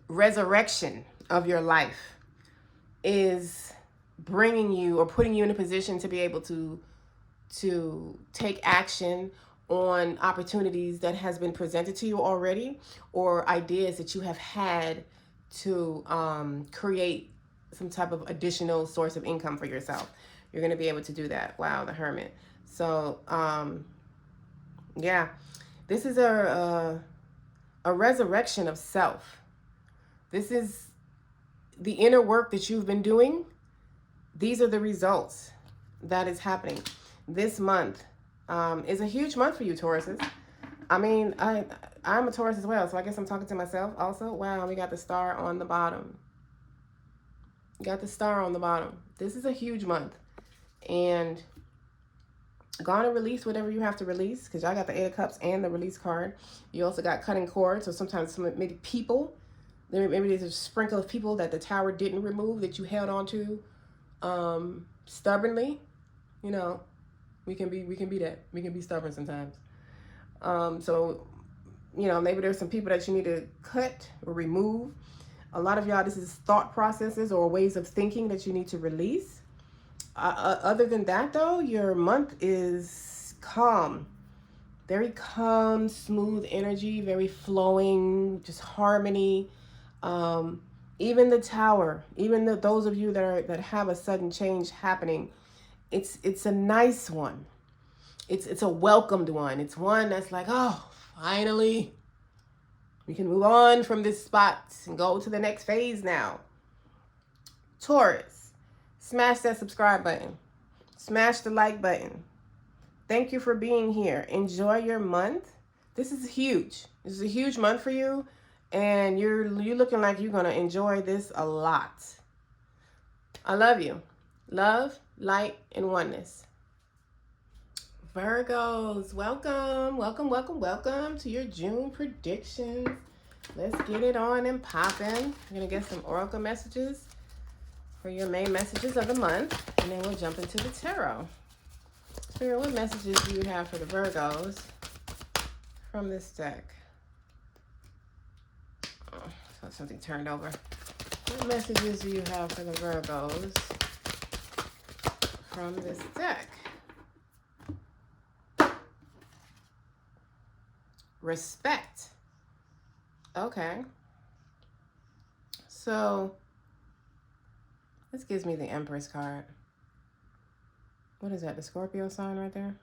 resurrection of your life is bringing you or putting you in a position to be able to take action on opportunities that has been presented to you already, or ideas that you have had to create some type of additional source of income for yourself. You're going to be able to do that. Wow, the Hermit. So, yeah, this is a resurrection of self. This is the inner work that you've been doing. These are the results that is happening. This month is a huge month for you, Tauruses. I mean, I'm a Taurus as well, so I guess I'm talking to myself also. Wow, we got the star on the bottom. Got the star on the bottom. This is a huge month. And go on and release whatever you have to release, because y'all got the 8 of Cups and the release card. You also got cutting cords. So sometimes maybe people, maybe there's a sprinkle of people that the tower didn't remove that you held on to stubbornly. You know, we can be that. We can be stubborn sometimes. So, you know, maybe there's some people that you need to cut or remove. A lot of y'all, this is thought processes or ways of thinking that you need to release. Other than that, though, your month is calm. Very calm, smooth energy, very flowing, just harmony. Even the tower, even those of you that have a sudden change happening, it's a nice one. It's a welcomed one. It's one that's like, oh, finally, we can move on from this spot and go to the next phase now. Taurus, smash that subscribe button. Smash the like button. Thank you for being here. Enjoy your month. This is huge. This is a huge month for you, and you're looking like you're going to enjoy this a lot. I love you. Love, light, and oneness. Virgos, welcome to your June predictions. Let's get it on and popping. We're going to get some oracle messages for your main messages of the month, and then we'll jump into the tarot. Spirit, what messages do you have for the Virgos from this deck? Oh, so something turned over. What messages do you have for the Virgos from this deck. Respect. Okay. So this gives me the Empress card. What is that? The Scorpio sign right there?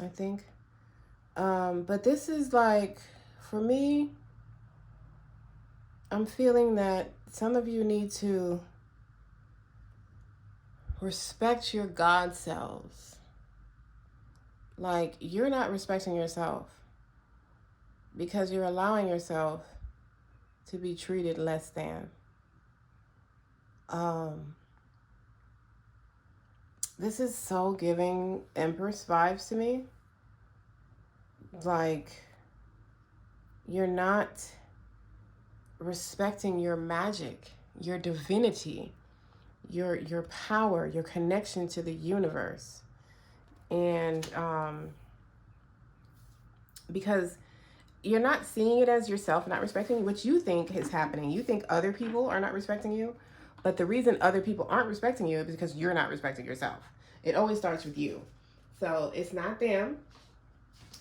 I think. But this is like, for me, I'm feeling that some of you need to respect your God selves. Like, you're not respecting yourself because you're allowing yourself to be treated less than. This is so giving Empress vibes to me. Like, you're not respecting your magic, your divinity, your power, your connection to the universe. And because you're not seeing it as yourself not respecting what you think is happening. You think other people are not respecting you, but the reason other people aren't respecting you is because you're not respecting yourself. It always starts with you. So it's not them,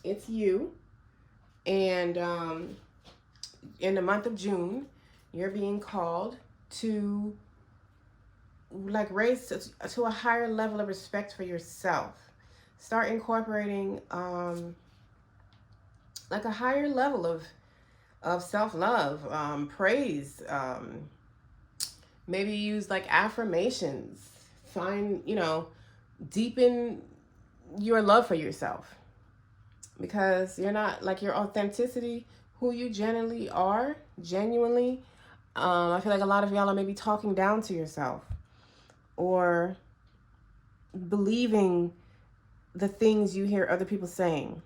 it's you. And in the month of June, you're being called to like raise to a higher level of respect for yourself. Start incorporating like a higher level of self-love, praise. Maybe use like affirmations. Find, deepen your love for yourself. Because you're not, like, your authenticity, who you genuinely are, I feel like a lot of y'all are maybe talking down to yourself or believing the things you hear other people saying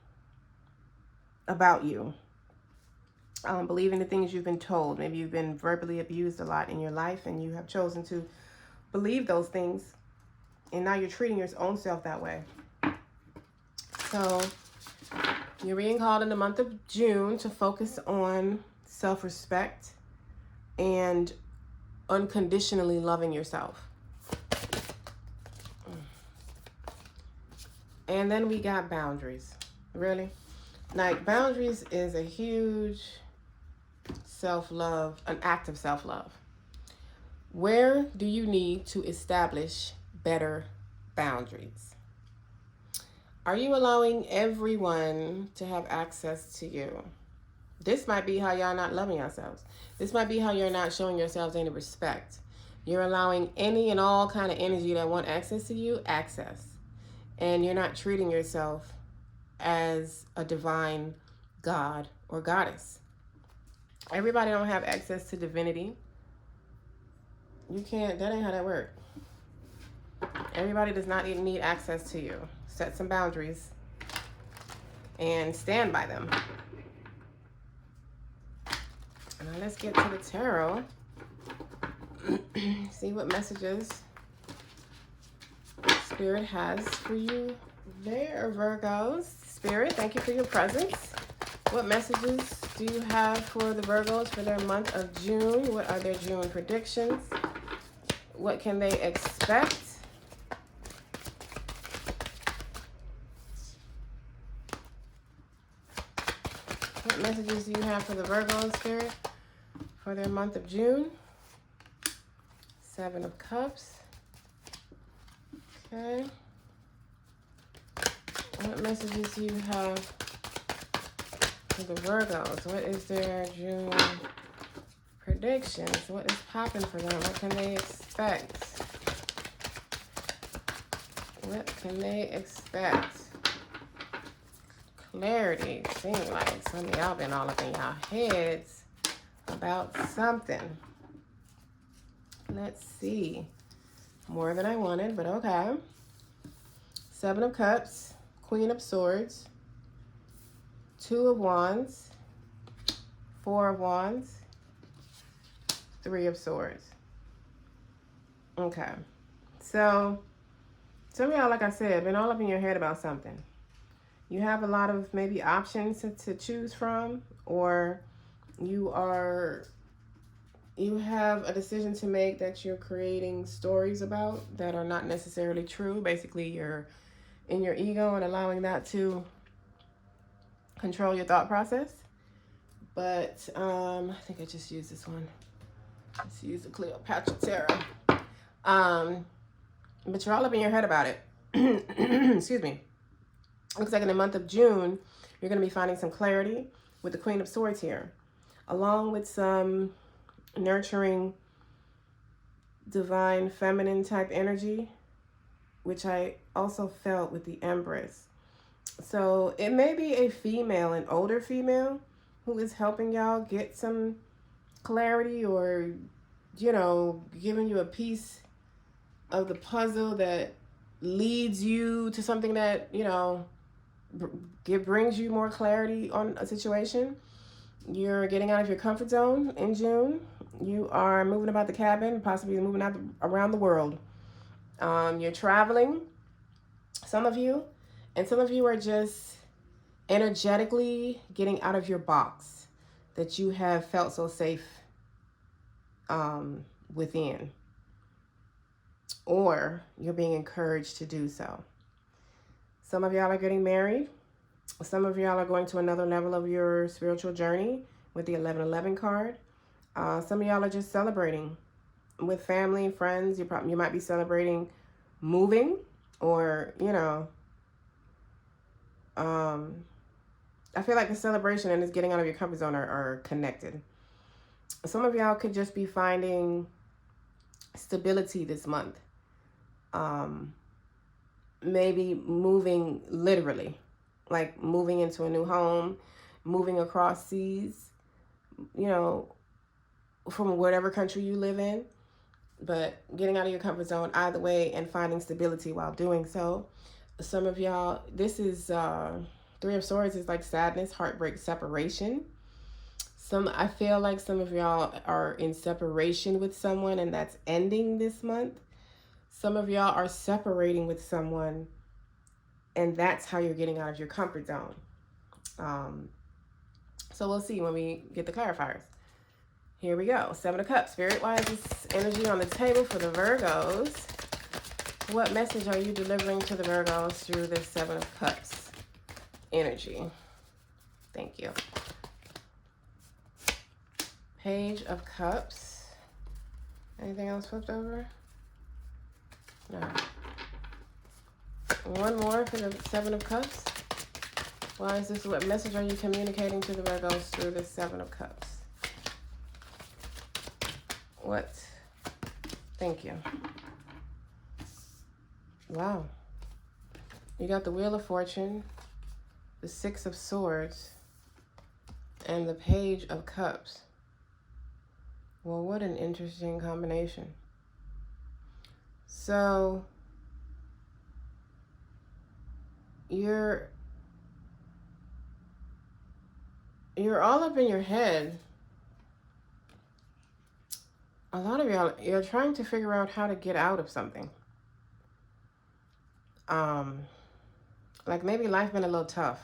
about you. Believing the things you've been told. Maybe you've been verbally abused a lot in your life and you have chosen to believe those things, and now you're treating your own self that way. So you're being called in the month of June to focus on self-respect and unconditionally loving yourself. And then we got boundaries. Really? Like, boundaries is a huge self-love, an act of self-love. Where do you need to establish better boundaries? Are you allowing everyone to have access to you? This might be how y'all not loving yourselves. This might be how you're not showing yourselves any respect. You're allowing any and all kind of energy that want access to you, access. And you're not treating yourself as a divine god or goddess. Everybody don't have access to divinity. You can't, that ain't how that works. Everybody does not even need access to you. Set some boundaries and stand by them. Now let's get to the tarot. See what messages Spirit has for you there, Virgos. Spirit, thank you for your presence. What messages do you have for the Virgos for their month of June? What are their June predictions? What can they expect? What messages do you have for the Virgo Spirit for their month of June? 7 of Cups. Okay. What messages do you have for the Virgos? What is their June predictions? What is popping for them? What can they expect? What can they expect? Clarity. Seems like some of y'all been all up in y'all heads about something. Let's see. More than I wanted, but okay. 7 of Cups, Queen of Swords, 2 of Wands, 4 of Wands, 3 of Swords. Okay. So, some of y'all, like I said, been all up in your head about something. You have a lot of maybe options to choose from, or you are You have a decision to make that you're creating stories about that are not necessarily true. Basically, you're in your ego and allowing that to control your thought process. But I think I just used this one. Let's use the Cleopatra Tarot. But you're all up in your head about it. Excuse me. Looks like in the month of June, you're going to be finding some clarity with the Queen of Swords here, along with some nurturing, divine, feminine type energy, which I also felt with the Empress. So it may be a female, an older female, who is helping y'all get some clarity, or, you know, giving you a piece of the puzzle that leads you to something that, you know, brings you more clarity on a situation. You're getting out of your comfort zone in June. You are moving about the cabin, possibly moving out around the world. You're traveling, some of you, and some of you are just energetically getting out of your box that you have felt so safe within, or you're being encouraged to do so. Some of y'all are getting married. Some of y'all are going to another level of your spiritual journey with the 1111 card. Some of y'all are just celebrating with family, friends. You might be celebrating moving, or, you know, I feel like the celebration and this getting out of your comfort zone are connected. Some of y'all could just be finding stability this month. Maybe moving literally, like moving into a new home, moving across seas, you know, from whatever country you live in, but getting out of your comfort zone either way and finding stability while doing so. Some of y'all, this is Three of Swords is like sadness, heartbreak, separation. I feel like some of y'all are in separation with someone and that's ending this month. Some of y'all are separating with someone and that's how you're getting out of your comfort zone. So we'll see when we get the clarifiers. Here we go. Seven of Cups. Spirit-wise, this energy on the table for the Virgos. What message are you delivering to the Virgos through this Seven of Cups energy? Thank you. Page of Cups. Anything else flipped over? No. One more for the Seven of Cups. Why is this? What message are you communicating to the Virgos through this Seven of Cups? What? Thank you. Wow. You got the Wheel of Fortune, the Six of Swords, and the Page of Cups. Well, what an interesting combination. So, you're all up in your head. A lot of y'all, you're trying to figure out how to get out of something. Like maybe life been a little tough.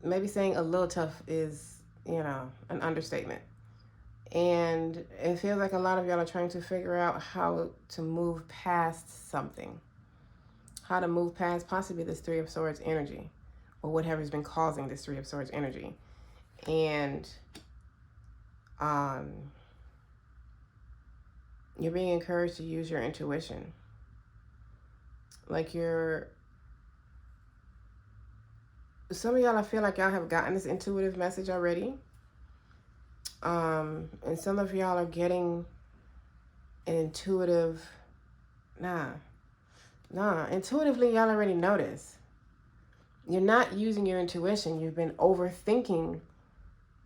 Maybe saying a little tough is, you know, an understatement. And it feels like a lot of y'all are trying to figure out how to move past something. How to move past possibly this Three of Swords energy, or whatever's been causing this Three of Swords energy. And you're being encouraged to use your intuition. Like some of y'all, I feel like y'all have gotten this intuitive message already. And some of y'all are getting an intuitive, intuitively y'all already know this. You're not using your intuition. You've been overthinking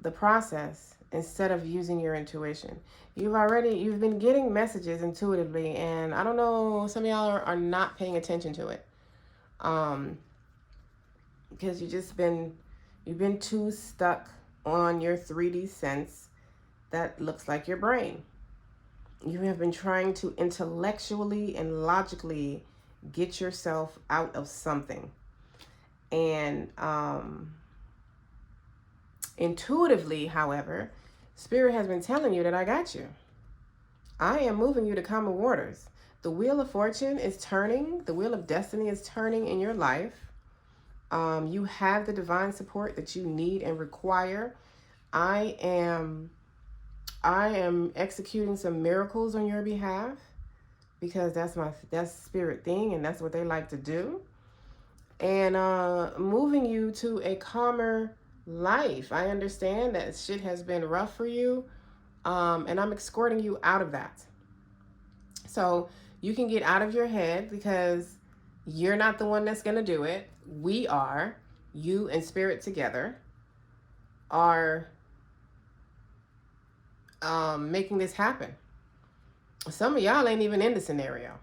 the process instead of using your intuition. You've been getting messages intuitively, and I don't know, some of y'all are not paying attention to it. Because you've been too stuck on your 3D sense that looks like your brain. You have been trying to intellectually and logically get yourself out of something. And intuitively, however, Spirit has been telling you that I got you. I am moving you to calmer waters. The wheel of fortune is turning. The wheel of destiny is turning in your life. You have the divine support that you need and require. I am executing some miracles on your behalf because that's spirit thing, and that's what they like to do. And moving you to a calmer life. I understand that shit has been rough for you, and I'm escorting you out of that. So you can get out of your head because you're not the one that's going to do it. We are. You and spirit together are making this happen. Some of y'all ain't even in the scenario.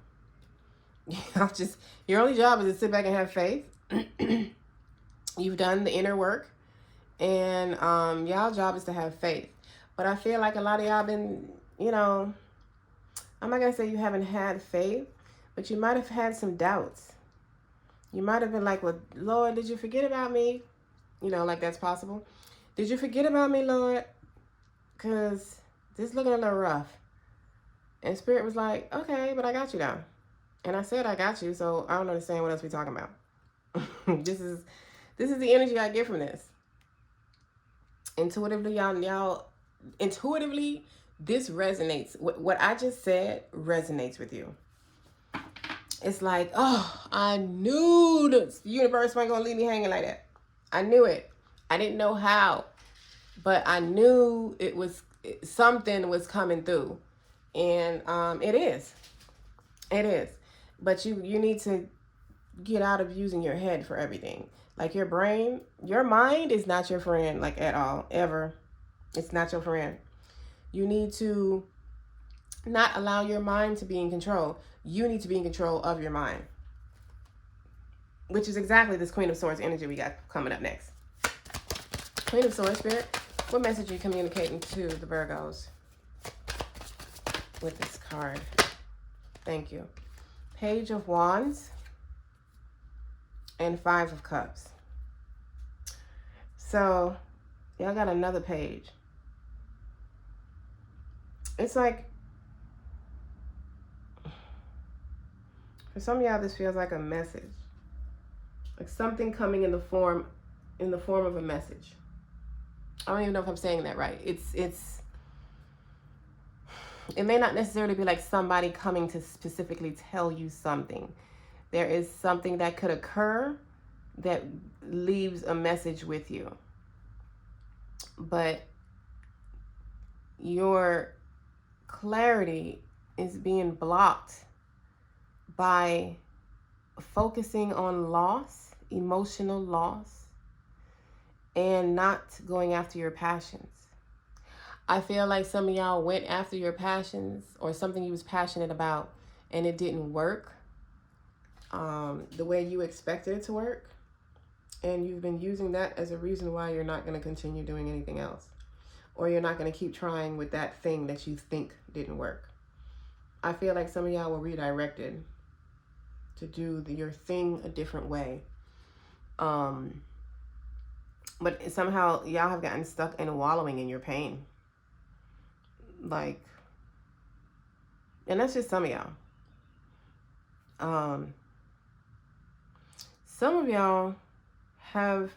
Your only job is to sit back and have faith. You've done the inner work, and y'all job is to have faith. But I feel like a lot of y'all been, I'm not gonna say you haven't had faith, but you might have had some doubts. You might have been like, well, Lord, did you forget about me? Like that's possible. Did you forget about me, Lord? Because this is looking a little rough. And Spirit was like, okay, but I got you now. And I said I got you, so I don't understand what else we're talking about. This is the energy I get from this. Intuitively, intuitively, this resonates. What I just said resonates with you. It's like, oh, I knew the universe wasn't going to leave me hanging like that. I knew it. I didn't know how, but I knew something was coming through. And it is. It is. But you need to get out of using your head for everything. Like your brain, your mind is not your friend, like at all, ever. It's not your friend. You need to not allow your mind to be in control. You need to be in control of your mind. Which is exactly this Queen of Swords energy we got coming up next. Queen of Swords, Spirit, what message are you communicating to the Virgos with this card? Thank you. Page of Wands and Five of Cups. So, y'all got another page. It's like, for some of y'all, this feels like a message. Like something coming in the form of a message. I don't even know if I'm saying that right. It may not necessarily be like somebody coming to specifically tell you something. There is something that could occur that leaves a message with you. But your clarity is being blocked by focusing on loss, emotional loss, and not going after your passions. I feel like some of y'all went after your passions or something you was passionate about and it didn't work the way you expected it to work. And you've been using that as a reason why you're not going to continue doing anything else. Or you're not going to keep trying with that thing that you think didn't work. I feel like some of y'all were redirected to do your thing a different way. But somehow y'all have gotten stuck in wallowing in your pain. Like, and that's just some of y'all. Some of y'all have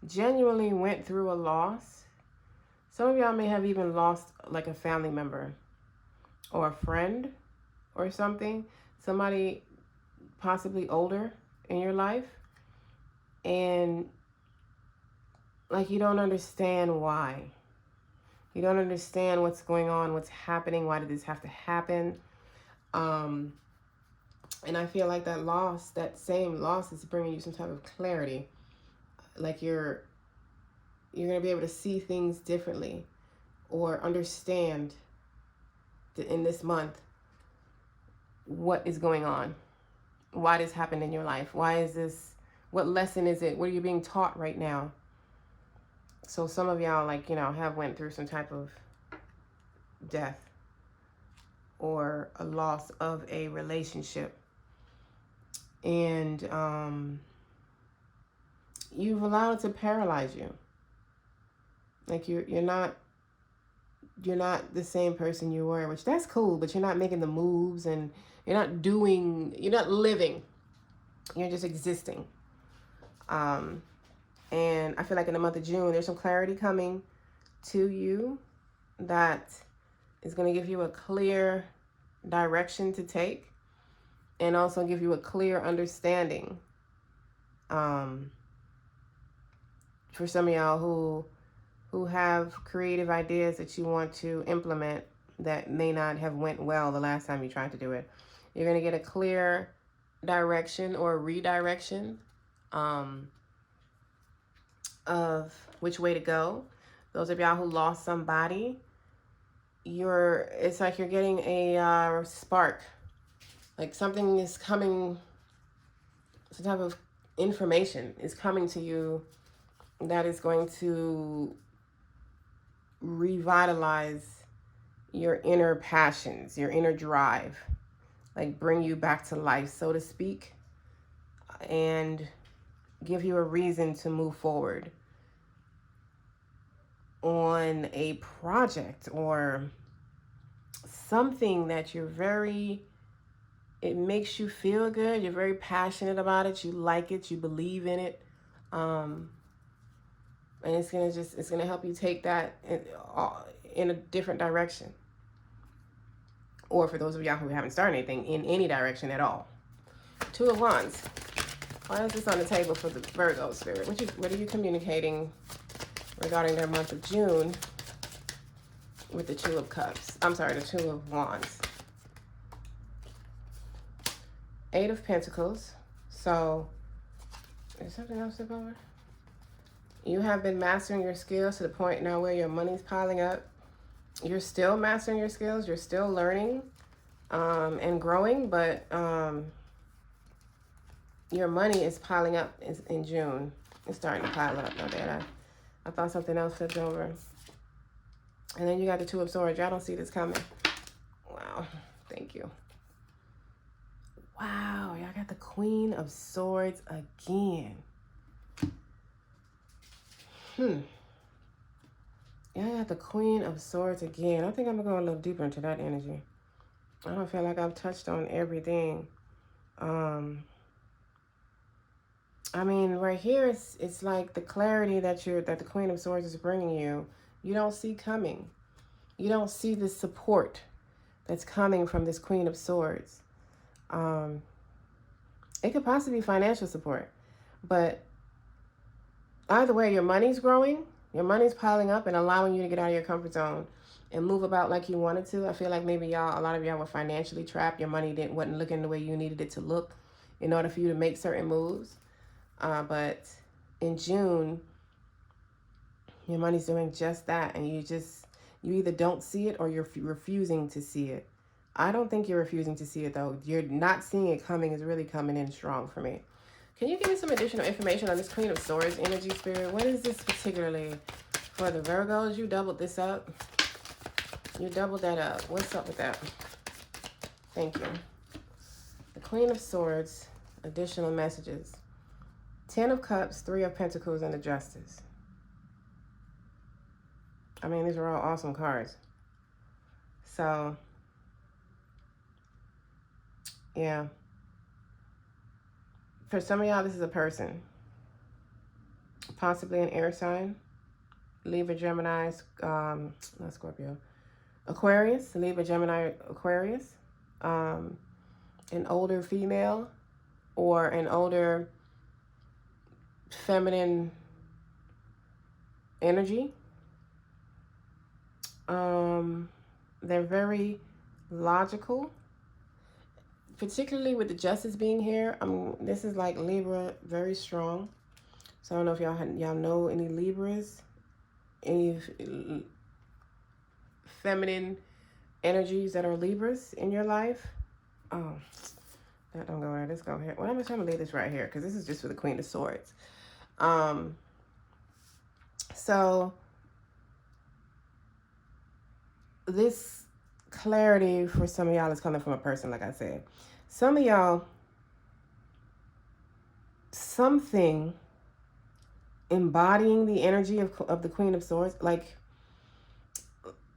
genuinely went through a loss. Some of y'all may have even lost like a family member or a friend or something. Somebody possibly older in your life. And like you don't understand why. You don't understand what's going on, what's happening, why did this have to happen? And I feel like that same loss is bringing you some type of clarity. Like you're going to be able to see things differently or understand in this month what is going on. Why this happened in your life? Why is this? What lesson is it? What are you being taught right now? So some of y'all, like, have went through some type of death or a loss of a relationship. And you've allowed it to paralyze you. Like you're not you're not the same person you were, which that's cool, but you're not making the moves and you're not living. You're just existing. And I feel like in the month of June, there's some clarity coming to you that is going to give you a clear direction to take and also give you a clear understanding. For some of y'all who have creative ideas that you want to implement that may not have went well the last time you tried to do it, you're going to get a clear direction or redirection of which way to go. Those of y'all who lost somebody, it's like you're getting a spark, like something is coming, some type of information is coming to you that is going to revitalize your inner passions, your inner drive, like bring you back to life, so to speak, and give you a reason to move forward on a project or something that it makes you feel good. You're very passionate about it. You like it. You believe in it. And it's gonna help you take that in a different direction. Or for those of y'all who haven't started anything, in any direction at all. Two of Wands. Why is this on the table for the Virgo spirit? What are you communicating regarding their month of June with the Two of Cups? I'm sorry, the Two of Wands. Eight of Pentacles. So, is something else to go over? You have been mastering your skills to the point now where your money's piling up. You're still mastering your skills. You're still learning and growing, but your money is piling up in June. It's starting to pile up. My bad. I thought something else flipped over. And then you got the Two of Swords. Y'all don't see this coming. Wow. Thank you. Wow. Y'all got the Queen of Swords again. Y'all got the Queen of Swords again. I think I'm going to go a little deeper into that energy. I don't feel like I've touched on everything. I mean, right here, it's like the clarity that the Queen of Swords is bringing you, you don't see coming. You don't see the support that's coming from this Queen of Swords. It could possibly be financial support, but either way, your money's growing, your money's piling up and allowing you to get out of your comfort zone and move about like you wanted to. I feel like maybe a lot of y'all were financially trapped. Your money wasn't looking the way you needed it to look in order for you to make certain moves. But in June, your money's doing just that. And you either don't see it or you're refusing to see it. I don't think you're refusing to see it, though. You're not seeing it coming is really coming in strong for me. Can you give me some additional information on this Queen of Swords energy, Spirit? What is this particularly for the Virgos? You doubled this up. You doubled that up. What's up with that? Thank you. The Queen of Swords, additional messages. 10 of Cups, 3 of Pentacles, and the Justice. I mean, these are all awesome cards. So, yeah. For some of y'all, this is a person. Possibly an air sign. Libra, Gemini, not Scorpio. Aquarius, Libra, Gemini, Aquarius. An older female or an older feminine energy. They're very logical, particularly with the Justice being here. This is like Libra, very strong. So I don't know if y'all know any Libras, any feminine energies that are Libras in your life. Oh, that don't go right. Let's go here. Well, I'm gonna leave this right here because this is just for the Queen of Swords. So this clarity for some of y'all is coming from a person, like I said. Some of y'all, something embodying the energy of the Queen of Swords, like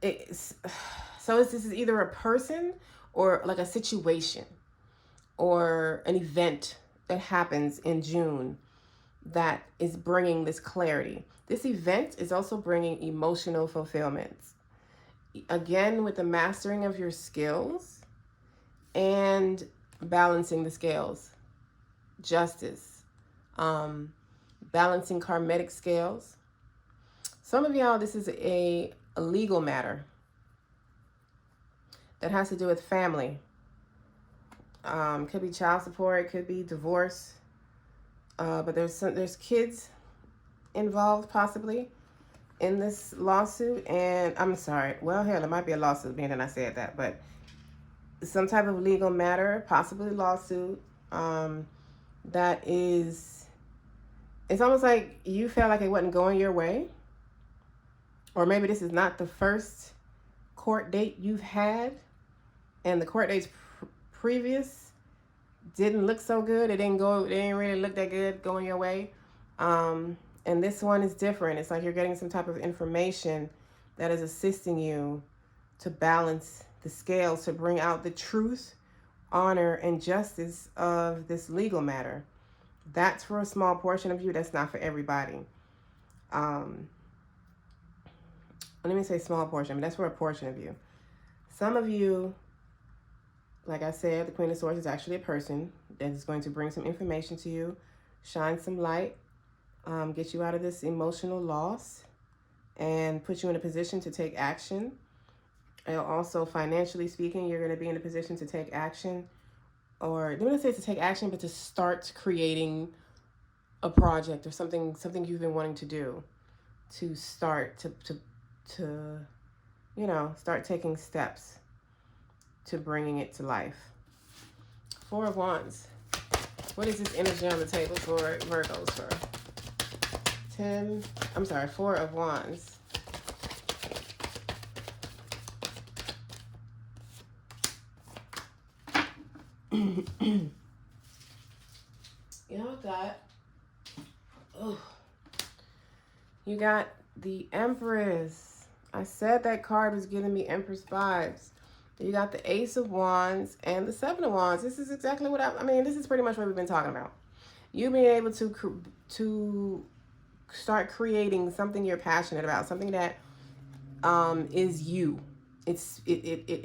it's, so this is either a person or like a situation or an event that happens in June that is bringing this clarity. This event is also bringing emotional fulfillment. Again, with the mastering of your skills and balancing the scales, justice, balancing karmic scales. Some of y'all, this is a legal matter that has to do with family. Could be child support, could be divorce, but there's kids involved possibly in this lawsuit. And I'm sorry, well, hell, it might be a lawsuit being that I said that, but some type of legal matter, possibly lawsuit, that is, it's almost like you felt like it wasn't going your way, or maybe this is not the first court date you've had, and the court dates previous didn't look so good. It didn't really look that good going your way. And this one is different. It's like you're getting some type of information that is assisting you to balance the scales, to bring out the truth, honor, and justice of this legal matter. That's for a small portion of you. That's not for everybody. Let me say small portion, but that's for a portion of you. Some of you, like I said, the Queen of Swords is actually a person that is going to bring some information to you, shine some light, get you out of this emotional loss, and put you in a position to take action. And also, financially speaking, you're going to be in a position to take action, or I don't want to say to take action, but to start creating a project or something you've been wanting to do, to start to start taking steps to bringing it to life. Four of Wands. What is this energy on the table for Virgos for? Four of Wands. You got the Empress. I said that card was giving me Empress vibes. You got the Ace of Wands and the Seven of Wands. This is exactly what this is pretty much what we've been talking about. You being able to start creating something you're passionate about, something that is you. It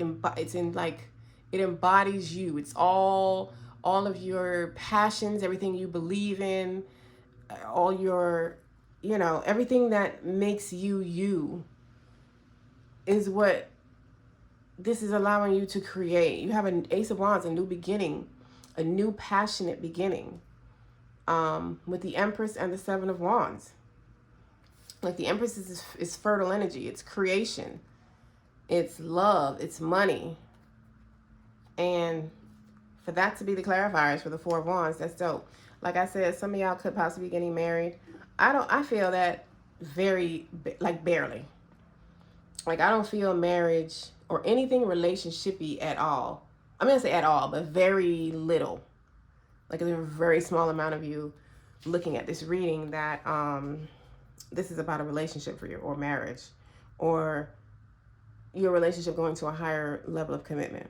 embodies you. It's all of your passions, everything you believe in, all your, everything that makes you is what this is allowing you to create. You have an Ace of Wands, a new beginning, a new passionate beginning, with the Empress and the Seven of Wands. Like the Empress is fertile energy. It's creation. It's love. It's money. And for that to be the clarifiers for the Four of Wands, that's dope. Like I said, some of y'all could possibly be getting married. I feel that barely. Like, I don't feel marriage or anything relationshipy at all. I'm going to say at all, but very little. Like, there's a very small amount of you looking at this reading that this is about a relationship for you, or marriage, or your relationship going to a higher level of commitment.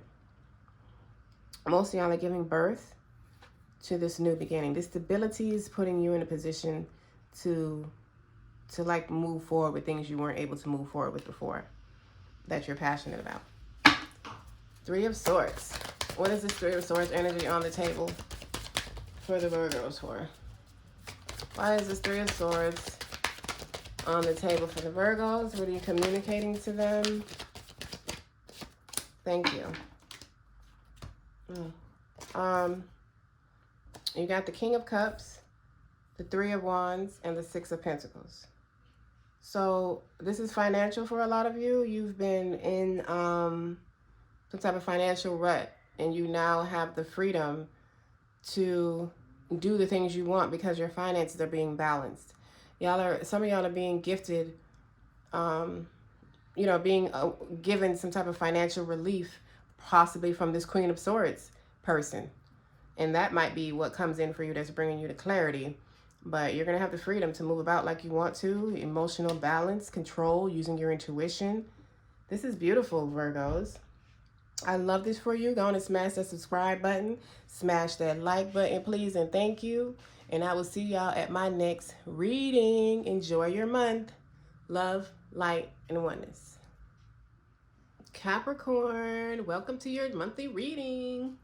Most of y'all are giving birth to this new beginning. This stability is putting you in a position to like move forward with things you weren't able to move forward with before, that you're passionate about. Three of Swords. What is this Three of Swords energy on the table for the Virgos for? Why is this Three of Swords on the table for the Virgos? What are you communicating to them? Thank you. You got the King of Cups, the Three of Wands, and the Six of Pentacles. So this is financial for a lot of you. You've been in some type of financial rut, and you now have the freedom to do the things you want because your finances are being balanced. Some of y'all are being gifted, being given some type of financial relief, possibly from this Queen of Swords person. And that might be what comes in for you that's bringing you to clarity. But you're going to have the freedom to move about like you want to. Emotional balance, control, using your intuition. This is beautiful, Virgos. I love this for you. Go on and smash that subscribe button. Smash that like button, please, and thank you. And I will see y'all at my next reading. Enjoy your month. Love, light, and oneness. Capricorn, welcome to your monthly reading.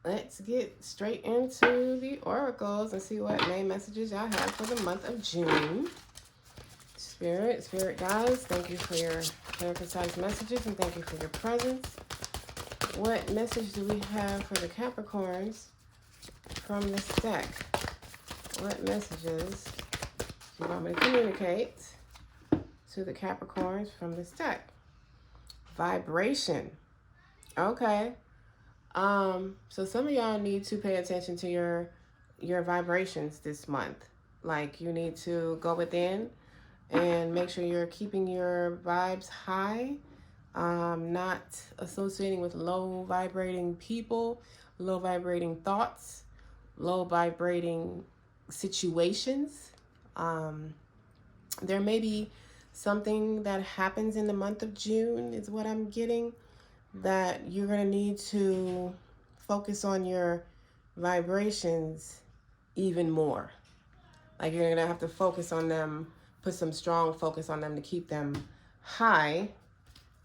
Let's get straight into the oracles and see what main messages y'all have for the month of June. Spirit guys, thank you for your clear, concise messages, and thank you for your presence. What message do we have for the Capricorns from this deck? What messages do you want me to communicate to the Capricorns from this deck? Vibration. Okay. So some of y'all need to pay attention to your vibrations this month. Like, you need to go within and make sure you're keeping your vibes high, not associating with low vibrating people, low vibrating thoughts, low vibrating situations. There may be something that happens in the month of June, is what I'm getting, that you're going to need to focus on your vibrations even more. Like, you're going to have to focus on them, put some strong focus on them to keep them high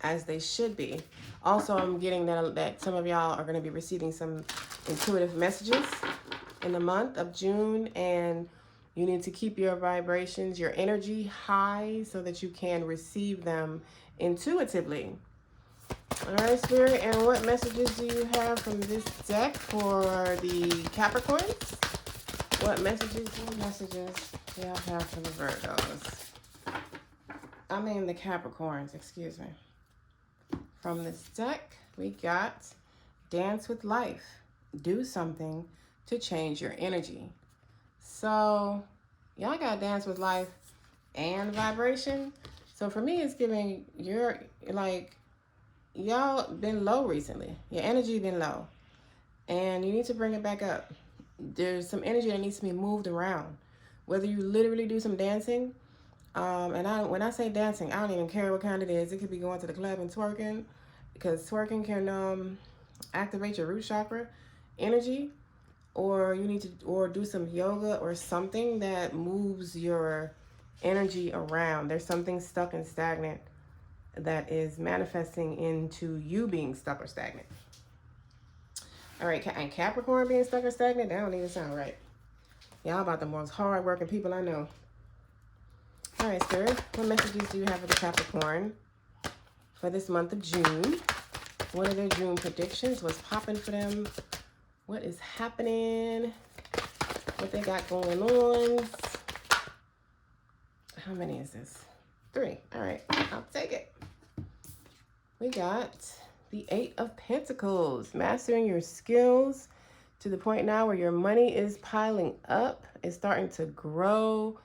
as they should be. Also, I'm getting that some of y'all are going to be receiving some intuitive messages in the month of June, and you need to keep your vibrations, your energy high so that you can receive them intuitively. All right, Spirit, and what messages do you have from this deck for the Capricorns? What messages do y'all have for the Virgos? I mean the Capricorns, excuse me. From this deck, we got Dance with Life. Do something to change your energy. So, y'all got Dance with Life and vibration. So for me, it's giving y'all been low recently. Your energy been low. And you need to bring it back up. There's some energy that needs to be moved around. Whether you literally do some dancing, and when I say dancing, I don't even care what kind it is. It could be going to the club and twerking, because twerking can activate your root chakra energy, or you need to do some yoga or something that moves your energy around. There's something stuck and stagnant that is manifesting into you being stuck or stagnant. All right, and Capricorn being stuck or stagnant, that don't even sound right. Y'all about the most hard-working people I know. All right, Spirit, what messages do you have for the Capricorn for this month of June? What are their June predictions? What's popping for them? What is happening? What they got going on? How many is this? 3. All right, I'll take it. We got the 8 of Pentacles, mastering your skills to the point now where your money is piling up, it's starting to grow,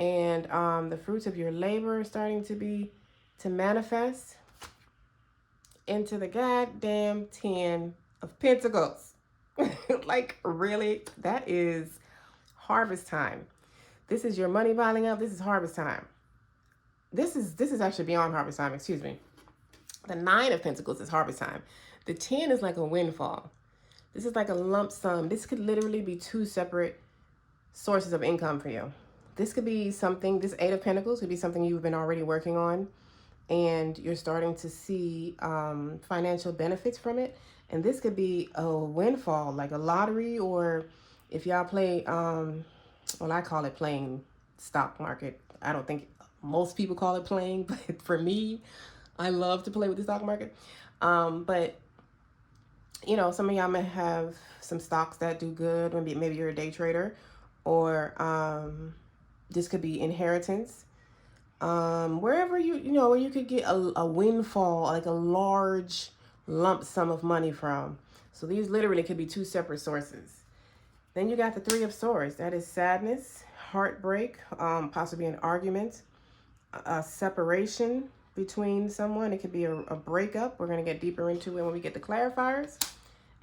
and the fruits of your labor are starting to manifest into the goddamn 10 of Pentacles. Like, really? That is harvest time. This is your money piling up. This is harvest time. This is actually beyond harvest time, excuse me. The 9 of Pentacles is harvest time. The 10 is like a windfall. This is like a lump sum. This could literally be 2 separate sources of income for you. This could be something, this 8 of Pentacles could be something you've been already working on, and you're starting to see financial benefits from it. And this could be a windfall, like a lottery, or if y'all play, well, I call it playing stock market. I don't think most people call it playing, but for me, I love to play with the stock market. But, you know, some of y'all may have some stocks that do good. Maybe you're a day trader, or this could be inheritance. Wherever where you could get a windfall, like a large lump sum of money from. So these literally could be 2 separate sources. Then you got the 3 of Swords. That is sadness, heartbreak, possibly an argument, a separation between someone. It could be a breakup. We're going to get deeper into it when we get the clarifiers.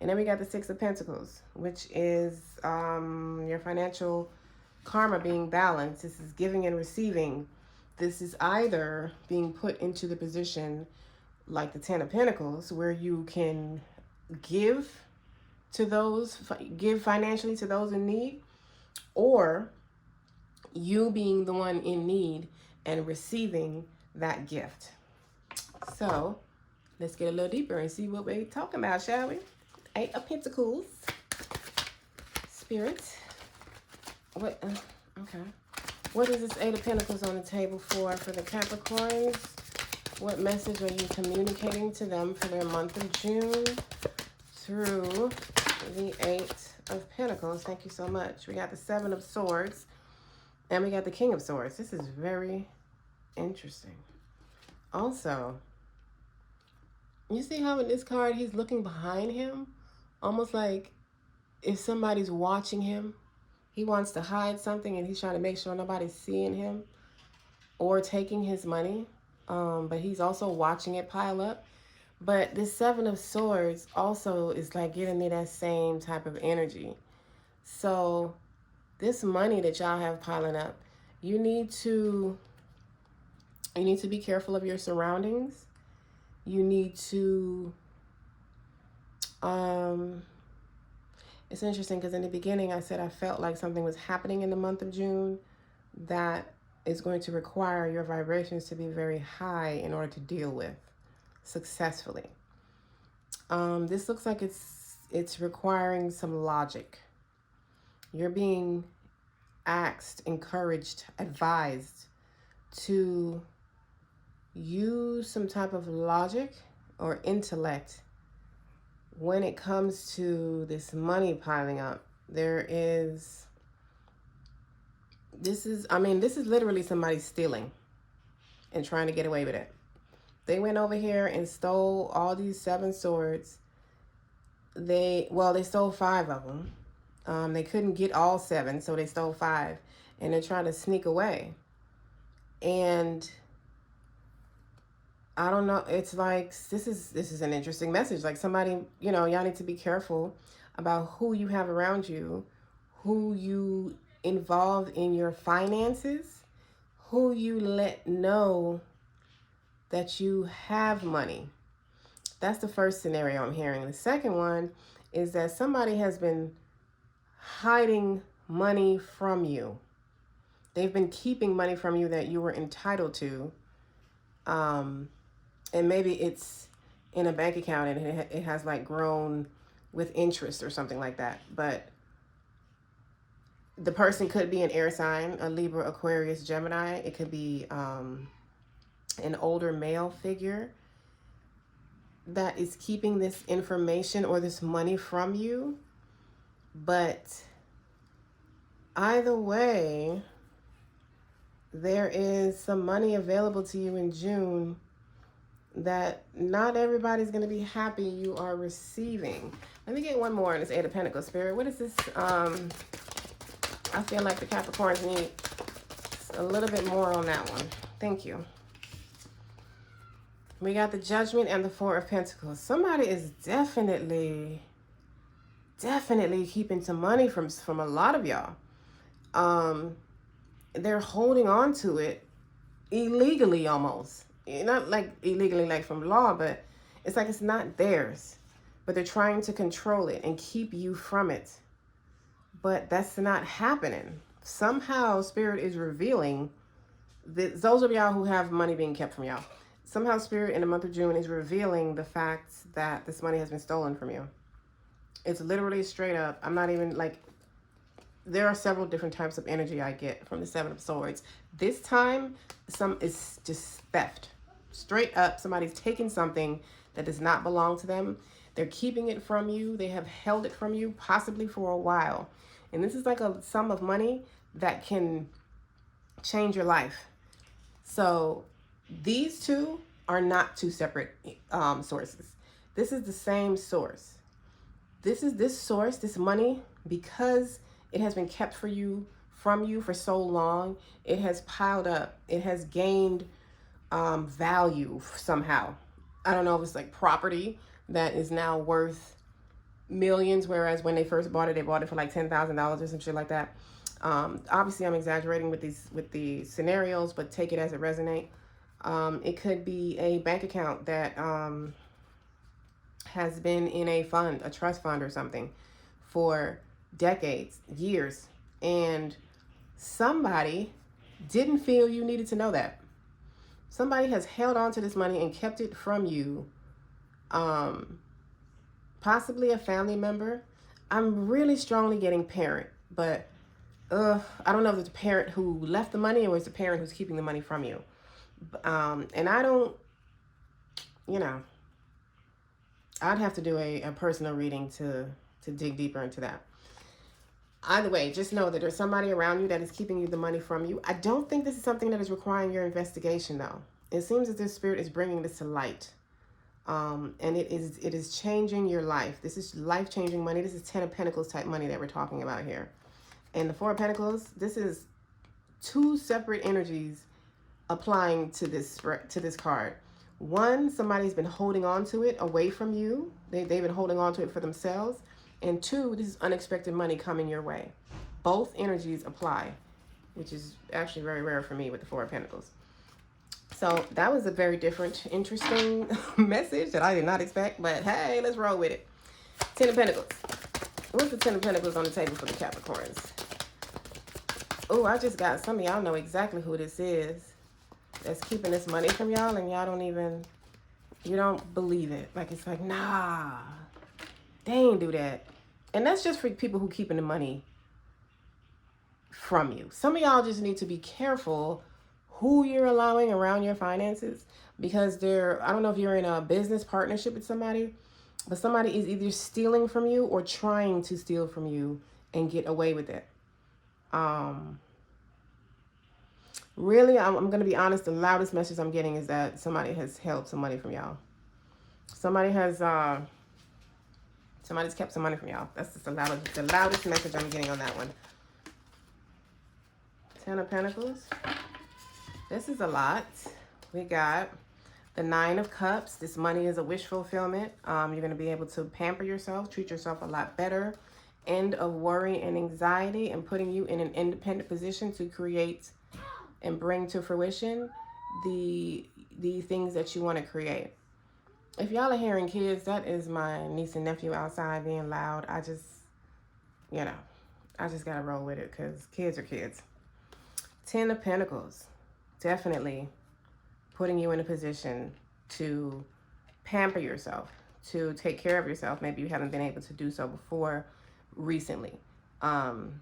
And then we got the 6 of Pentacles, which is your financial karma being balanced. This is giving and receiving. This is either being put into the position like the Ten of Pentacles, where you can give to those, give financially to those in need, or you being the one in need and receiving that gift. So let's get a little deeper and see what we're talking about, shall we? Eight of Pentacles. Spirit. What? Okay. What is this Eight of Pentacles on the table for the Capricorns? What message are you communicating to them for their month of June through the Eight of Pentacles? Thank you so much. We got the Seven of Swords and we got the King of Swords. This is very interesting. Also, you see how in this card he's looking behind him? Almost like if somebody's watching him. He wants to hide something and he's trying to make sure nobody's seeing him or taking his money. But he's also watching it pile up. But this Seven of Swords also is like giving me that same type of energy. So this money that y'all have piling up, you need to be careful of your surroundings. You need to, it's interesting because in the beginning I said I felt like something was happening in the month of June that is going to require your vibrations to be very high in order to deal with successfully. This looks like it's requiring some logic. You're being asked, encouraged, advised to use some type of logic or intellect when it comes to this money piling up. This is literally somebody stealing and trying to get away with it. They went over here and stole all these 7 swords. They stole 5 of them. They couldn't get all 7, so they stole 5, and they're trying to sneak away. And I don't know, it's like, this is an interesting message. Like somebody, y'all need to be careful about who you have around you, who you involve in your finances, who you let know that you have money. That's the first scenario I'm hearing. The second one is that somebody has been hiding money from you. They've been keeping money from you that you were entitled to. And maybe it's in a bank account and it has like grown with interest or something like that. But the person could be an air sign, a Libra, Aquarius, Gemini. It could be an older male figure that is keeping this information or this money from you. But either way, there is some money available to you in June that not everybody's going to be happy you are receiving. Let me get one more in this Eight of Pentacles, Spirit. What is this? I feel like the Capricorns need a little bit more on that one. Thank you. We got the Judgment and the Four of Pentacles. Somebody is definitely keeping some money from a lot of y'all. They're holding on to it illegally almost. Not like illegally like from law, but it's like it's not theirs. But they're trying to control it and keep you from it. But that's not happening. Somehow Spirit is revealing that those of y'all who have money being kept from y'all. Somehow Spirit in the month of June is revealing the fact that this money has been stolen from you. It's literally straight up. I'm not even like, there are several different types of energy I get from the Seven of Swords. This time, it's just theft. Straight up, somebody's taking something that does not belong to them. They're keeping it from you. They have held it from you, possibly for a while. And this is like a sum of money that can change your life. So these two are not two separate sources. This is the same source. This source, this money, because it has been kept from you for so long, it has piled up. It has gained value somehow. I don't know if it's like property that is now worth millions, whereas when they first bought it, they bought it for like $10,000 or some shit like that. Obviously, I'm exaggerating with the scenarios, but take it as it resonates. It could be a bank account that has been in a fund, a trust fund or something, for decades, years, and somebody didn't feel you needed to know that. Somebody has held on to this money and kept it from you. Possibly a family member. I'm really strongly getting parent, but I don't know if it's a parent who left the money or it's a parent who's keeping the money from you. And I don't, you know, I'd have to do a personal reading to dig deeper into that. Either way, just know that there's somebody around you that is keeping you the money from you. I don't think this is something that is requiring your investigation, though. It seems as this spirit is bringing this to light. And it is changing your life. This is life-changing money. This is 10 of Pentacles type money that we're talking about here. And the 4 of Pentacles, this is 2 separate energies applying to this card. One, somebody's been holding on to it away from you. They've been holding on to it for themselves. And 2, this is unexpected money coming your way. Both energies apply, which is actually very rare for me with the 4 of Pentacles. So that was a very different, interesting message that I did not expect. But hey, let's roll with it. 10 of Pentacles. What's the 10 of Pentacles on the table for the Capricorns? Oh, I just got some of y'all know exactly who this is that's keeping this money from y'all, and y'all don't even, you don't believe it. Like, it's like, nah, they ain't do that. And that's just for people who keeping the money from you. Some of y'all just need to be careful who you're allowing around your finances, because I don't know if you're in a business partnership with somebody, but somebody is either stealing from you or trying to steal from you and get away with it. Really, I'm going to be honest, the loudest message I'm getting is that somebody has held some money from y'all. Somebody's kept some money from y'all. That's just the loudest message I'm getting on that one. 10 of Pentacles. This is a lot. We got the 9 of Cups. This money is a wish fulfillment. You're going to be able to pamper yourself, treat yourself a lot better. End of worry and anxiety, and putting you in an independent position to create and bring to fruition the things that you want to create. If y'all are hearing kids, that is my niece and nephew outside being loud. I just gotta roll with it because kids are kids. 10 of Pentacles. Definitely putting you in a position to pamper yourself, to take care of yourself. Maybe you haven't been able to do so before recently. And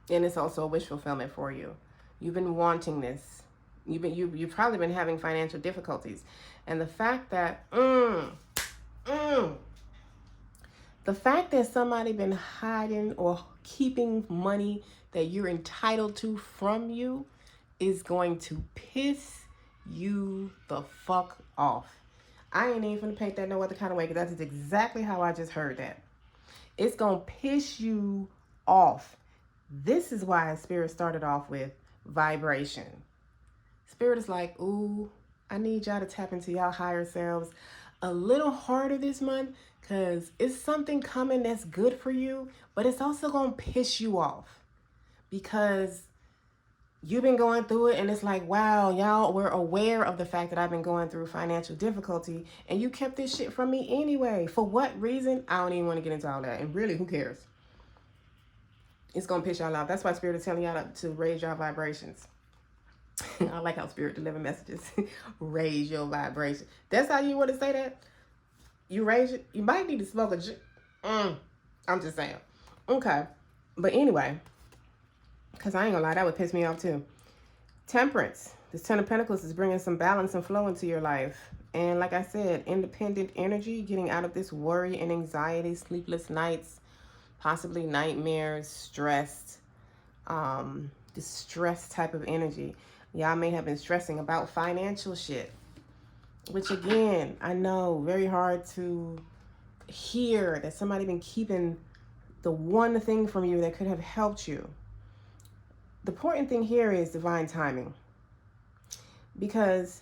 it's also a wish fulfillment for you. You've been wanting this. You've probably been having financial difficulties. And the fact that somebody been hiding or keeping money that you're entitled to from you is going to piss you the fuck off. I ain't even gonna paint that no other kind of way, because that's exactly how I just heard that. It's gonna piss you off. This is why Spirit started off with vibration. Spirit is like, ooh, I need y'all to tap into y'all higher selves a little harder this month, because it's something coming that's good for you, but it's also gonna piss you off because you've been going through it, and it's like, wow, y'all were aware of the fact that I've been going through financial difficulty, and you kept this shit from me anyway. For what reason? I don't even want to get into all that, and really, who cares? It's gonna piss y'all off. That's why Spirit is telling y'all to raise your vibrations. I like how Spirit deliver messages. Raise your vibration. That's how you want to say that? You raise it? You might need to smoke I'm just saying. Okay. But anyway, because I ain't gonna lie, that would piss me off too. Temperance. This 10 of Pentacles is bringing some balance and flow into your life. And like I said, independent energy, getting out of this worry and anxiety, sleepless nights, possibly nightmares, stressed, distress type of energy. Y'all may have been stressing about financial shit, which again, I know, very hard to hear that somebody been keeping the one thing from you that could have helped you. The important thing here is divine timing, because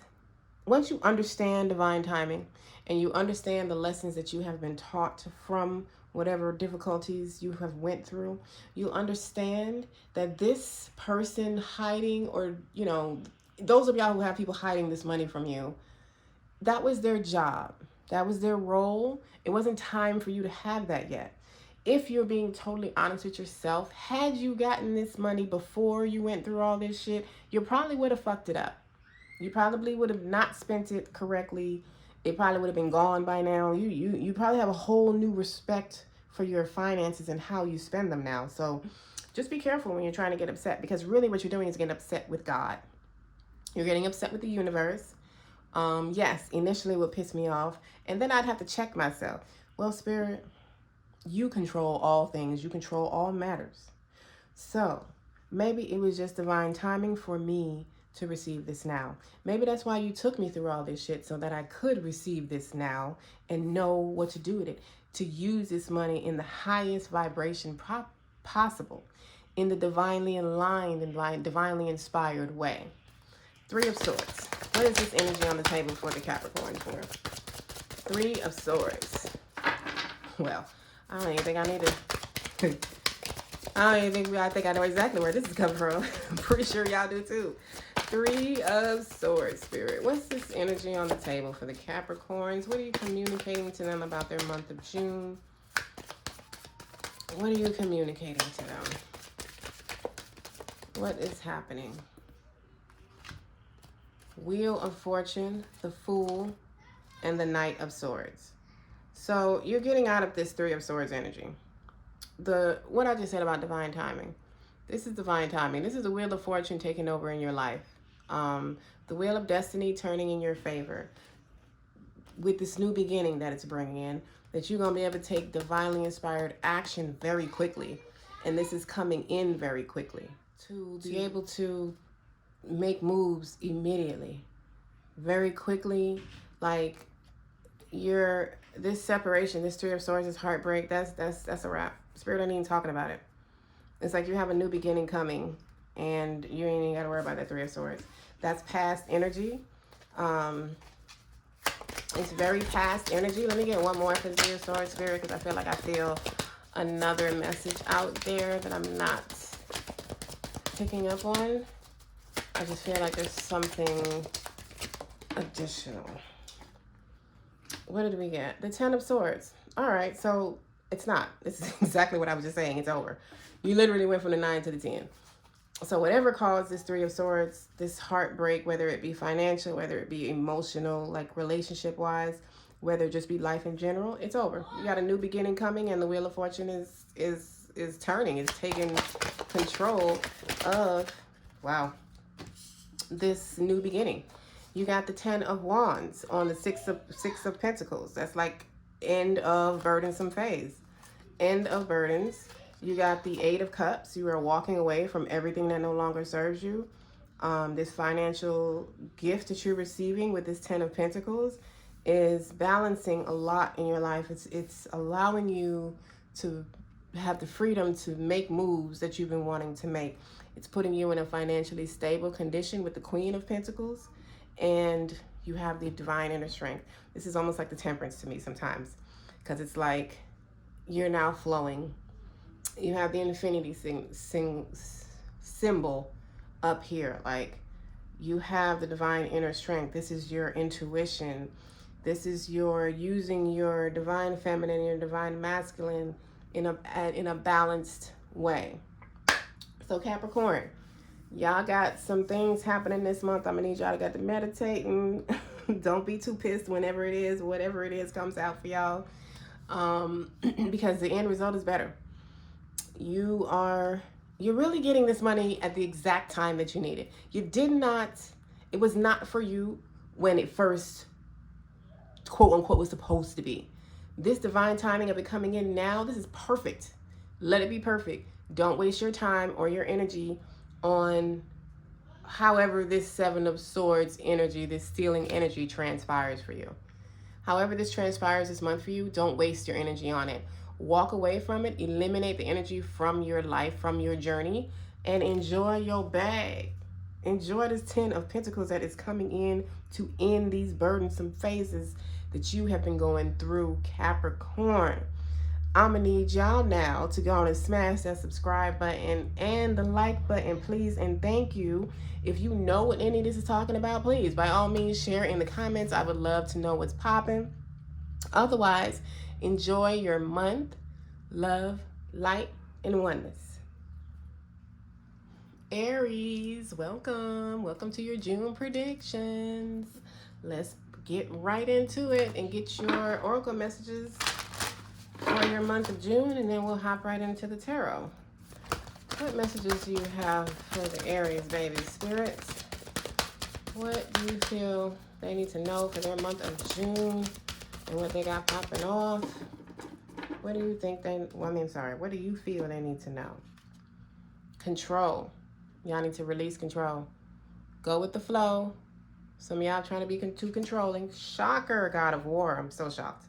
once you understand divine timing and you understand the lessons that you have been taught from whatever difficulties you have went through, you understand that this person hiding or, those of y'all who have people hiding this money from you, that was their job. That was their role. It wasn't time for you to have that yet. If you're being totally honest with yourself, had you gotten this money before you went through all this shit, you probably would have fucked it up. You probably would have not spent it correctly. It probably would have been gone by now. You probably have a whole new respect for your finances and how you spend them now. So just be careful when you're trying to get upset, because really what you're doing is getting upset with God. You're getting upset with the universe. Yes, initially it would piss me off. And then I'd have to check myself. Well, Spirit, you control all things. You control all matters. So maybe it was just divine timing for me to receive this now. Maybe that's why you took me through all this shit, so that I could receive this now and know what to do with it. To use this money in the highest vibration possible, in the divinely aligned and divinely inspired way. Three of Swords. What is this energy on the table for the Capricorn for? Three of Swords. Well, I don't even think I need to... I think I know exactly where this is coming from. I'm pretty sure y'all do too. Three of Swords, Spirit. What's this energy on the table for the Capricorns? What are you communicating to them about their month of June? What are you communicating to them? What is happening? Wheel of Fortune, the Fool, and the Knight of Swords. So you're getting out of this Three of Swords energy. What I just said about divine timing. This is divine timing. This is the Wheel of Fortune taking over in your life. The Wheel of Destiny turning in your favor. With this new beginning that it's bringing in, that you're going to be able to take divinely inspired action very quickly. And this is coming in very quickly. To be able to make moves immediately. Very quickly. Like, this separation, this Three of Swords, this heartbreak, that's a wrap. Spirit ain't even talking about it. It's like you have a new beginning coming, and you ain't even got to worry about that Three of Swords. That's past energy. It's very past energy. Let me get one more for the Three of Swords, Spirit, because I feel like I feel another message out there that I'm not picking up on. I just feel like there's something additional. What did we get? The Ten of Swords. All right, so it's not. This is exactly what I was just saying. It's over. You literally went from the 9 to the 10. So whatever caused this Three of Swords, this heartbreak, whether it be financial, whether it be emotional, like relationship-wise, whether it just be life in general, it's over. You got a new beginning coming, and the Wheel of Fortune is turning. It's taking control of, wow, this new beginning. You got the 10 of Wands on the Six of Pentacles. That's like end of burdensome phase. End of burdens. You got the 8 of Cups. You are walking away from everything that no longer serves you. This financial gift that you're receiving with this 10 of Pentacles is balancing a lot in your life. It's allowing you to have the freedom to make moves that you've been wanting to make. It's putting you in a financially stable condition with the Queen of Pentacles. And you have the divine inner strength. This is almost like the Temperance to me sometimes, because it's like you're now flowing. You have the infinity symbol up here. Like, you have the divine inner strength. This is your intuition. This is your using your divine feminine and your divine masculine in a balanced way. So Capricorn, y'all got some things happening this month. I'm gonna need y'all to get to meditate and don't be too pissed whenever it is, whatever it is comes out for y'all. Because the end result is better. You're really getting this money at the exact time that you need it. It was not for you when it first, quote unquote, was supposed to be. This divine timing of it coming in now, this is perfect. Let it be perfect. Don't waste your time or your energy on however this Seven of Swords energy, this stealing energy transpires for you. However this transpires this month for you, don't waste your energy on it. Walk away from it, eliminate the energy from your life, from your journey, and enjoy your bag. Enjoy this 10 of Pentacles that is coming in to end these burdensome phases that you have been going through, Capricorn. I'm gonna need y'all now to go on and smash that subscribe button and the like button, please, and thank you. If you know what any of this is talking about, please, by all means, share in the comments. I would love to know what's popping. Otherwise, enjoy your month. Love, light, and oneness. Aries, welcome. Welcome to your June predictions. Let's get right into it and get your oracle messages for your month of June, and then we'll hop right into the tarot. What messages do you have for the Aries, baby? Spirits, what do you feel they need to know for their month of June and what they got popping off? What do you think what do you feel they need to know? Control. Y'all need to release control. Go with the flow. Some of y'all trying to be too controlling. Shocker, God of War. I'm so shocked.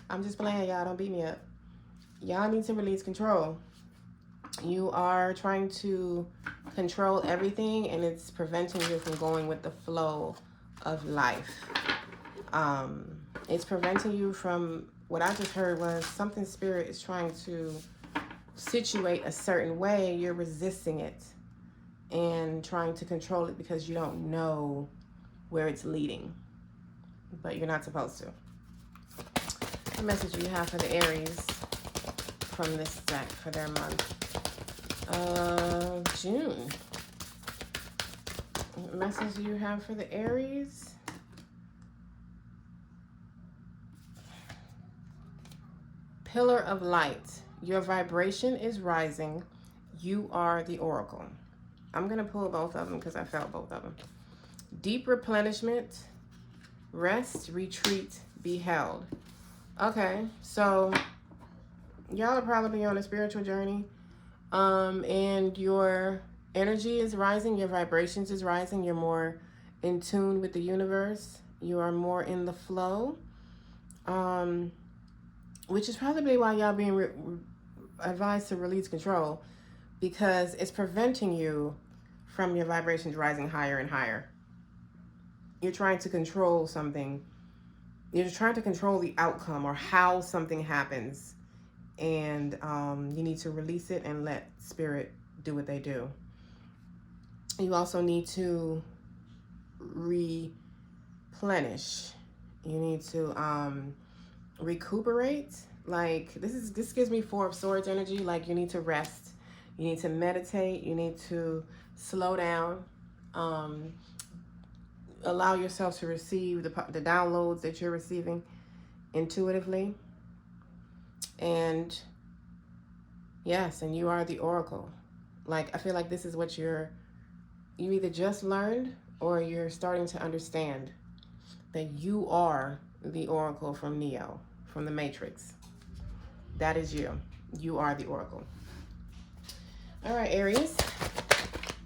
I'm just playing, y'all. Don't beat me up. Y'all need to release control. You are trying to control everything, and it's preventing you from going with the flow of life. It's preventing you from, what I just heard was something spirit is trying to situate a certain way. You're resisting it and trying to control it because you don't know where it's leading, but you're not supposed to. What message you have for the Aries from this deck for their month of June? What message you have for the Aries? Pillar of light. Your vibration is rising. You are the oracle. I'm going to pull both of them because I felt both of them. Deep replenishment. Rest, retreat, be held. Okay, so y'all are probably on a spiritual journey, and your energy is rising, your vibrations is rising, you're more in tune with the universe, you are more in the flow, which is probably why y'all being advised to release control, because it's preventing you from your vibrations rising higher and higher. You're trying to control something. You're trying to control the outcome or how something happens, and you need to release it and let spirit do what they do. You also need to replenish. You need to recuperate. Like this gives me Four of Swords energy. Like you need to rest. You need to meditate. You need to slow down. Allow yourself to receive the downloads that you're receiving intuitively. And yes, and you are the oracle. Like, I feel like this is what you either just learned or you're starting to understand that you are the oracle from Neo, from the Matrix. That is you. You are the oracle. All right, Aries.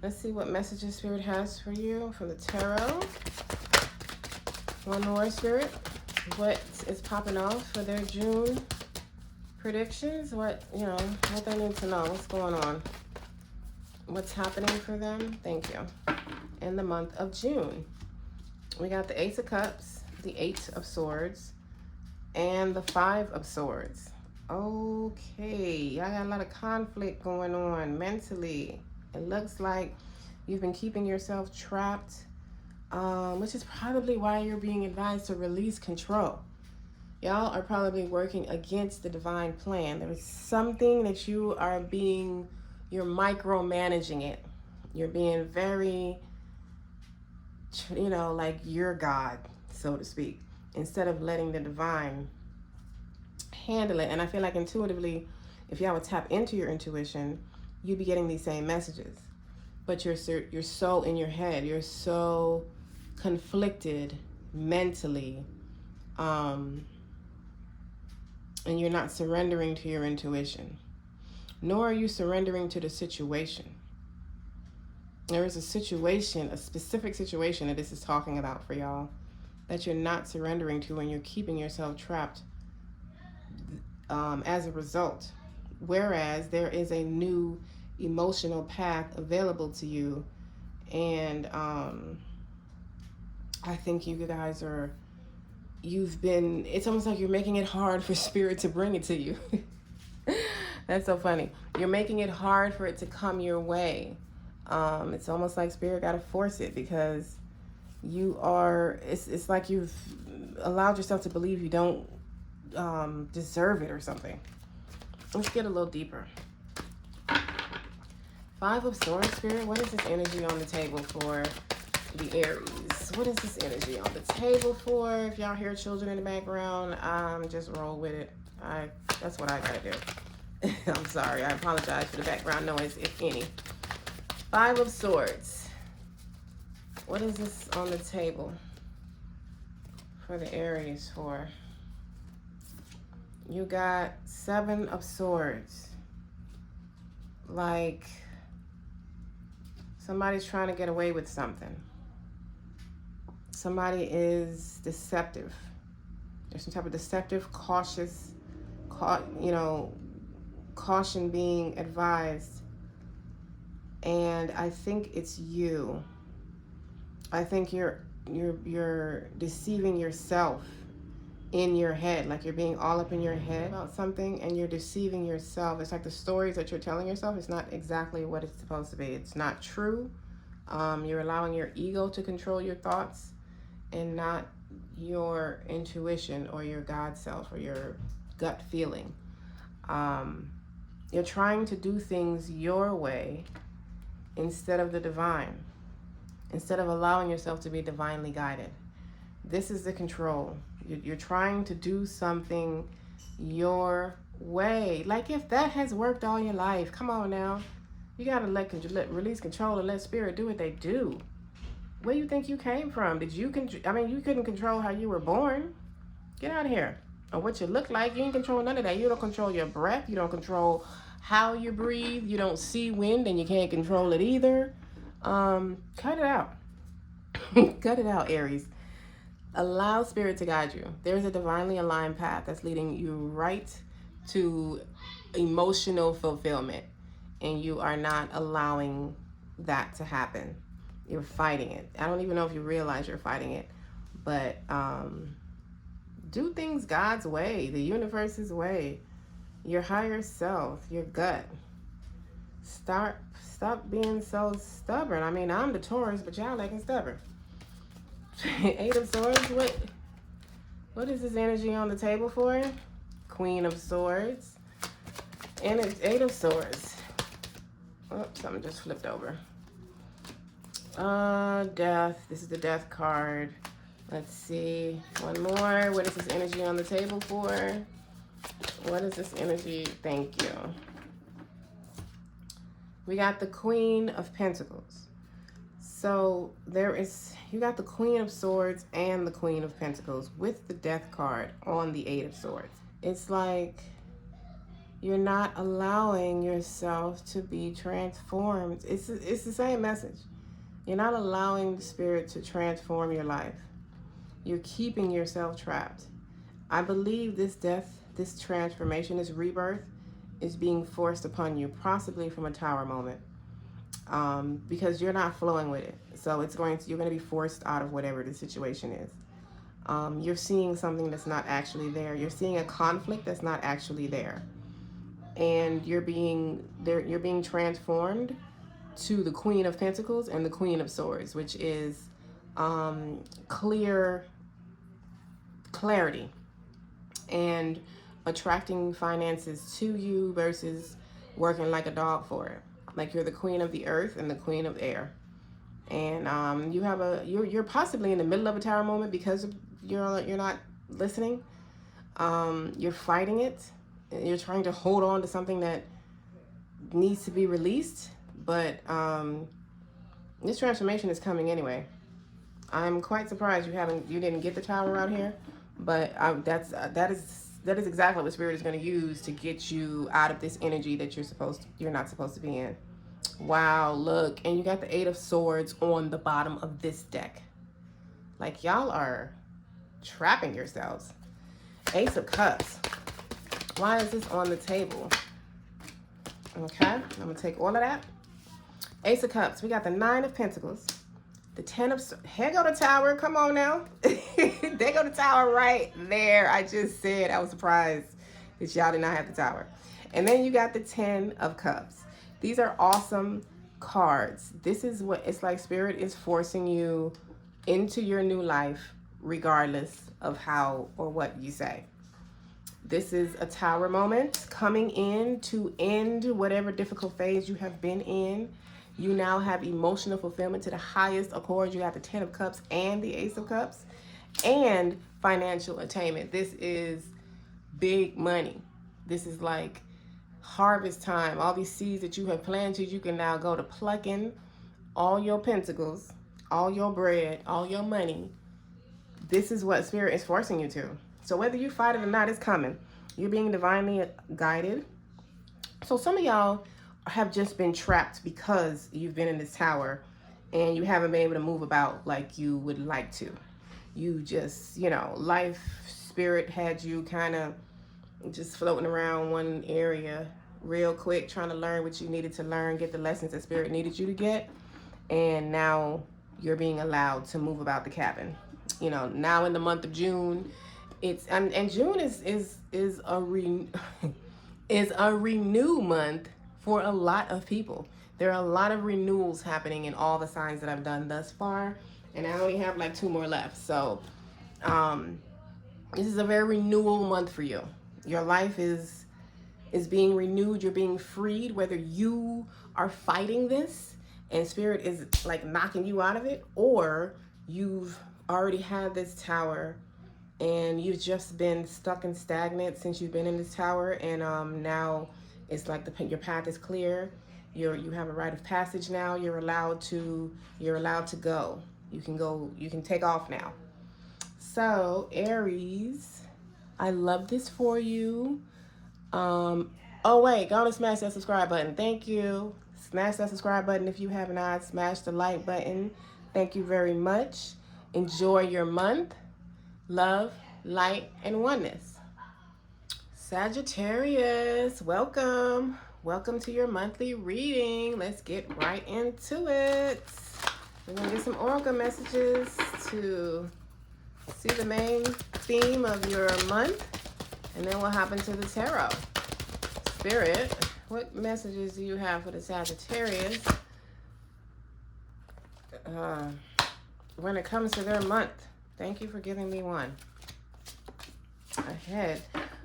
Let's see what messages Spirit has for you from the tarot. One more, Spirit. What is popping off for their June predictions? What they need to know. What's going on? What's happening for them? Thank you. In the month of June. We got the Ace of Cups, the Eight of Swords, and the Five of Swords. Okay, I got a lot of conflict going on mentally. It looks like you've been keeping yourself trapped, which is probably why you're being advised to release control. Y'all are probably working against the divine plan. There is something that you're micromanaging it. You're being very, like you're God, so to speak, instead of letting the divine handle it. And I feel like intuitively, if y'all would tap into your intuition, you'd be getting these same messages, but you're so in your head, you're so conflicted mentally, and you're not surrendering to your intuition, nor are you surrendering to the situation. There is a specific situation that this is talking about for y'all that you're not surrendering to, and you're keeping yourself trapped as a result. Whereas there is a new emotional path available to you, and I think you guys are it's almost like you're making it hard for spirit to bring it to you. That's so funny. You're making it hard for it to come your way. It's almost like spirit got to force it, because it's like you've allowed yourself to believe you don't deserve it or something. Let's get a little deeper. 5 of Swords, Spirit. What is this energy on the table for the Aries? What is this energy on the table for? If y'all hear children in the background, just roll with it. That's what I gotta do. I'm sorry. I apologize for the background noise, if any. 5 of Swords. What is this on the table for the Aries for? You got 7 of Swords. Like somebody's trying to get away with something. Somebody is deceptive. There's some type of deceptive, cautious, caution being advised. And I think it's you. I think you're deceiving yourself in your head. Like you're being all up in your head about something and you're deceiving yourself. It's like the stories that you're telling yourself, it's not exactly what it's supposed to be. It's not true. You're allowing your ego to control your thoughts and not your intuition or your God self or your gut feeling. You're trying to do things your way instead of the divine, instead of allowing yourself to be divinely guided. This is the control. You're trying to do something your way. Like if that has worked all your life, come on now. You got to release control and let spirit do what they do. Where do you think you came from? You couldn't control how you were born. Get out of here. Or what you look like. You ain't control none of that. You don't control your breath. You don't control how you breathe. You don't see wind and you can't control it either. Cut it out. Cut it out, Aries. Allow spirit to guide you. There's a divinely aligned path that's leading you right to emotional fulfillment. And you are not allowing that to happen. You're fighting it. I don't even know if you realize you're fighting it. But do things God's way, the universe's way, your higher self, your gut. Stop being so stubborn. I mean, I'm the Taurus, but y'all acting stubborn. 8 of Swords. What is this energy on the table for? Queen of Swords. And it's 8 of Swords. Oh, something just flipped over. Death. This is the Death card. Let's see. One more. What is this energy on the table for? What is this energy? Thank you. We got the Queen of Pentacles. So you got the Queen of Swords and the Queen of Pentacles with the Death card on the 8 of Swords. It's like you're not allowing yourself to be transformed. It's the same message. You're not allowing the spirit to transform your life. You're keeping yourself trapped. I believe this death, this transformation, this rebirth is being forced upon you, possibly from a Tower moment. Because you're not flowing with it. So you're going to be forced out of whatever the situation is. You're seeing something that's not actually there. You're seeing a conflict that's not actually there. And you're being transformed to the Queen of Pentacles and the Queen of Swords, which is clarity and attracting finances to you versus working like a dog for it. Like you're the Queen of the Earth and the Queen of Air. And you're possibly in the middle of a Tower moment because you're not listening. You're fighting it. You're trying to hold on to something that needs to be released. But this transformation is coming anyway. I'm quite surprised you didn't get the Tower out here. But that is exactly what Spirit is going to use to get you out of this energy that you're not supposed to be in. Wow, look. And you got the 8 of Swords on the bottom of this deck. Like y'all are trapping yourselves. Ace of Cups. Why is this on the table? Okay, I'm going to take all of that. Ace of Cups. We got the 9 of Pentacles, The 10 of, here go the Tower. Come on now. There go the Tower right there. I just said I was surprised that y'all did not have the Tower. And then you got the 10 of Cups. These are awesome cards. This is what it's like. Spirit is forcing you into your new life regardless of how or what you say. This is a Tower moment coming in to end whatever difficult phase you have been in. You now have emotional fulfillment to the highest accord. You got the 10 of Cups and the Ace of Cups and financial attainment. This is big money. This is like harvest time. All these seeds that you have planted, you can now go to plucking all your pentacles, all your bread, all your money. This is what Spirit is forcing you to. So whether you fight it or not, it's coming. You're being divinely guided. So some of y'all have just been trapped because you've been in this Tower and you haven't been able to move about like you would like to. You just, you know, life, Spirit had you kind of just floating around one area real quick, trying to learn what you needed to learn, get the lessons that Spirit needed you to get. And now you're being allowed to move about the cabin. You know, now in the month of June, it's and June is a renew month for a lot of people. There are a lot of renewals happening in all the signs that I've done thus far, and I only have like 2 more left. So this is a very renewal month for you. Your life is being renewed. You're being freed, whether you are fighting this and Spirit is like knocking you out of it, or you've already had this Tower and you've just been stuck and stagnant since you've been in this Tower, and now it's like your path is clear. You have a rite of passage now. You're allowed to go. You can take off now. So Aries, I love this for you. Oh wait, go and smash that subscribe button. Thank you. Smash that subscribe button if you have not. Smash the like button. Thank you very much. Enjoy your month. Love, light, and oneness. Sagittarius, welcome. Welcome to your monthly reading. Let's get right into it. We're going to get some oracle messages to see the main theme of your month, and then we'll hop into the tarot. Spirit, what messages do you have for the Sagittarius when it comes to their month? Thank you for giving me one. Ahead,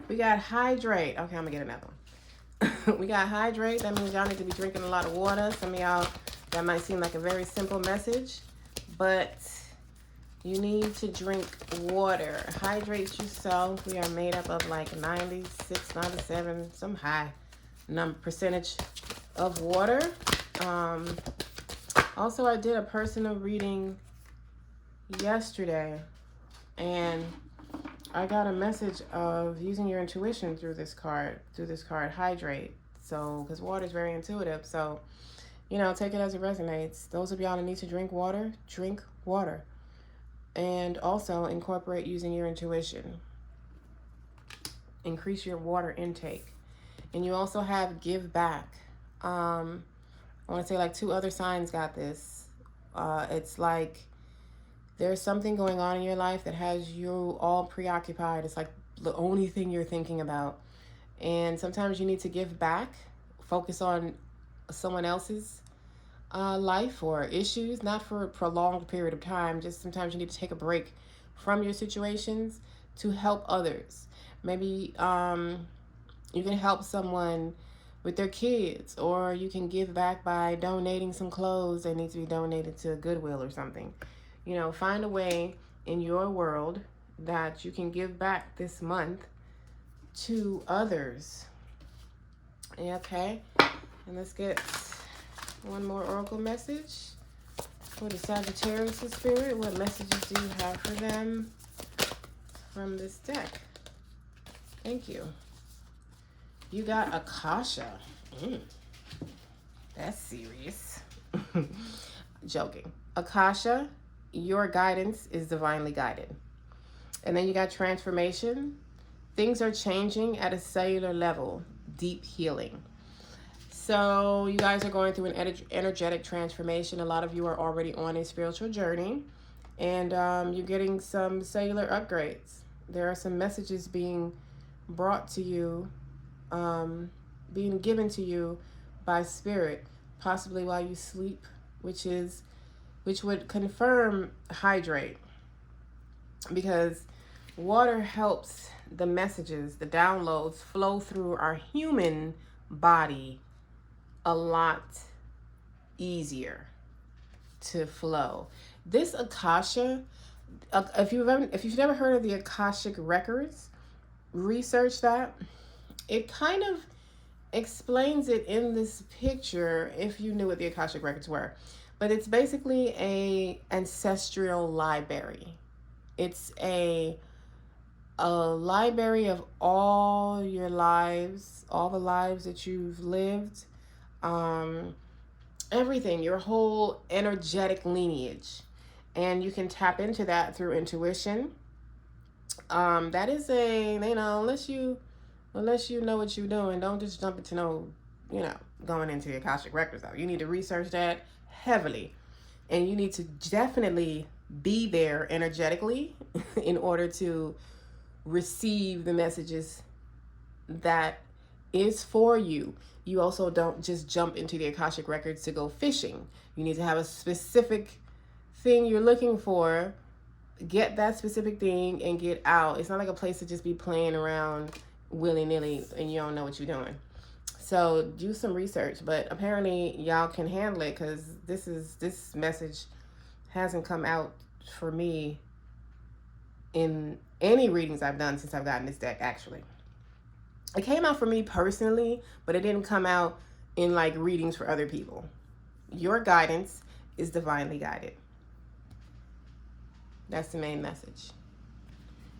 we got hydrate. Okay, I'm gonna get another one. We got hydrate. That means y'all need to be drinking a lot of water. Some of y'all, that might seem like a very simple message, but you need to drink water. Hydrate yourself. We are made up of like 96, 97, some high percentage of water. Also, I did a personal reading yesterday, and I got a message of using your intuition through this card, hydrate. So, because water is very intuitive, so, you know, take it as it resonates. Those of y'all that need to drink water, and also incorporate using your intuition. Increase your water intake. And you also have give back. I want to say like 2 other signs got this. It's like there's something going on in your life that has you all preoccupied. It's like the only thing you're thinking about. And sometimes you need to give back, focus on someone else's life or issues, not for a prolonged period of time. Just sometimes you need to take a break from your situations to help others. Maybe you can help someone with their kids, or you can give back by donating some clothes that need to be donated to Goodwill or something. You know, find a way in your world that you can give back this month to others. Okay, and let's get one more oracle message for the Sagittarius spirit. What messages do you have for them from this deck? Thank you. You got Akasha. That's serious. Joking. Akasha, your guidance is divinely guided. And then you got transformation. Things are changing at a cellular level. Deep healing. So you guys are going through an energetic transformation. A lot of you are already on a spiritual journey, and you're getting some cellular upgrades. There are some messages being brought to you, being given to you by spirit, possibly while you sleep, which would confirm hydrate, because water helps the messages, the downloads flow through our human body a lot easier to flow. This Akasha, if you've never heard of the Akashic records, research that. It kind of explains it in this picture if you knew what the Akashic records were. But it's basically a ancestral library. It's a library of all your lives, all the lives that you've lived, everything, your whole energetic lineage. And you can tap into that through intuition. That is unless you know what you're doing, don't just jump into going into the Akashic records. You need to research that heavily, and you need to definitely be there energetically in order to receive the messages that is for you. You also don't just jump into the Akashic records to go fishing. You need to have a specific thing you're looking for, get that specific thing, and get out. It's not like a place to just be playing around willy-nilly and you don't know what you're doing. So do some research, but apparently y'all can handle it, because this message hasn't come out for me in any readings I've done since I've gotten this deck. Actually, it came out for me personally, but it didn't come out in like readings for other people. Your guidance is divinely guided. That's the main message.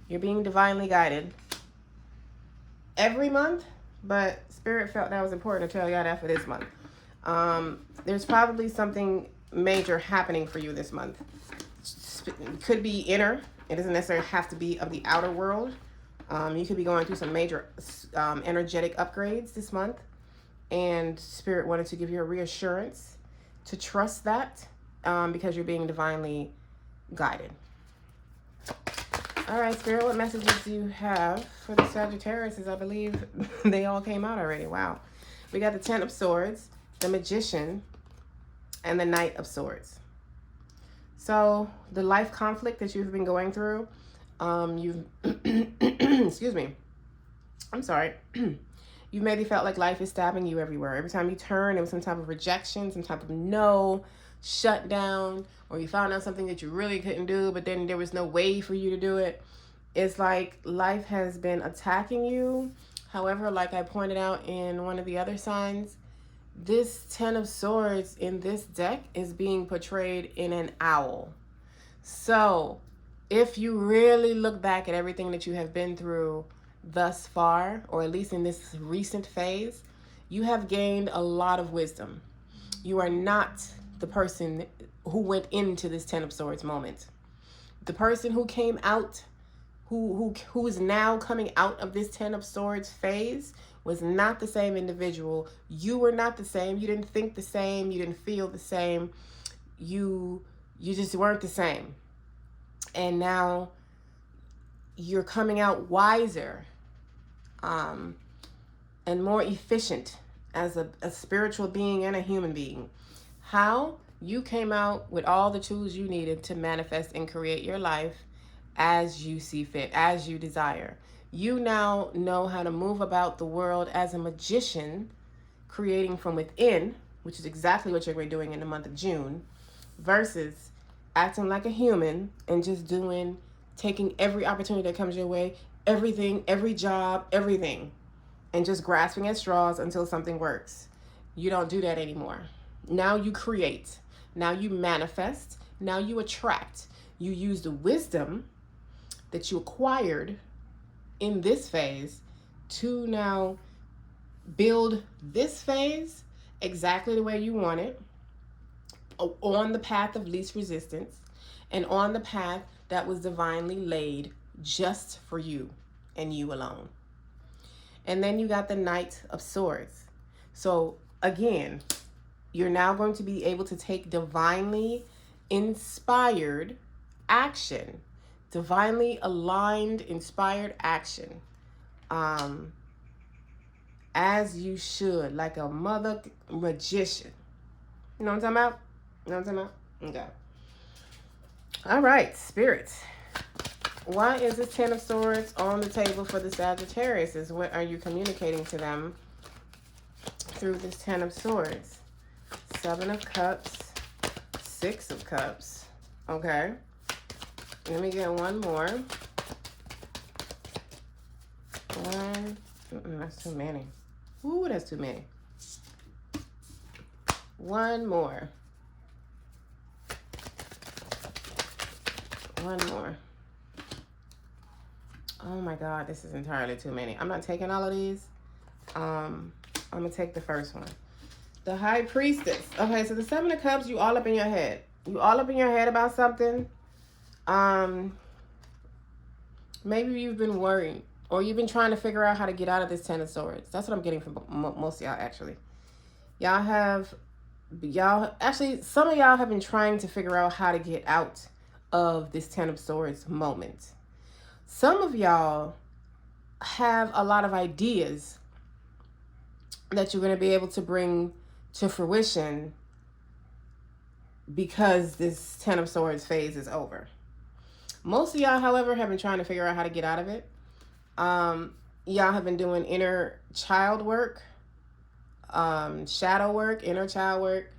You're being divinely guided every month, but Spirit felt that was important to tell y'all that for this month. There's probably something major happening for you this month. It could be inner. It doesn't necessarily have to be of the outer world. You could be going through some major energetic upgrades this month, and Spirit wanted to give you a reassurance to trust that, because you're being divinely guided. All right, Spirit, what messages do you have for the Sagittarius? I believe they all came out already. Wow. We got the Ten of Swords, the Magician, and the Knight of Swords. So the life conflict that you've been going through, you've, excuse me, I'm sorry. You've maybe felt like life is stabbing you everywhere. Every time you turn, there was some type of rejection, some type of no, shut down, or you found out something that you really couldn't do, but then there was no way for you to do it. It's like life has been attacking you. However, like I pointed out in one of the other signs, this Ten of Swords in this deck is being portrayed in an owl. So if you really look back at everything that you have been through thus far, or at least in this recent phase, you have gained a lot of wisdom. You are not the person who went into this Ten of Swords moment. The person who came out, who is now coming out of this Ten of Swords phase, was not the same individual. You were not the same. You didn't think the same. You didn't feel the same. You just weren't the same. And now you're coming out wiser, and more efficient as a spiritual being and a human being. How? You came out with all the tools you needed to manifest and create your life as you see fit, as you desire. You now know how to move about the world as a magician, creating from within, which is exactly what you're doing in the month of June, versus acting like a human and just taking every opportunity that comes your way, everything, every job, everything, and just grasping at straws until something works. You don't do that anymore. Now you create. Now you manifest. Now you attract. You use the wisdom that you acquired in this phase to now build this phase exactly the way you want it, on the path of least resistance, and on the path that was divinely laid just for you and you alone. And then you got the Knight of Swords. So again, you're now going to be able to take divinely inspired action, divinely aligned, inspired action, as you should, like a mother magician. You know what I'm talking about? You know what I'm talking about? Okay. All right, spirits. Why is the Ten of Swords on the table for the Sagittarius? What are you communicating to them through this Ten of Swords? Seven of Cups, Six of Cups. Okay. Let me get one more. One. That's too many. Ooh, that's too many. One more. One more. Oh my God, this is entirely too many. I'm not taking all of these. I'm gonna take the first one. The High Priestess. Okay, so the Seven of Cups, you all up in your head. You all up in your head about something. Maybe you've been worried, or you've been trying to figure out how to get out of this Ten of Swords. That's what I'm getting from most of y'all, actually. Actually, some of y'all have been trying to figure out how to get out of this Ten of Swords moment. Some of y'all have a lot of ideas that you're going to be able to bring to fruition because this Ten of Swords phase is over. Most of y'all, however, have been trying to figure out how to get out of it. Y'all have been doing inner child work, shadow work, inner child work.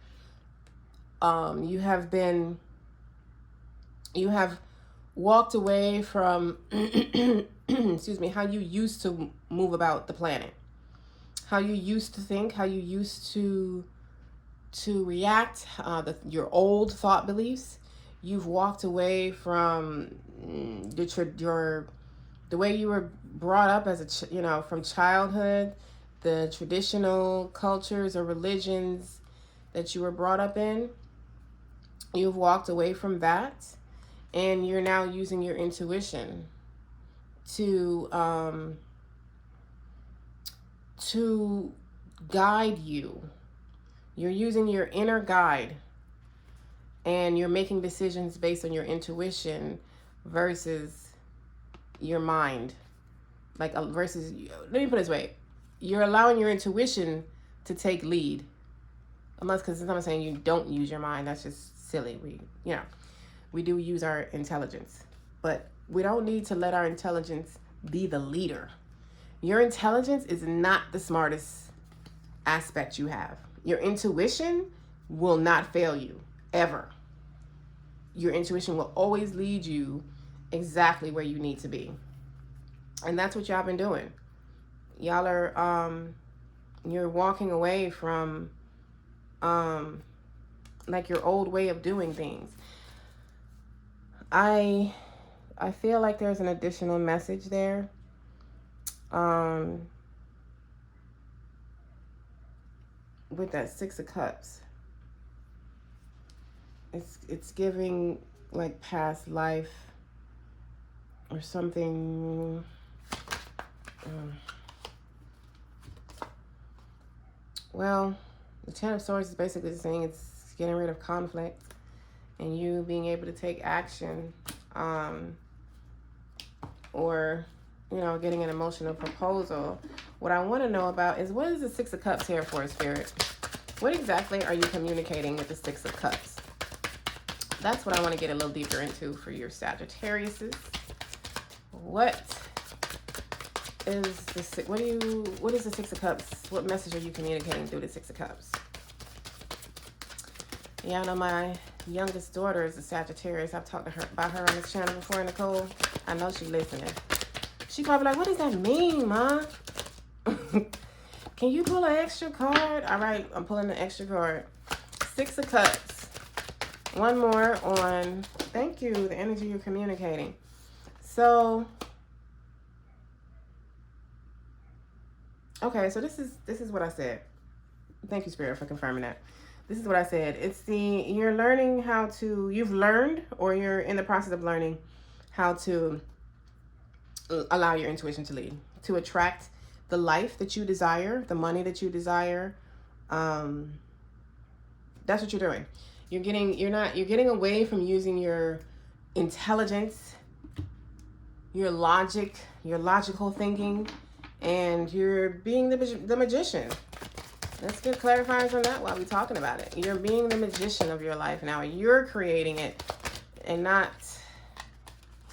You have walked away from, excuse me, how you used to move about the planet, how you used to think, how you used to react, your old thought beliefs. You've walked away from the way you were brought up as from childhood, the traditional cultures or religions that you were brought up in. You've walked away from that, and you're now using your intuition to guide you. You're using your inner guide, and you're making decisions based on your intuition versus your mind. Let me put it this way. You're allowing your intuition to take lead. Because I'm not saying you don't use your mind. That's just silly. We do use our intelligence, but we don't need to let our intelligence be the leader. Your intelligence is not the smartest aspect you have. Your intuition will not fail you, ever. Your intuition will always lead you exactly where you need to be. And that's what y'all been doing. Y'all are, you're walking away from, your old way of doing things. I feel like there's an additional message there. With that Six of Cups, it's giving like past life or something. Well, the Ten of Swords is basically saying it's getting rid of conflict and you being able to take action, or getting an emotional proposal. What I want to know about is, what is the Six of Cups here for, Spirit? What exactly are you communicating with the Six of Cups? That's what I want to get a little deeper into for your Sagittariuses. What is the Six of Cups? What message are you communicating through the Six of Cups? Yeah, I know my youngest daughter is a Sagittarius. I've talked to her about her on this channel before, Nicole. I know she's listening. She probably like, what does that mean, Ma? Can you pull an extra card? All right, I'm pulling an extra card. Six of Cups. One more on, thank you, the energy you're communicating. So, okay, so this is what I said. Thank you, Spirit, for confirming that. This is what I said. You're learning how to, you've learned, or you're in the process of learning how to allow your intuition to lead, to attract the life that you desire, the money that you desire, That's what you're doing. You're getting away from using your intelligence, your logic, your logical thinking, and you're being the magician. Let's get clarifiers on that while we're talking about it. You're being the magician of your life now. You're creating it, and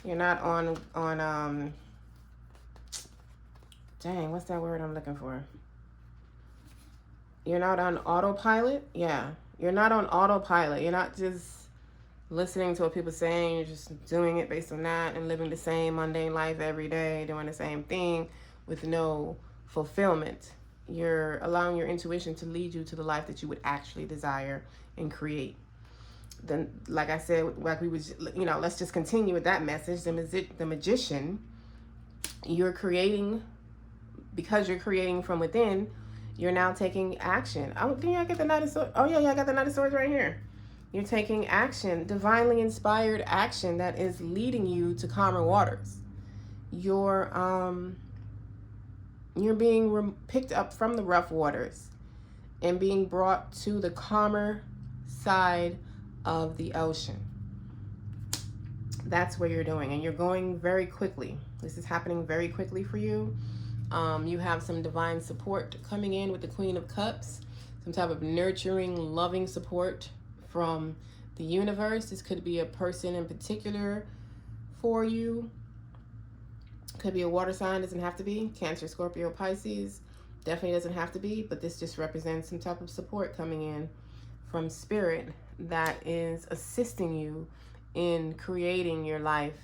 you're not on dang, what's that word I'm looking for? You're not on autopilot? Yeah. You're not on autopilot. You're not just listening to what people are saying. You're just doing it based on that and living the same mundane life every day, doing the same thing with no fulfillment. You're allowing your intuition to lead you to the life that you would actually desire and create. Then, like I said, like we was, let's just continue with that message. The magician, you're creating, because you're creating from within, you're now taking action. Can I get the Knight of Swords? Oh, yeah, I got the Knight of Swords right here. You're taking action, divinely inspired action that is leading you to calmer waters. You're being picked up from the rough waters and being brought to the calmer side of the ocean. That's where you're doing, and you're going very quickly. This is happening very quickly for you. You have some divine support coming in with the Queen of Cups, some type of nurturing, loving support from the universe. This could be a person in particular for you. Could be a water sign, doesn't have to be. Cancer, Scorpio, Pisces, definitely doesn't have to be, but this just represents some type of support coming in from spirit that is assisting you in creating your life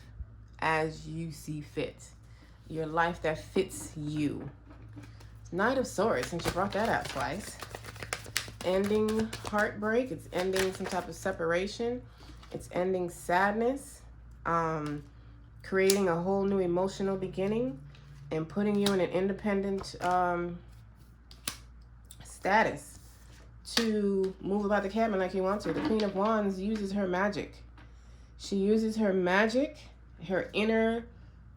as you see fit. Your life that fits you. Knight of Swords, since you brought that out twice. Ending heartbreak. It's ending some type of separation. It's ending sadness. Creating a whole new emotional beginning and putting you in an independent status to move about the cabin like you want to. The Queen of Wands uses her magic. She uses her magic, her inner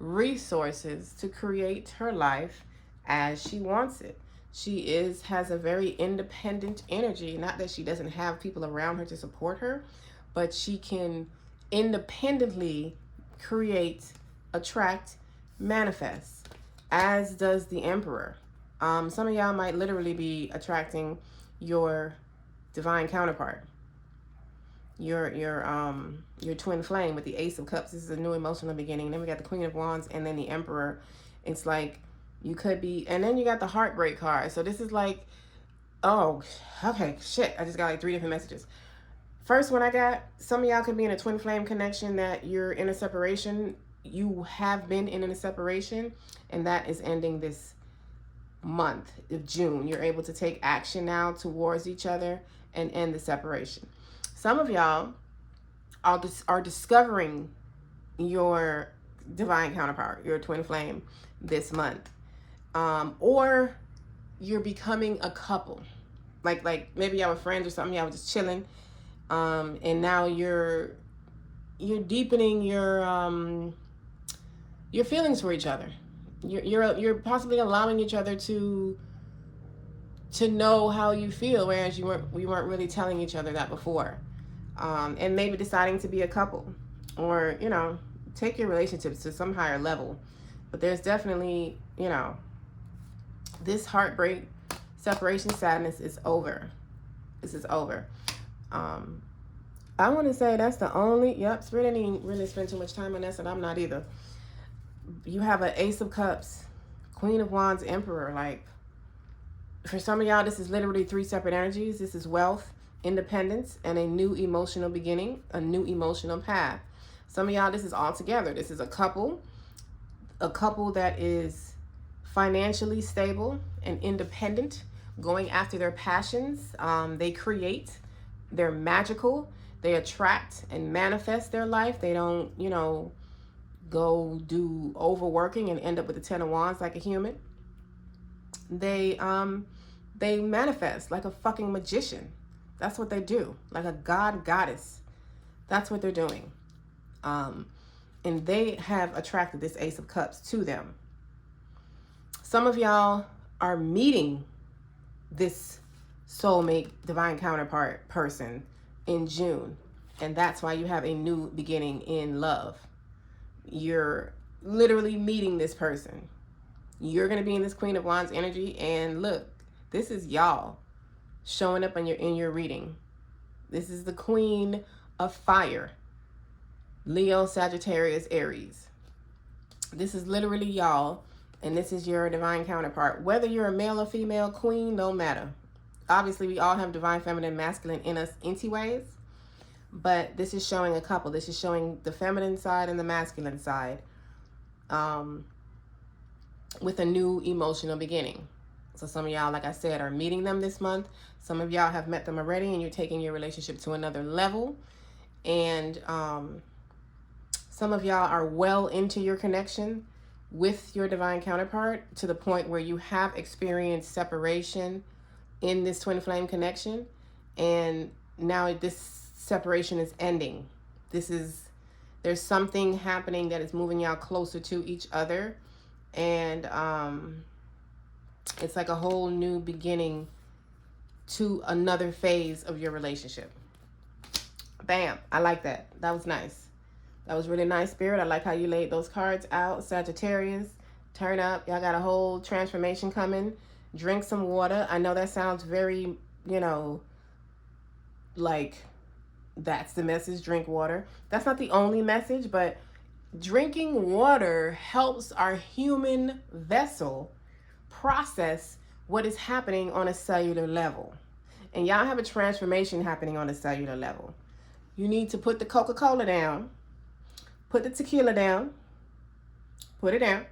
resources to create her life as she wants it. She has a very independent energy. Not that she doesn't have people around her to support her, but she can independently create, attract, manifest, as does the Emperor. Some of y'all might literally be attracting your divine counterpart. Your twin flame with the Ace of Cups. This is a new emotional beginning. Then we got the Queen of Wands and then the Emperor. It's like you could be, and then you got the Heartbreak card. So this is like, oh, okay, shit. I just got like 3 different messages. First one I got, some of y'all could be in a twin flame connection that you're in a separation. You have been in a separation, and that is ending this month of June. You're able to take action now towards each other and end the separation. Some of y'all are discovering your divine counterpart, your twin flame, this month. Or you're becoming a couple. Like maybe y'all were friends or something, y'all were just chilling. And now you're deepening your feelings for each other. You're possibly allowing each other to know how you feel, whereas we weren't really telling each other that before. And maybe deciding to be a couple, or take your relationships to some higher level. But there's definitely this heartbreak, separation, sadness is over. This is over. I want to say that's the only, Spirit didn't really spend too much time on this, and I'm not either. You have an Ace of Cups, Queen of Wands, Emperor. Like, for some of y'all, this is literally 3 separate energies. This is wealth, independence, and a new emotional beginning, a new emotional path. Some of y'all, this is all together. This is a couple that is financially stable and independent, going after their passions. They create, they're magical, they attract and manifest their life. They don't, go do overworking and end up with the 10 of Wands like a human. They manifest like a fucking magician. That's what they do, like a goddess. That's what they're doing. And they have attracted this Ace of Cups to them. Some of y'all are meeting this soulmate, divine counterpart person in June. And that's why you have a new beginning in love. You're literally meeting this person. You're going to be in this Queen of Wands energy. And look, this is y'all showing up in your reading. This is the Queen of Fire. Leo, Sagittarius, Aries. This is literally y'all. And this is your divine counterpart. Whether you're a male or female queen, no matter. Obviously, we all have divine feminine, masculine in us anyways. But this is showing a couple. This is showing the feminine side and the masculine side. With a new emotional beginning. So some of y'all, like I said, are meeting them this month. Some of y'all have met them already and you're taking your relationship to another level. And some of y'all are well into your connection with your divine counterpart to the point where you have experienced separation in this twin flame connection. And now this separation is ending. There's something happening that is moving y'all closer to each other. And it's like a whole new beginning to another phase of your relationship. Bam. I like that. That was nice. That was really nice, Spirit. I like how you laid those cards out. Sagittarius, turn up. Y'all got a whole transformation coming. Drink some water. I know that sounds very, like that's the message, drink water. That's not the only message, but drinking water helps our human vessel process what is happening on a cellular level. And y'all have a transformation happening on a cellular level. You need to put the Coca-Cola down, put the tequila down, put it down,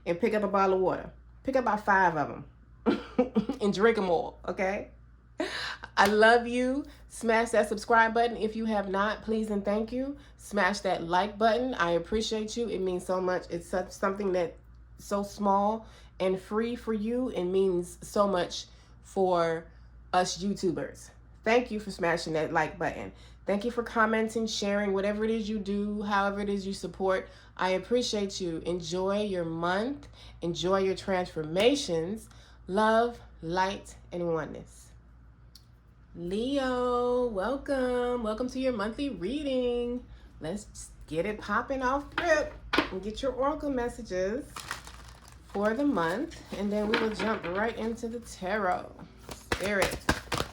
and pick up a bottle of water. Pick up about 5 of them and drink them all, okay? I love you. Smash that subscribe button if you have not, please and thank you. Smash that like button. I appreciate you. It means so much. It's something that's so small and free for you. It means so much for us YouTubers. Thank you for smashing that like button. Thank you for commenting, sharing, whatever it is you do, however it is you support. I appreciate you. Enjoy your month. Enjoy your transformations. Love, light, and oneness. Leo, welcome. Welcome to your monthly reading. Let's get it popping off rip and get your oracle messages for the month. And then we will jump right into the tarot. Spirit,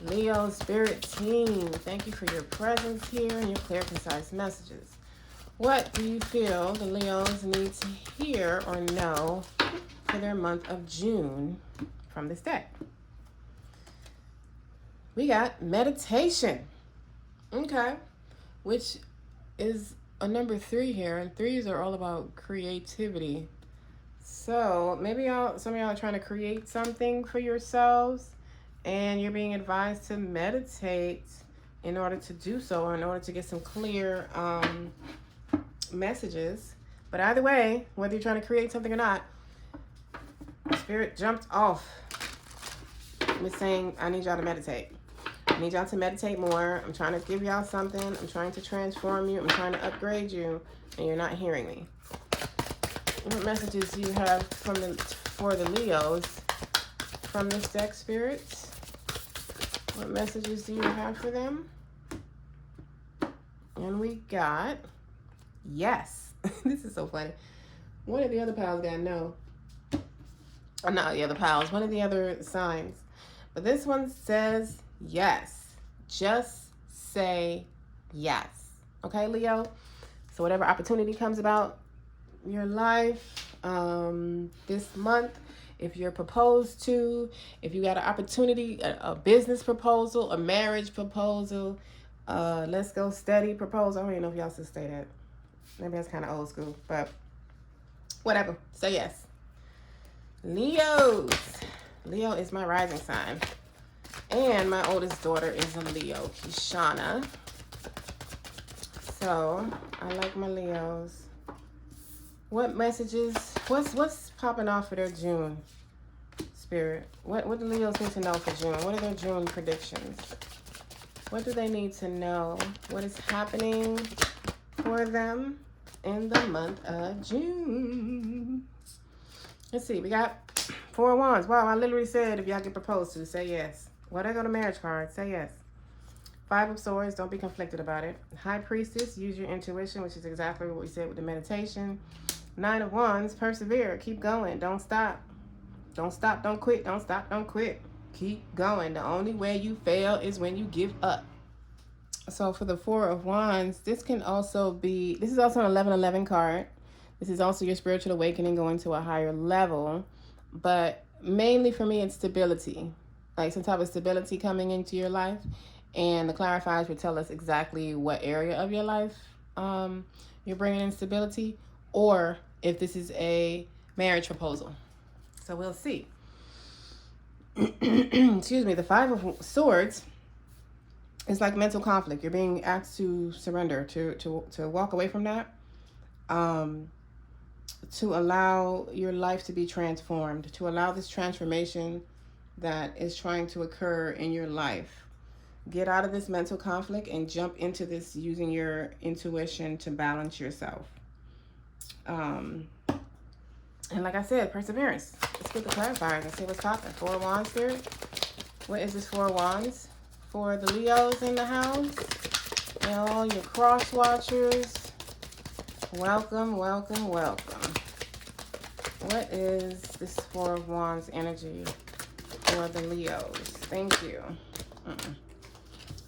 Leo, Spirit team, thank you for your presence here and your clear, concise messages. What do you feel the Leos need to hear or know for their month of June from this deck? We got meditation, okay, which is a number 3 here, and 3s are all about creativity. So maybe some of y'all are trying to create something for yourselves, and you're being advised to meditate in order to do so, or in order to get some clear messages. But either way, whether you're trying to create something or not, Spirit jumped off with saying, I need y'all to meditate. I need y'all to meditate more. I'm trying to give y'all something. I'm trying to transform you. I'm trying to upgrade you, and you're not hearing me. What messages do you have for the Leos from this deck, Spirits? What messages do you have for them? And we got yes. This is so funny. One of the other piles got no. Not the other piles. One of the other signs. But this one says yes. Just say yes. Okay, Leo? So whatever opportunity comes about your life this month, if you're proposed to, if you got an opportunity, a business proposal, a marriage proposal, let's go steady proposal. I don't even know if y'all should say that. Maybe that's kind of old school, but whatever. Say yes. Leos. Leo is my rising sign. And my oldest daughter is a Leo, Kishana. So I like my Leos. What messages? What's popping off for their June, Spirit? What do Leos need to know for June? What are their June predictions? What do they need to know? What is happening for them in the month of June? Let's see. We got 4 of Wands. Wow, I literally said if y'all get proposed to, say yes. Well, there go the marriage card. Say yes. Five of Swords, don't be conflicted about it. High Priestess, use your intuition, which is exactly what we said with the meditation. Nine of Wands, persevere, keep going, don't stop. Don't stop, don't quit, don't stop, don't quit. Keep going. The only way you fail is when you give up. So for the Four of Wands, this is also an 1111 card. This is also your spiritual awakening, going to a higher level. But mainly for me, it's stability. Like some type of stability coming into your life. And the clarifiers will tell us exactly what area of your life you're bringing in stability, or if this is a marriage proposal. So we'll see. Excuse me. The Five of Swords is like mental conflict. You're being asked to surrender, to walk away from that, to allow your life to be transformed, to allow this transformation that is trying to occur in your life. Get out of this mental conflict and jump into this using your intuition to balance yourself. And like I said, perseverance. Let's get the clarifiers and see what's popping. Four of Wands, Spirit. What is this Four of Wands? For the Leos in the house and all your cross watchers. Welcome, welcome, welcome. What is this Four of Wands energy for the Leos? Thank you.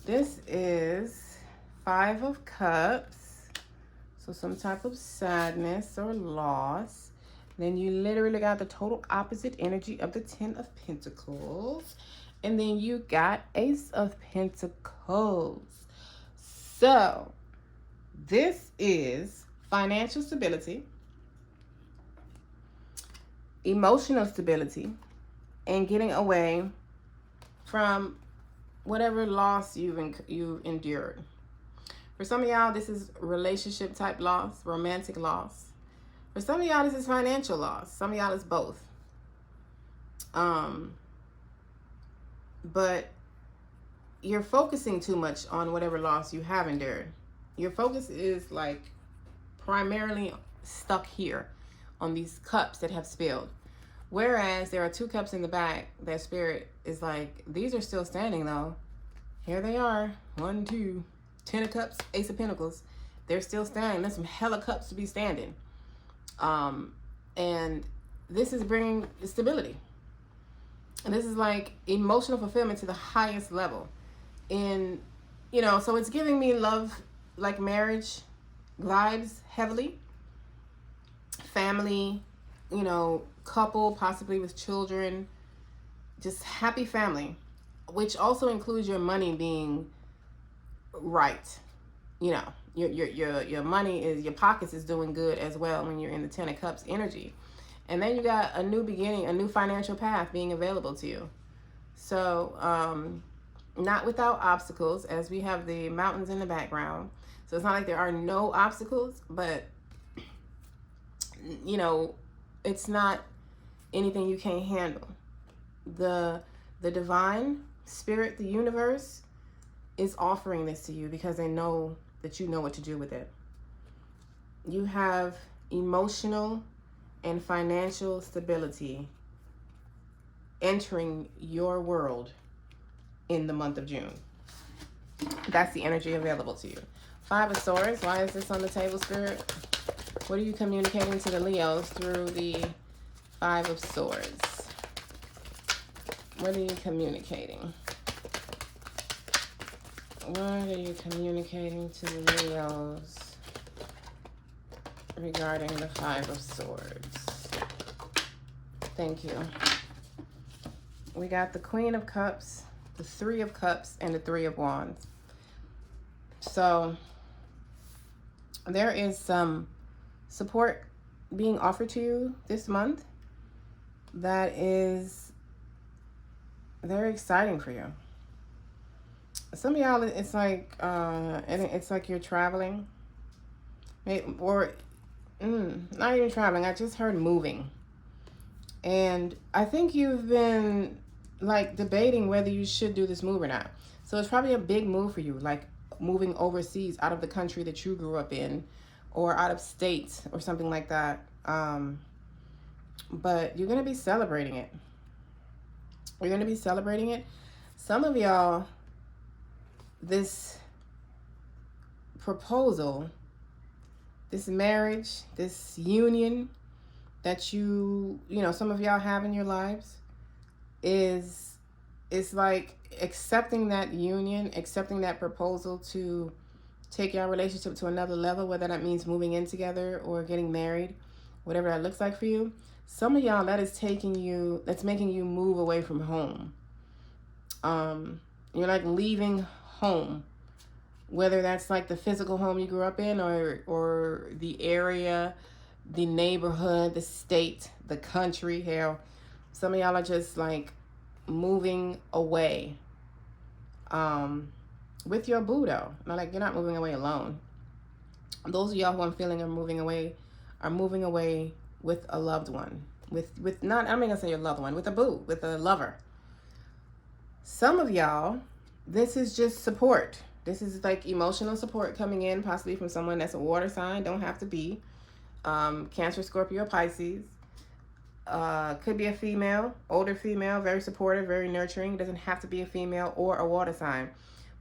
This is Five of Cups. So some type of sadness or loss. Then you literally got the total opposite energy of the Ten of Pentacles. And then you got Ace of Pentacles. So this is financial stability, emotional stability, and getting away from whatever loss you've endured. For some of y'all, this is relationship type loss, romantic loss. For some of y'all, this is financial loss. Some of y'all, it's both. But you're focusing too much on whatever loss you have endured. Your focus is like primarily stuck here on these cups that have spilled. Whereas there are two cups in the back that Spirit is like, these are still standing though. Here they are. 1, 2, 10 of Cups, Ace of Pentacles. They're still standing. There's some hella cups to be standing. And this is bringing stability. And this is like emotional fulfillment to the highest level. And, so it's giving me love, like marriage vibes heavily. Family, couple, possibly with children, just happy family, which also includes your money being right. Your money is, your pockets is doing good as well when you're in the Ten of Cups energy. And then you got a new beginning, a new financial path being available to you. So, not without obstacles, as we have the mountains in the background. So it's not like there are no obstacles, but it's not anything you can't handle. The divine spirit, the universe, is offering this to you because they know that you know what to do with it. You have emotional and financial stability entering your world in the month of June. That's the energy available to you. Five of Swords. Why is this on the table, Spirit? What are you communicating to the Leos through the Five of Swords? What are you communicating? What are you communicating to the Leos regarding the Five of Swords? Thank you. We got the Queen of Cups, the Three of Cups, and the Three of Wands. So there is some support being offered to you this month that is very exciting for you. Some of y'all, it's like you're traveling, or not even traveling. I just heard moving, and I think you've been like debating whether you should do this move or not. So it's probably a big move for you, like moving overseas, out of the country that you grew up in, or out of state, or something like that. But you're gonna be celebrating it. You're gonna be celebrating it. Some of y'all, this proposal, this marriage, this union that you know, some of y'all have in your lives is like accepting that union, accepting that proposal to take your relationship to another level, whether that means moving in together or getting married, whatever that looks like for you. Some of y'all, that is taking you, that's making you move away from home. You're like leaving home, whether that's like the physical home you grew up in, or the area, the neighborhood, the state, the country. Hell, some of y'all are just like moving away with your boo though. Not like you're not moving away alone. Those of y'all who I'm feeling are moving away with a loved one, with not, I'm not gonna say your loved one, with a boo, with a lover. Some of y'all, this is just support. This is like emotional support coming in, possibly from someone that's a water sign. Don't have to be Cancer, Scorpio, Pisces. Could be a female, older female, very supportive, very nurturing. Doesn't have to be a female or a water sign,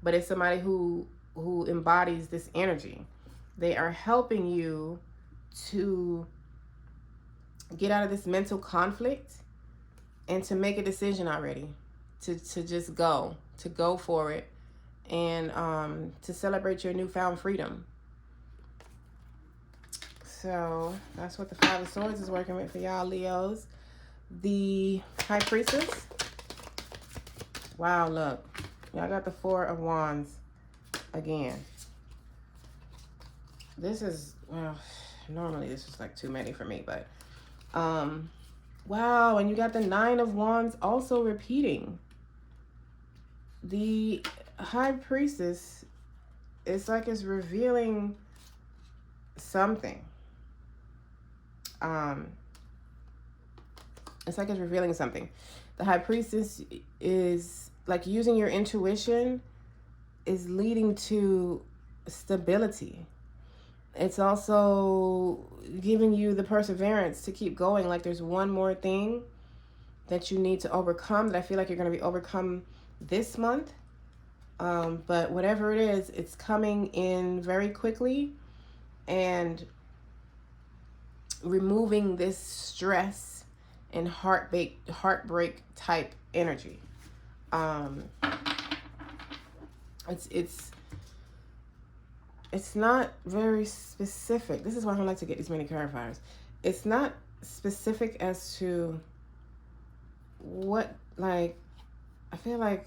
but it's somebody who embodies this energy. They are helping you to get out of this mental conflict and to make a decision already, to just go for it, and to celebrate your newfound freedom. So that's what the Five of Swords is working with for y'all Leos. The High Priestess. Wow, look. Y'all got the Four of Wands again. This is, well, normally this is like too many for me, but wow, and you got the Nine of Wands also repeating. The High Priestess, it's like it's revealing something. It's like it's revealing something. The High Priestess is like using your intuition is leading to stability. It's also giving you the perseverance to keep going. Like there's one more thing that you need to overcome that I feel like you're going to be overcome this month. But whatever it is, it's coming in very quickly and removing this stress and heartbreak type energy. It's not very specific. This is why I don't like to get these many clarifiers. It's not specific as to what, like, I feel like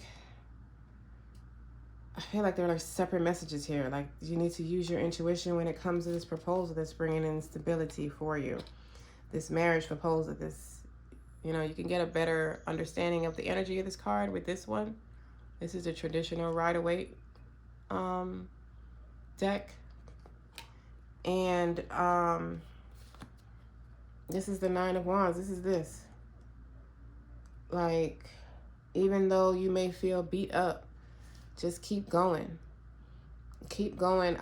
there are like separate messages here. Like you need to use your intuition when it comes to this proposal that's bringing in stability for you. This marriage proposal, this, you know, you can get a better understanding of the energy of this card with this one. This is a traditional Rider-Waite deck. And this is the Nine of Wands. This is this. Like, even though you may feel beat up, just keep going. Keep going.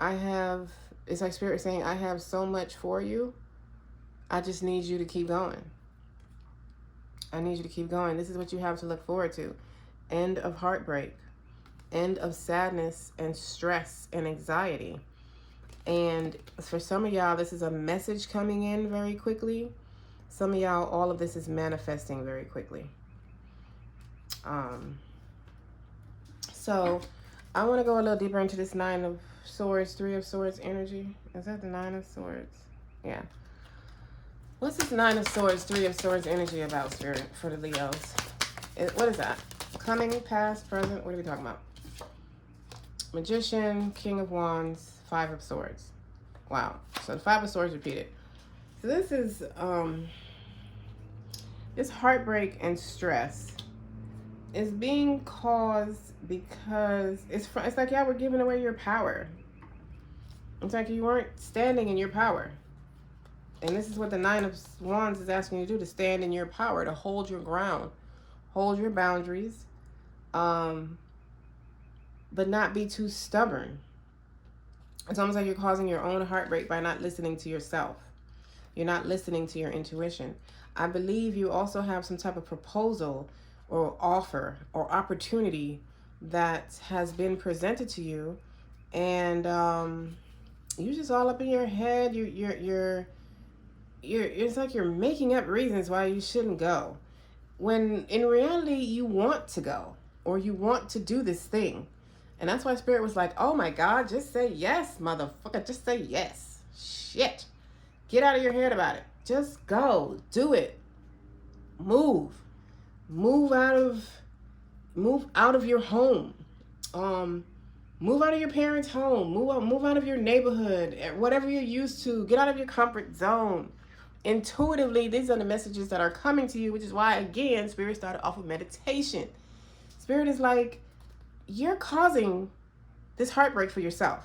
It's like Spirit saying, I have so much for you. I just need you to keep going. I need you to keep going. This is what you have to look forward to. End of heartbreak. End of sadness and stress and anxiety. And for some of y'all, this is a message coming in very quickly. Some of y'all, all of this is manifesting very quickly. So I want to go a little deeper into this Nine of Swords, Three of Swords energy. Is that the Nine of Swords? Yeah. What's this Nine of Swords, Three of Swords energy about, Spirit, for the Leos? What is that? Coming, past, present? What are we talking about? Magician, King of Wands, Five of Swords. Wow. So the Five of Swords repeated. So this is this heartbreak and stress is being caused because it's like y'all were giving away your power. It's like you weren't standing in your power. And this is what the Nine of Wands is asking you to do, to stand in your power, to hold your ground, hold your boundaries, but not be too stubborn. It's almost like you're causing your own heartbreak by not listening to yourself. You're not listening to your intuition. I believe you also have some type of proposal or offer or opportunity that has been presented to you, and you're just all up in your head. You're it's like you're making up reasons why you shouldn't go, when in reality you want to go, or you want to do this thing. And that's why Spirit was like, oh my God, just say yes, motherfucker. Just say yes. Shit. Get out of your head about it. Just go. Do it. Move. Move out of your home. Move out of your parents' home. Move out of your neighborhood. Whatever you're used to. Get out of your comfort zone. Intuitively, these are the messages that are coming to you, which is why, again, Spirit started off of meditation. Spirit is like, you're causing this heartbreak for yourself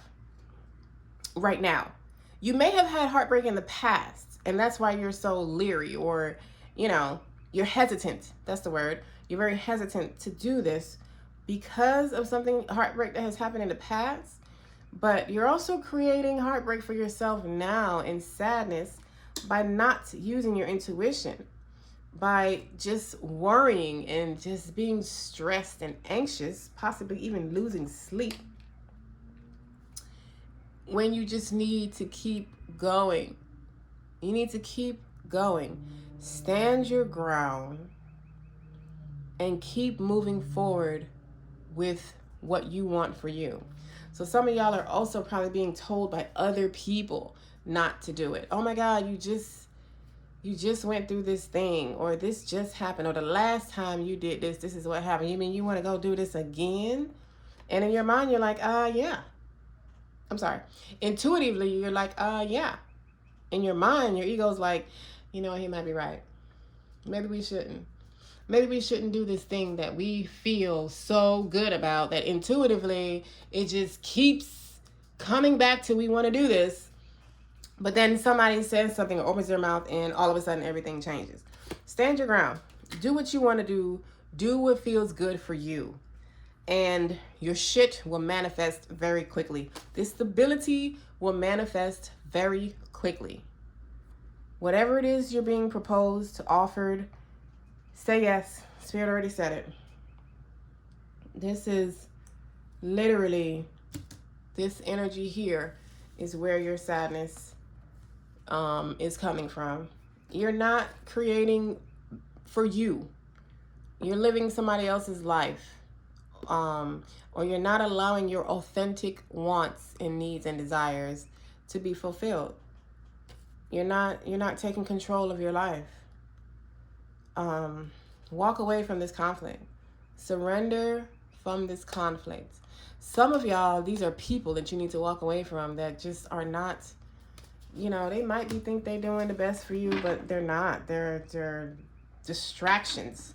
right now. You may have had heartbreak in the past, and that's why you're so leery, or, you're hesitant. That's the word. You're very hesitant to do this because of heartbreak that has happened in the past. But you're also creating heartbreak for yourself now, and sadness, by not using your intuition, by just worrying and just being stressed and anxious, possibly even losing sleep, when you just need to keep going. You need to keep going. Stand your ground and keep moving forward with what you want for you. So some of y'all are also probably being told by other people not to do it. Oh my God, you just went through this thing, or this just happened, or the last time you did this is what happened. You mean you want to go do this again? And in your mind, you're like, yeah. I'm sorry. Intuitively, you're like, yeah. In your mind, your ego's like, he might be right. Maybe we shouldn't. Maybe we shouldn't do this thing that we feel so good about, that intuitively it just keeps coming back to, we want to do this. But then somebody says something or opens their mouth, and all of a sudden everything changes. Stand your ground. Do what you want to do. Do what feels good for you. And your shit will manifest very quickly. This stability will manifest very quickly. Whatever it is you're being proposed, offered, say yes. Spirit already said it. This is literally, this energy here is where your sadness is coming from. You're not creating for you. You're living somebody else's life. Or you're not allowing your authentic wants and needs and desires to be fulfilled. You're not taking control of your life. Walk away from this conflict. Surrender from this conflict. Some of y'all, these are people that you need to walk away from that just are not, they might think they're doing the best for you, but they're not. They're distractions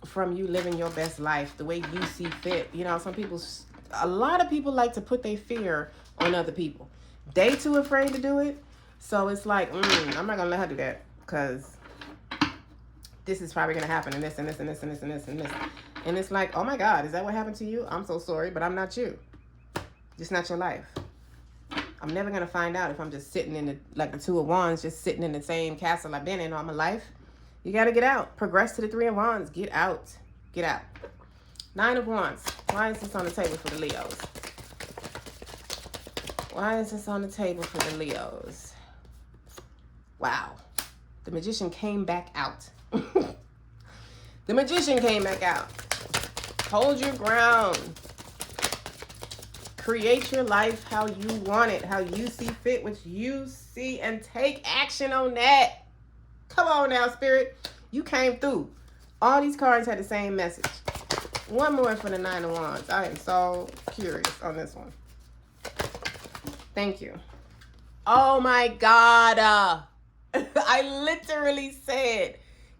from you living your best life the way you see fit. A lot of people like to put their fear on other people. They too afraid to do it. So it's like, I'm not going to let her do that, because this is probably going to happen, and this, and this, and this, and this, and this, and this. And it's like, oh my God, is that what happened to you? I'm so sorry, but I'm not you. Just not your life. I'm never going to find out if I'm just sitting in the Two of Wands, just sitting in the same castle I've been in all my life. You got to get out. Progress to the Three of Wands. Get out. Get out. Nine of Wands. Why is this on the table for the Leos? Why is this on the table for the Leos? Wow. The Magician came back out. The Magician came back out. Hold your ground. Create your life how you want it, how you see fit, what you see, and take action on that. Come on now, Spirit. You came through. All these cards had the same message. One more for the Nine of Wands. I am so curious on this one. Thank you. Oh my God. I literally said,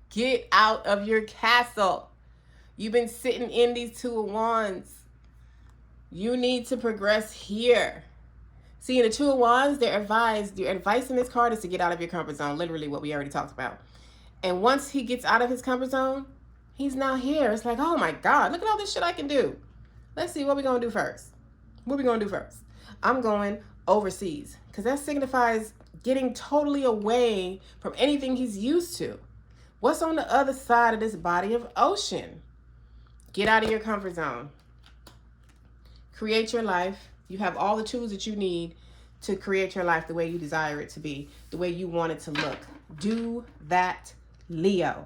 get out of your castle. You've been sitting in these Two of Wands. You need to progress here. See, in the Two of Wands, your advice in this card is to get out of your comfort zone, literally what we already talked about. And once he gets out of his comfort zone, he's now here. It's like, oh my God, look at all this shit I can do. Let's see, what we going to do first? What we going to do first? I'm going overseas, because that signifies getting totally away from anything he's used to. What's on the other side of this body of ocean? Get out of your comfort zone. Create your life. You have all the tools that you need to create your life the way you desire it to be, the way you want it to look. Do that, Leo.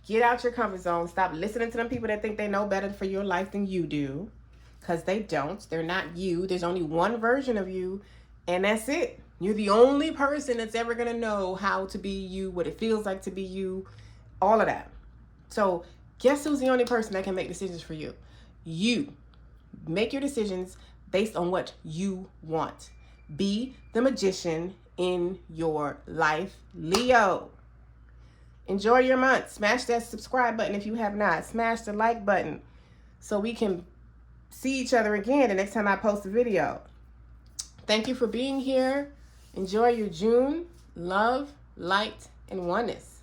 Get out your comfort zone. Stop listening to them people that think they know better for your life than you do, because they don't. They're not you. There's only one version of you, and that's it. You're the only person that's ever going to know how to be you, what it feels like to be you, all of that. So guess who's the only person that can make decisions for you? You. Make your decisions based on what you want. Be the magician in your life, Leo. Enjoy your month. Smash that subscribe button if you have not. Smash the like button so we can see each other again the next time I post a video. Thank you for being here. Enjoy your June. Love, light, and oneness.